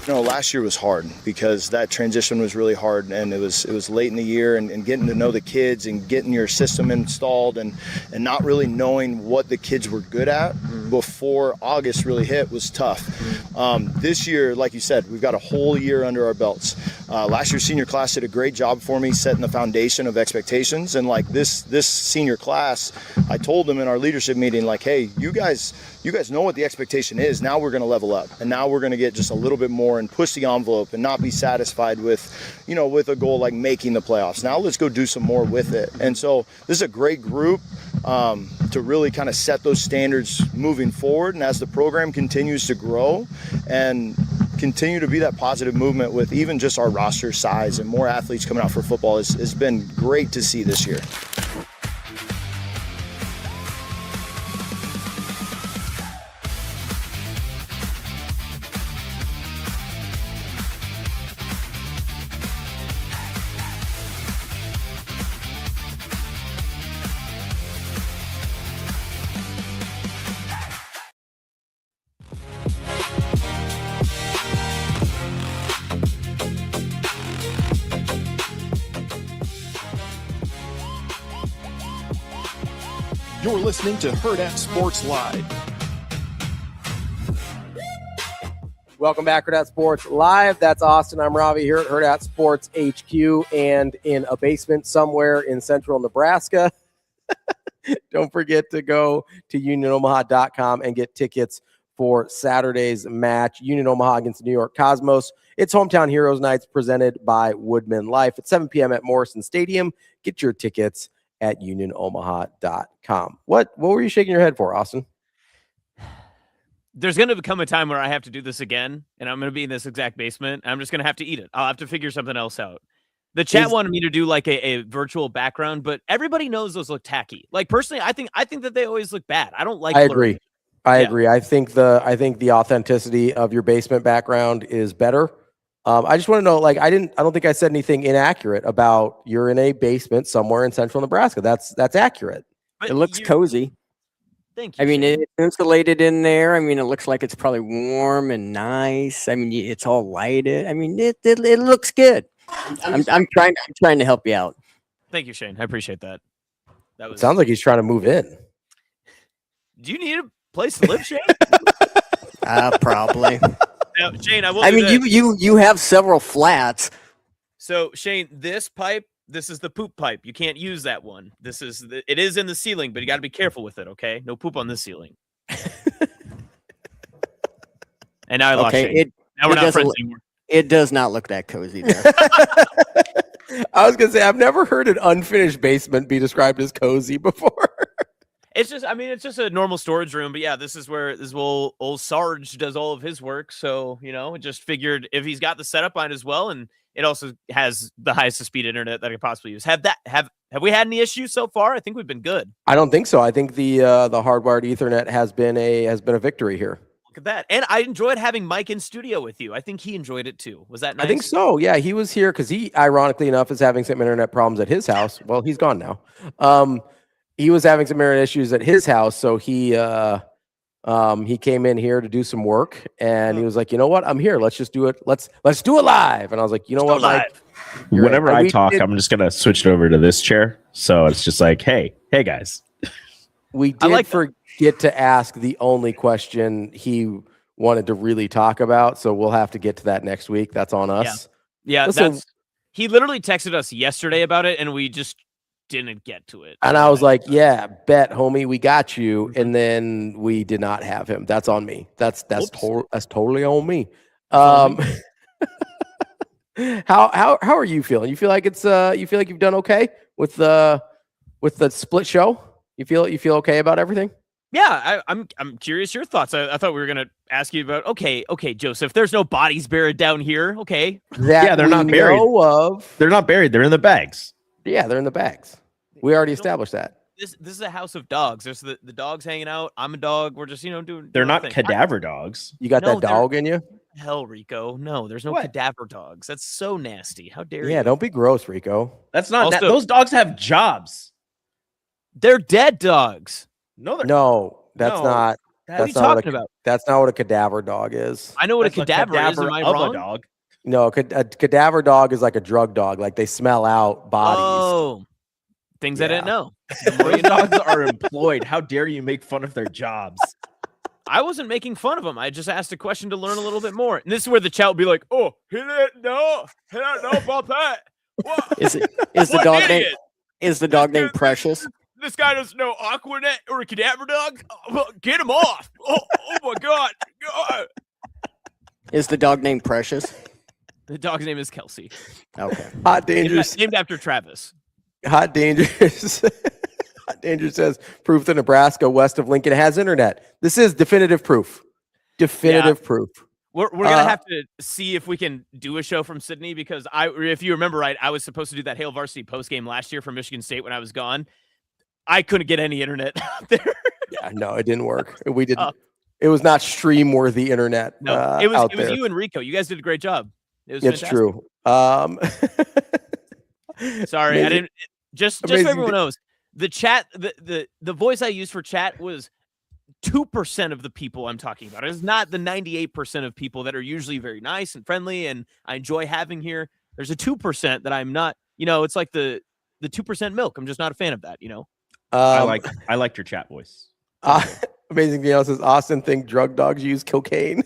Speaker 16: Last year was hard because that transition was really hard, and it was late in the year, and getting to know the kids and getting your system installed and not really knowing what the kids were good at before August really hit was tough. This year, like you said, we've got a whole year under our belts. Last year's senior class did a great job for me setting the foundation of expectations, and like this senior class, I told them in our leadership meeting, like, hey, you guys know what the expectation is. Now we're going to level up, and now we're going to get just a little bit more and push the envelope and not be satisfied with, with a goal like making the playoffs. Now let's go do some more with it. And so this is a great group to really kind of set those standards moving forward. And as the program continues to grow and continue to be that positive movement with even just our roster size and more athletes coming out for football has been great to see this year.
Speaker 13: You're listening to Hurrdat Sports Live.
Speaker 4: Welcome back, Hurrdat Sports Live. That's Austin. I'm Ravi here at Hurrdat Sports HQ and in a basement somewhere in central Nebraska. Don't forget to go to unionomaha.com and get tickets for Saturday's match, Union Omaha against the New York Cosmos. It's Hometown Heroes Nights presented by Woodman Life at 7 p.m. at Morrison Stadium. Get your tickets at unionomaha.com. What were you shaking your head for, Austin?
Speaker 5: There's going to become a time where I have to do this again, and I'm going to be in this exact basement. I'm just going to have to eat it. I'll have to figure something else out. The chat wanted me to do like a virtual background, but everybody knows those look tacky. Like personally, I think that they always look bad. I don't like.
Speaker 4: I agree. I agree. I think the authenticity of your basement background is better. I just want to know, like, I don't think I said anything inaccurate about you're in a basement somewhere in central Nebraska. That's accurate.
Speaker 10: It looks cozy.
Speaker 5: Thank you.
Speaker 10: I mean, it's insulated in there. I mean, it looks like it's probably warm and nice. I mean, it's all lighted. I mean, it looks good. I'm trying to help you out.
Speaker 5: Thank you, Shane. I appreciate that.
Speaker 4: It sounds like he's trying to move in.
Speaker 5: Do you need a place to live, Shane?
Speaker 10: Probably.
Speaker 5: Now, Shane,
Speaker 10: I mean, you have several flats.
Speaker 5: So, Shane, this pipe, this is the poop pipe. You can't use that one. It is in the ceiling, but you got to be careful with it, okay? No poop on this ceiling. And now I lost Shane. Now we're not friends anymore.
Speaker 10: It does not look that cozy there.
Speaker 4: I was going to say, I've never heard an unfinished basement be described as cozy before.
Speaker 5: It's just a normal storage room. But yeah, this is where old Sarge does all of his work. So, just figured if he's got the setup on it as well, and it also has the highest speed internet that I could possibly use. Have we had any issues so far? I think we've been good.
Speaker 4: I don't think so. I think the hardwired Ethernet has been a victory here.
Speaker 5: Look at that. And I enjoyed having Mike in studio with you. I think he enjoyed it too. Was that nice?
Speaker 4: I think so. Yeah, he was here because he, ironically enough, is having some internet problems at his house. Well, he's gone now. He was having some internet issues at his house, so he came in here to do some work, and he was like, "You know what? I'm here. Let's just do it. Let's do it live." And I was like, "You know what, Mike?
Speaker 7: Whenever I talk, I'm just gonna switch it over to this chair, so it's just like, hey guys."
Speaker 4: We did forget to ask the only question he wanted to really talk about, so we'll have to get to that next week. That's on us.
Speaker 5: Yeah,
Speaker 4: Listen,
Speaker 5: he literally texted us yesterday about it, and we just didn't get to it.
Speaker 4: And I was like, "Yeah, bet, homie, we got you." And then we did not have him. That's on me. That's totally on me. How are you feeling? You feel like you've done okay with the split show? You feel okay about everything?
Speaker 5: Yeah, I'm curious your thoughts. I thought we were gonna ask you about okay, Joseph. There's no bodies buried down here. Okay,
Speaker 7: they're not buried. They're not buried. They're in the bags.
Speaker 4: Yeah, they're in the bags. We already established that.
Speaker 5: This is a house of dogs. There's the dogs hanging out. I'm a dog. We're just doing.
Speaker 7: They're not cadaver dogs.
Speaker 4: You got that dog in you?
Speaker 5: Hell, Rico. No, there's no cadaver dogs. That's so nasty. How dare you?
Speaker 4: Yeah, don't be gross, Rico.
Speaker 7: That's not. Those dogs have jobs.
Speaker 5: They're dead dogs.
Speaker 4: That's not.
Speaker 5: What are you talking about?
Speaker 4: That's not what a cadaver dog is.
Speaker 5: I know what a cadaver is. Am I wrong?
Speaker 7: A dog.
Speaker 4: No, a cadaver dog is like a drug dog. Like they smell out bodies.
Speaker 5: Oh, things I didn't know.
Speaker 7: Those dogs are employed. How dare you make fun of their jobs?
Speaker 5: I wasn't making fun of them. I just asked a question to learn a little bit more. And this is where the chat will be like, "Oh, he didn't know about that." What?
Speaker 10: Is the dog named Precious?
Speaker 5: This guy doesn't know Aquanet or a cadaver dog. Oh, get him off! Oh my God!
Speaker 10: Is the dog named Precious?
Speaker 5: The dog's name is Kelsey.
Speaker 10: Okay.
Speaker 4: Hot Dangerous.
Speaker 5: Named after Travis.
Speaker 4: Hot Dangerous. Hot Dangerous says proof that Nebraska west of Lincoln has internet. This is definitive proof. Definitive proof.
Speaker 5: We're gonna have to see if we can do a show from Sydney because if you remember right, I was supposed to do that Hail Varsity post game last year for Michigan State when I was gone. I couldn't get any internet out there.
Speaker 4: Yeah, no, it didn't work. We didn't. It was not stream worthy internet.
Speaker 5: No, it was you and Rico. You guys did a great job. It's
Speaker 4: fantastic. True.
Speaker 5: Sorry, I didn't. Just so everyone knows, the chat, the voice I used for chat was 2% of the people I'm talking about. It's not the 98% of people that are usually very nice and friendly and I enjoy having here. There's a 2% that I'm not. It's like the 2% milk. I'm just not a fan of that.
Speaker 7: I liked your chat voice.
Speaker 4: Amazing Danielle says Austin think drug dogs use cocaine.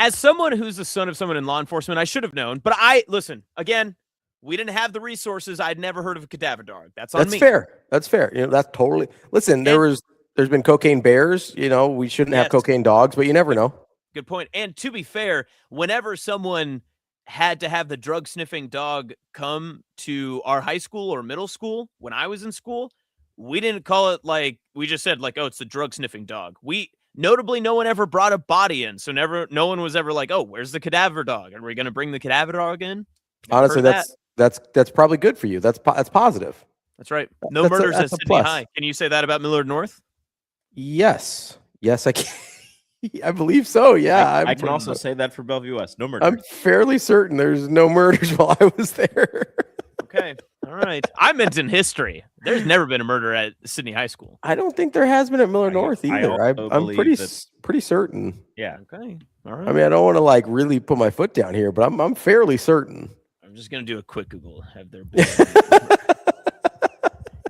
Speaker 5: As someone who's the son of someone in law enforcement, I should have known. But listen, again, We didn't have the resources. I'd never heard of a cadaver dog. That's on me.
Speaker 4: That's fair. That's fair. That's totally. Listen, there's been cocaine bears. We shouldn't have cocaine dogs, but you never know.
Speaker 5: Good point. And to be fair, whenever someone had to have the drug sniffing dog come to our high school or middle school when I was in school, we didn't call it we just said oh, it's the drug sniffing dog. Notably, no one ever brought a body in. So no one was ever like, oh, where's the cadaver dog? Are we going to bring the cadaver dog in?
Speaker 4: Honestly, that's probably good for you. That's positive.
Speaker 5: That's right. No murders at Sydney High. Can you say that about Millard North?
Speaker 4: Yes, I can. I believe so. Yeah,
Speaker 7: I can also say that for Bellevue West. No murder.
Speaker 4: I'm fairly certain there's no murders while I was there.
Speaker 5: Okay. All right. I meant in history. There's never been a murder at Sydney High School.
Speaker 4: I don't think there has been at Millard North either. I'm pretty certain.
Speaker 7: Yeah.
Speaker 5: Okay. All right.
Speaker 4: I mean, I don't want to really put my foot down here, but I'm fairly certain.
Speaker 5: I'm just gonna do a quick Google. Have there been?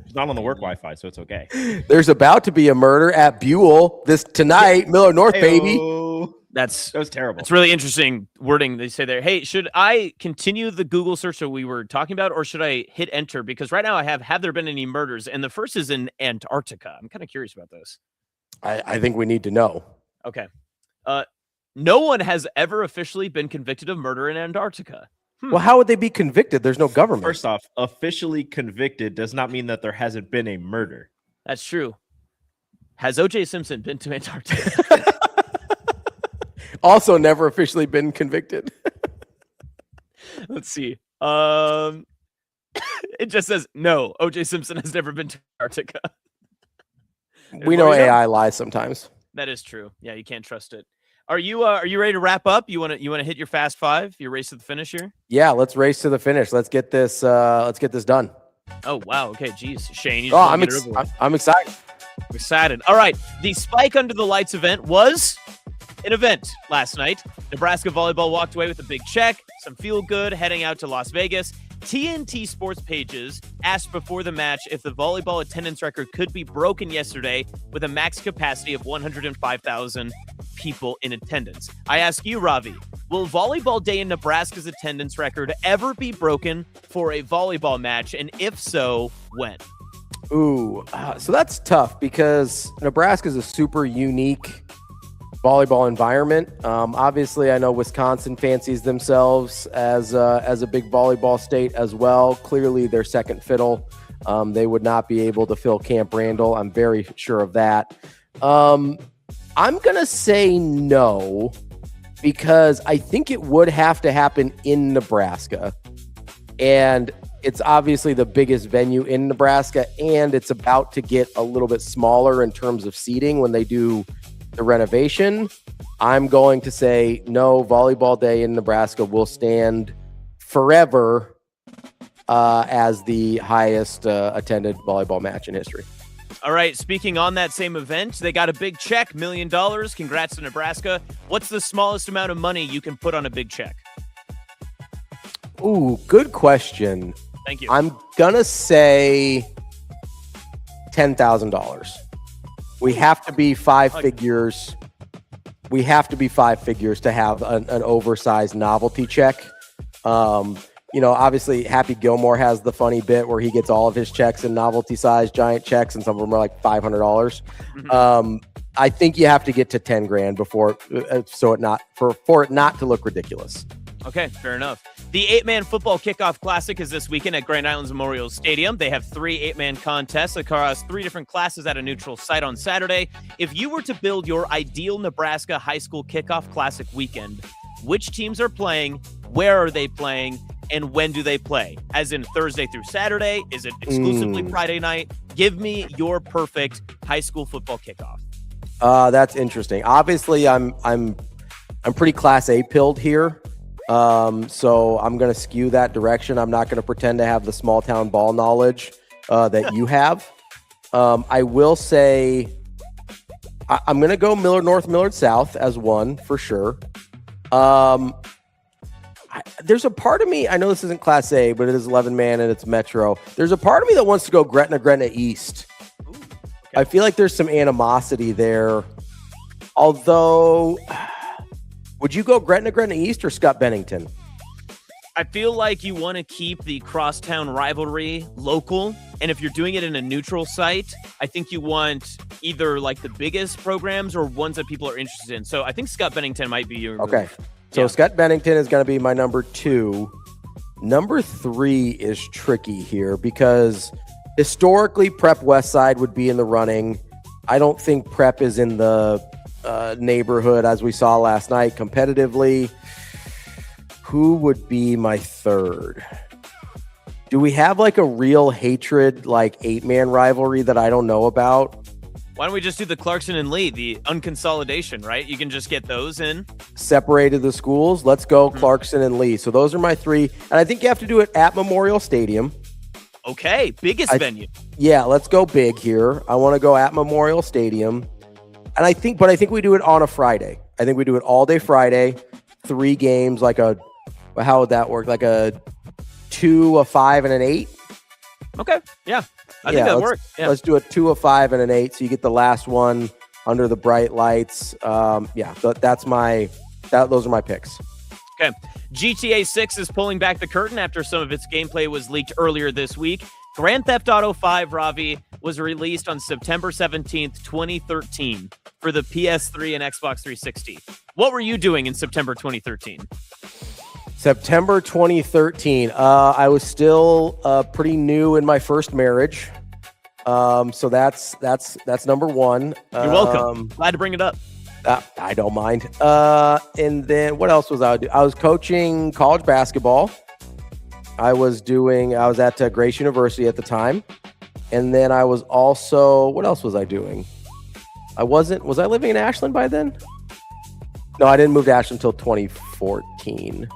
Speaker 7: It's not on the work Wi-Fi, so it's okay.
Speaker 4: There's about to be a murder at Buell tonight. Millard North, baby.
Speaker 5: That
Speaker 7: was terrible.
Speaker 5: It's really interesting wording they say there. Hey, should I continue the Google search that we were talking about, or should I hit enter? Because right now I have there been any murders? And the first is in Antarctica. I'm kind of curious about this.
Speaker 4: I think we need to know.
Speaker 5: Okay. No one has ever officially been convicted of murder in Antarctica.
Speaker 4: Well, how would they be convicted? There's no government.
Speaker 7: First off, officially convicted does not mean that there hasn't been a murder.
Speaker 5: That's true. Has O.J. Simpson been to Antarctica?
Speaker 4: Also never officially been convicted.
Speaker 5: Let's see. It just says, no, O.J. Simpson has never been to Antarctica.
Speaker 4: We know AI lies sometimes.
Speaker 5: That is true. Yeah, you can't trust it. Are you ready to wrap up? You want to hit your fast five? Your race to the finish here?
Speaker 4: Yeah, let's race to the finish. Let's get this done.
Speaker 5: Oh wow. Okay, geez, Shane.
Speaker 4: I'm excited.
Speaker 5: I'm excited. All right. The Spike Under the Lights event was an event last night. Nebraska volleyball walked away with a big check, some feel good heading out to Las Vegas. TNT Sports Pages asked before the match if the volleyball attendance record could be broken yesterday with a max capacity of 105,000 people in attendance. I ask you, Ravi, will Volleyball Day in Nebraska's attendance record ever be broken for a volleyball match? And if so, when?
Speaker 4: Ooh, so that's tough because Nebraska is a super unique volleyball environment. Obviously, I know Wisconsin fancies themselves as a big volleyball state as well. Clearly, they're second fiddle. They would not be able to fill Camp Randall. I'm very sure of that. I'm going to say no because I think it would have to happen in Nebraska. And it's obviously the biggest venue in Nebraska, and it's about to get a little bit smaller in terms of seating when they do the renovation. I'm going to say no, Volleyball Day in Nebraska will stand forever as the highest attended volleyball match in history.
Speaker 5: All right, speaking on that same event, they got a big check, $1 million. Congrats to Nebraska. What's the smallest amount of money you can put on a big check?
Speaker 4: Ooh, good question.
Speaker 5: Thank you.
Speaker 4: I'm going to say $10,000. We have to be five figures. We have to be five figures to have an oversized novelty check. Obviously Happy Gilmore has the funny bit where he gets all of his checks in novelty size giant checks, and some of them are like $500. Mm-hmm. I think you have to get to 10 grand before for it not to look ridiculous.
Speaker 5: Okay, fair enough. The 8-man football kickoff classic is this weekend at Grand Islands Memorial Stadium. They have 3 8-man contests across 3 different classes at a neutral site on Saturday. If you were to build your ideal Nebraska high school kickoff classic weekend, which teams are playing, where are they playing, and when do they play? As in Thursday through Saturday? Is it exclusively Friday night? Give me your perfect high school football kickoff.
Speaker 4: That's interesting. Obviously, I'm pretty Class A pilled here. So I'm going to skew that direction. I'm not going to pretend to have the small town ball knowledge that you have. I will say I'm going to go Millard North, Millard South as one for sure. There's a part of me, I know this isn't Class A, but it is 11-man and it's Metro. There's a part of me that wants to go Gretna East.
Speaker 5: Ooh, okay.
Speaker 4: I feel like there's some animosity there. Although, would you go Gretna East or Scott Bennington?
Speaker 5: I feel like you want to keep the crosstown rivalry local. And if you're doing it in a neutral site, I think you want either like the biggest programs or ones that people are interested in. So I think Scott Bennington might be your
Speaker 4: Okay.
Speaker 5: move.
Speaker 4: So Scott Bennington is going to be my number 2. Number 3 is tricky here because historically Prep Westside would be in the running. I don't think Prep is in the neighborhood as we saw last night competitively. Who would be my 3rd? Do we have like a real hatred, like 8-man rivalry that I don't know about?
Speaker 5: Why don't we just do the Clarkson and Lee, the unconsolidation, right? You can just get those in.
Speaker 4: Separated the schools. Let's go Clarkson and Lee. So those are my 3. And I think you have to do it at Memorial Stadium.
Speaker 5: Okay, biggest venue.
Speaker 4: Yeah, let's go big here. I want to go at Memorial Stadium. And I think we do it on a Friday. I think we do it all day Friday, 3 games, how would that work? Like a 2, a 5, and an 8?
Speaker 5: Okay, yeah. I think that works. Yeah.
Speaker 4: Let's do a 2, a 5, and an 8. So you get the last one under the bright lights. Those are my picks.
Speaker 5: Okay. GTA 6 is pulling back the curtain after some of its gameplay was leaked earlier this week. Grand Theft Auto 5, Ravi, was released on September 17th, 2013 for the PS3 and Xbox 360. What were you doing in September 2013?
Speaker 4: September 2013. I was still pretty new in my first marriage. So that's number 1.
Speaker 5: You're welcome. Glad to bring it up.
Speaker 4: I don't mind. And then what else was I doing? I was coaching college basketball. I was at Grace University at the time. And then I was also, what else was I doing? Was I living in Ashland by then? No, I didn't move to Ashland until 2014,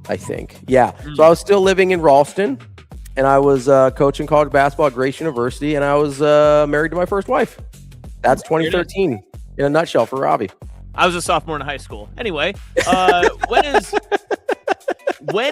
Speaker 4: I think. Yeah. So I was still living in Ralston, and I was coaching college basketball at Grace University, and I was married to my first wife. That's 2013 in a nutshell for Ravi.
Speaker 5: I was a sophomore in high school. Anyway, when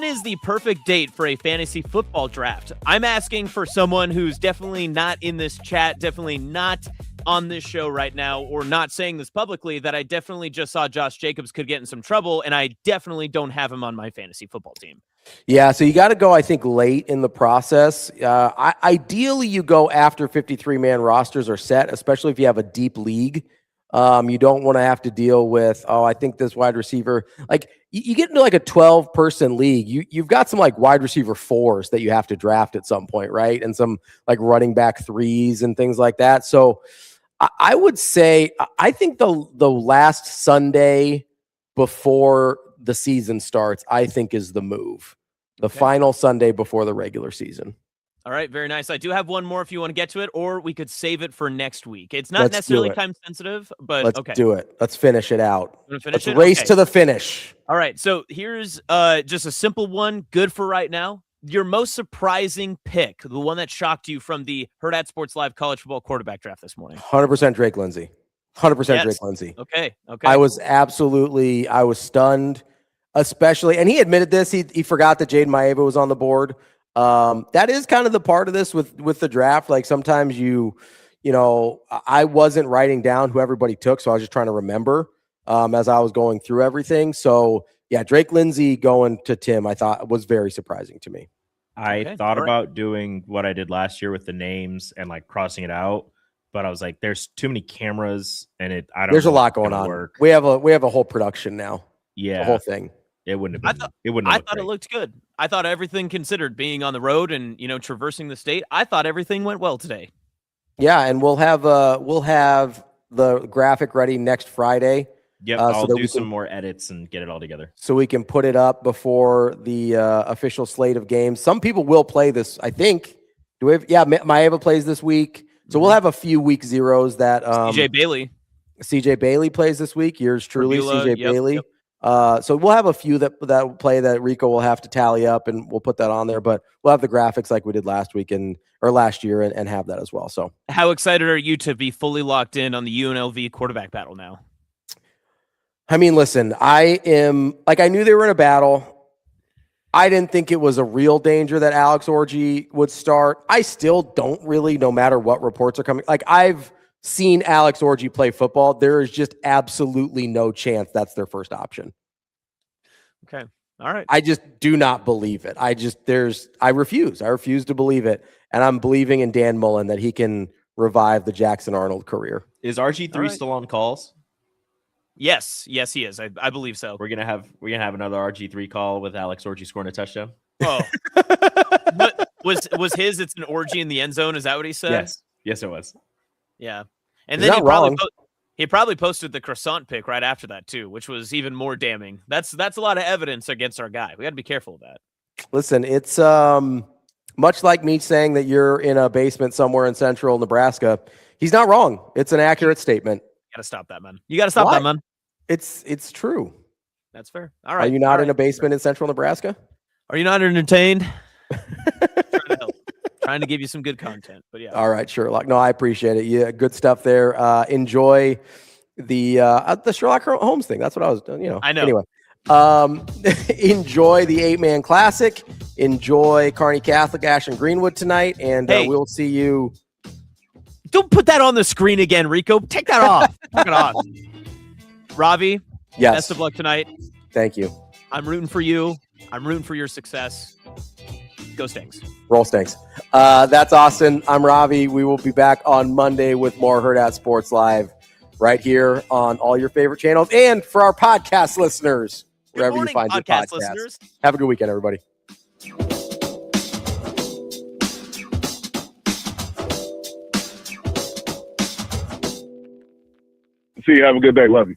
Speaker 5: is the perfect date for a fantasy football draft? I'm asking for someone who's definitely not in this chat, definitely not on this show right now, or not saying this publicly, that I definitely just saw Josh Jacobs could get in some trouble, and I definitely don't have him on my fantasy football team.
Speaker 4: Yeah, so you got to go, I think, late in the process. Ideally, you go after 53-man rosters are set, especially if you have a deep league. You don't want to have to deal with, I think this wide receiver, like you get into like a 12-person league, you've got some like wide receiver 4s that you have to draft at some point, right? And some like running back 3s and things like that. So I would say, I think the last Sunday before the season starts, I think is the move. The final Sunday before the regular season.
Speaker 5: All right, very nice. I do have one more if you want to get to it, or we could save it for next week. It's not necessarily time sensitive, but
Speaker 4: let's do it. Let's finish it out.
Speaker 5: Let's
Speaker 4: race to the finish.
Speaker 5: All right, so here's just a simple one, good for right now. Your most surprising pick, the one that shocked you from the Hurrdat Sports Live college football quarterback draft this morning.
Speaker 4: 100% Drake Lindsay. 100% Drake Lindsay.
Speaker 5: Okay.
Speaker 4: I was stunned, especially, and he admitted this, he forgot that Jaden Maeva was on the board. That is kind of the part of this with the draft. Like sometimes I wasn't writing down who everybody took, so I was just trying to remember as I was going through everything. So yeah, Drake Lindsay going to Tim, I thought was very surprising to me.
Speaker 7: I thought about doing what I did last year with the names and like crossing it out, but I was like, there's too many cameras and there's
Speaker 4: a lot going on.
Speaker 7: Work.
Speaker 4: We have a whole production now.
Speaker 7: Yeah.
Speaker 4: The whole thing.
Speaker 7: It wouldn't have been.
Speaker 5: I thought it looked good. I thought everything considered, being on the road and traversing the state, I thought everything went well today.
Speaker 4: Yeah, and we'll have the graphic ready next Friday.
Speaker 7: Yep, I'll do some more edits and get it all together,
Speaker 4: so we can put it up before the official slate of games. Some people will play this, I think. Do we have? Yeah, Maeva plays this week, so we'll have a few week zeros that CJ Bailey plays this week. Yours truly, CJ Bailey. Yep. So we'll have a few that play that Rico will have to tally up, and we'll put that on there. But we'll have the graphics like we did last year, and have that as well. So,
Speaker 5: how excited are you to be fully locked in on the UNLV quarterback battle now?
Speaker 4: I mean, listen, I knew they were in a battle. I didn't think it was a real danger that Alex Orji would start. I still don't really, no matter what reports are coming. Like, I've seen Alex Orji play football. There is just absolutely no chance that's their first option.
Speaker 5: Okay. All right.
Speaker 4: I just do not believe it. I refuse. I refuse to believe it. And I'm believing in Dan Mullen that he can revive the Jackson Arnold career.
Speaker 7: Is RG3 still on calls?
Speaker 5: Yes, he is. I believe so.
Speaker 7: We're gonna have another RG3 call with Alex Orji scoring a touchdown.
Speaker 5: Oh, but was his? It's an orgy in the end zone. Is that what he said?
Speaker 7: Yes, it was.
Speaker 5: Yeah, and
Speaker 4: He's
Speaker 5: then
Speaker 4: not
Speaker 5: he probably posted the croissant pic right after that too, which was even more damning. That's a lot of evidence against our guy. We got to be careful of that.
Speaker 4: Listen, it's much like me saying that you're in a basement somewhere in central Nebraska. He's not wrong. It's an accurate statement.
Speaker 5: You got to stop that, man. You got to stop that, man.
Speaker 4: It's true.
Speaker 5: That's fair. All right.
Speaker 4: Are you not in a basement in central Nebraska?
Speaker 5: Are you not entertained? Trying to give you some good content, but yeah.
Speaker 4: All right, Sherlock. No, I appreciate it. Yeah, good stuff there. Enjoy the Sherlock Holmes thing. That's what I was doing.
Speaker 5: I know.
Speaker 4: Anyway, enjoy the 8-man classic. Enjoy Kearney Catholic, Ashland Greenwood tonight, and we'll see you.
Speaker 5: Don't put that on the screen again, Rico. Take that off. Take it off. Ravi,
Speaker 4: yes.
Speaker 5: Best of luck tonight.
Speaker 4: Thank you.
Speaker 5: I'm rooting for you. I'm rooting for your success. Go Stinks.
Speaker 4: Roll Stinks. That's Austin. I'm Ravi. We will be back on Monday with more Hurrdat Sports Live right here on all your favorite channels. And for our podcast listeners, wherever you find your podcast.
Speaker 5: Listeners.
Speaker 4: Have a good weekend, everybody.
Speaker 3: See you. Have a good day. Love you.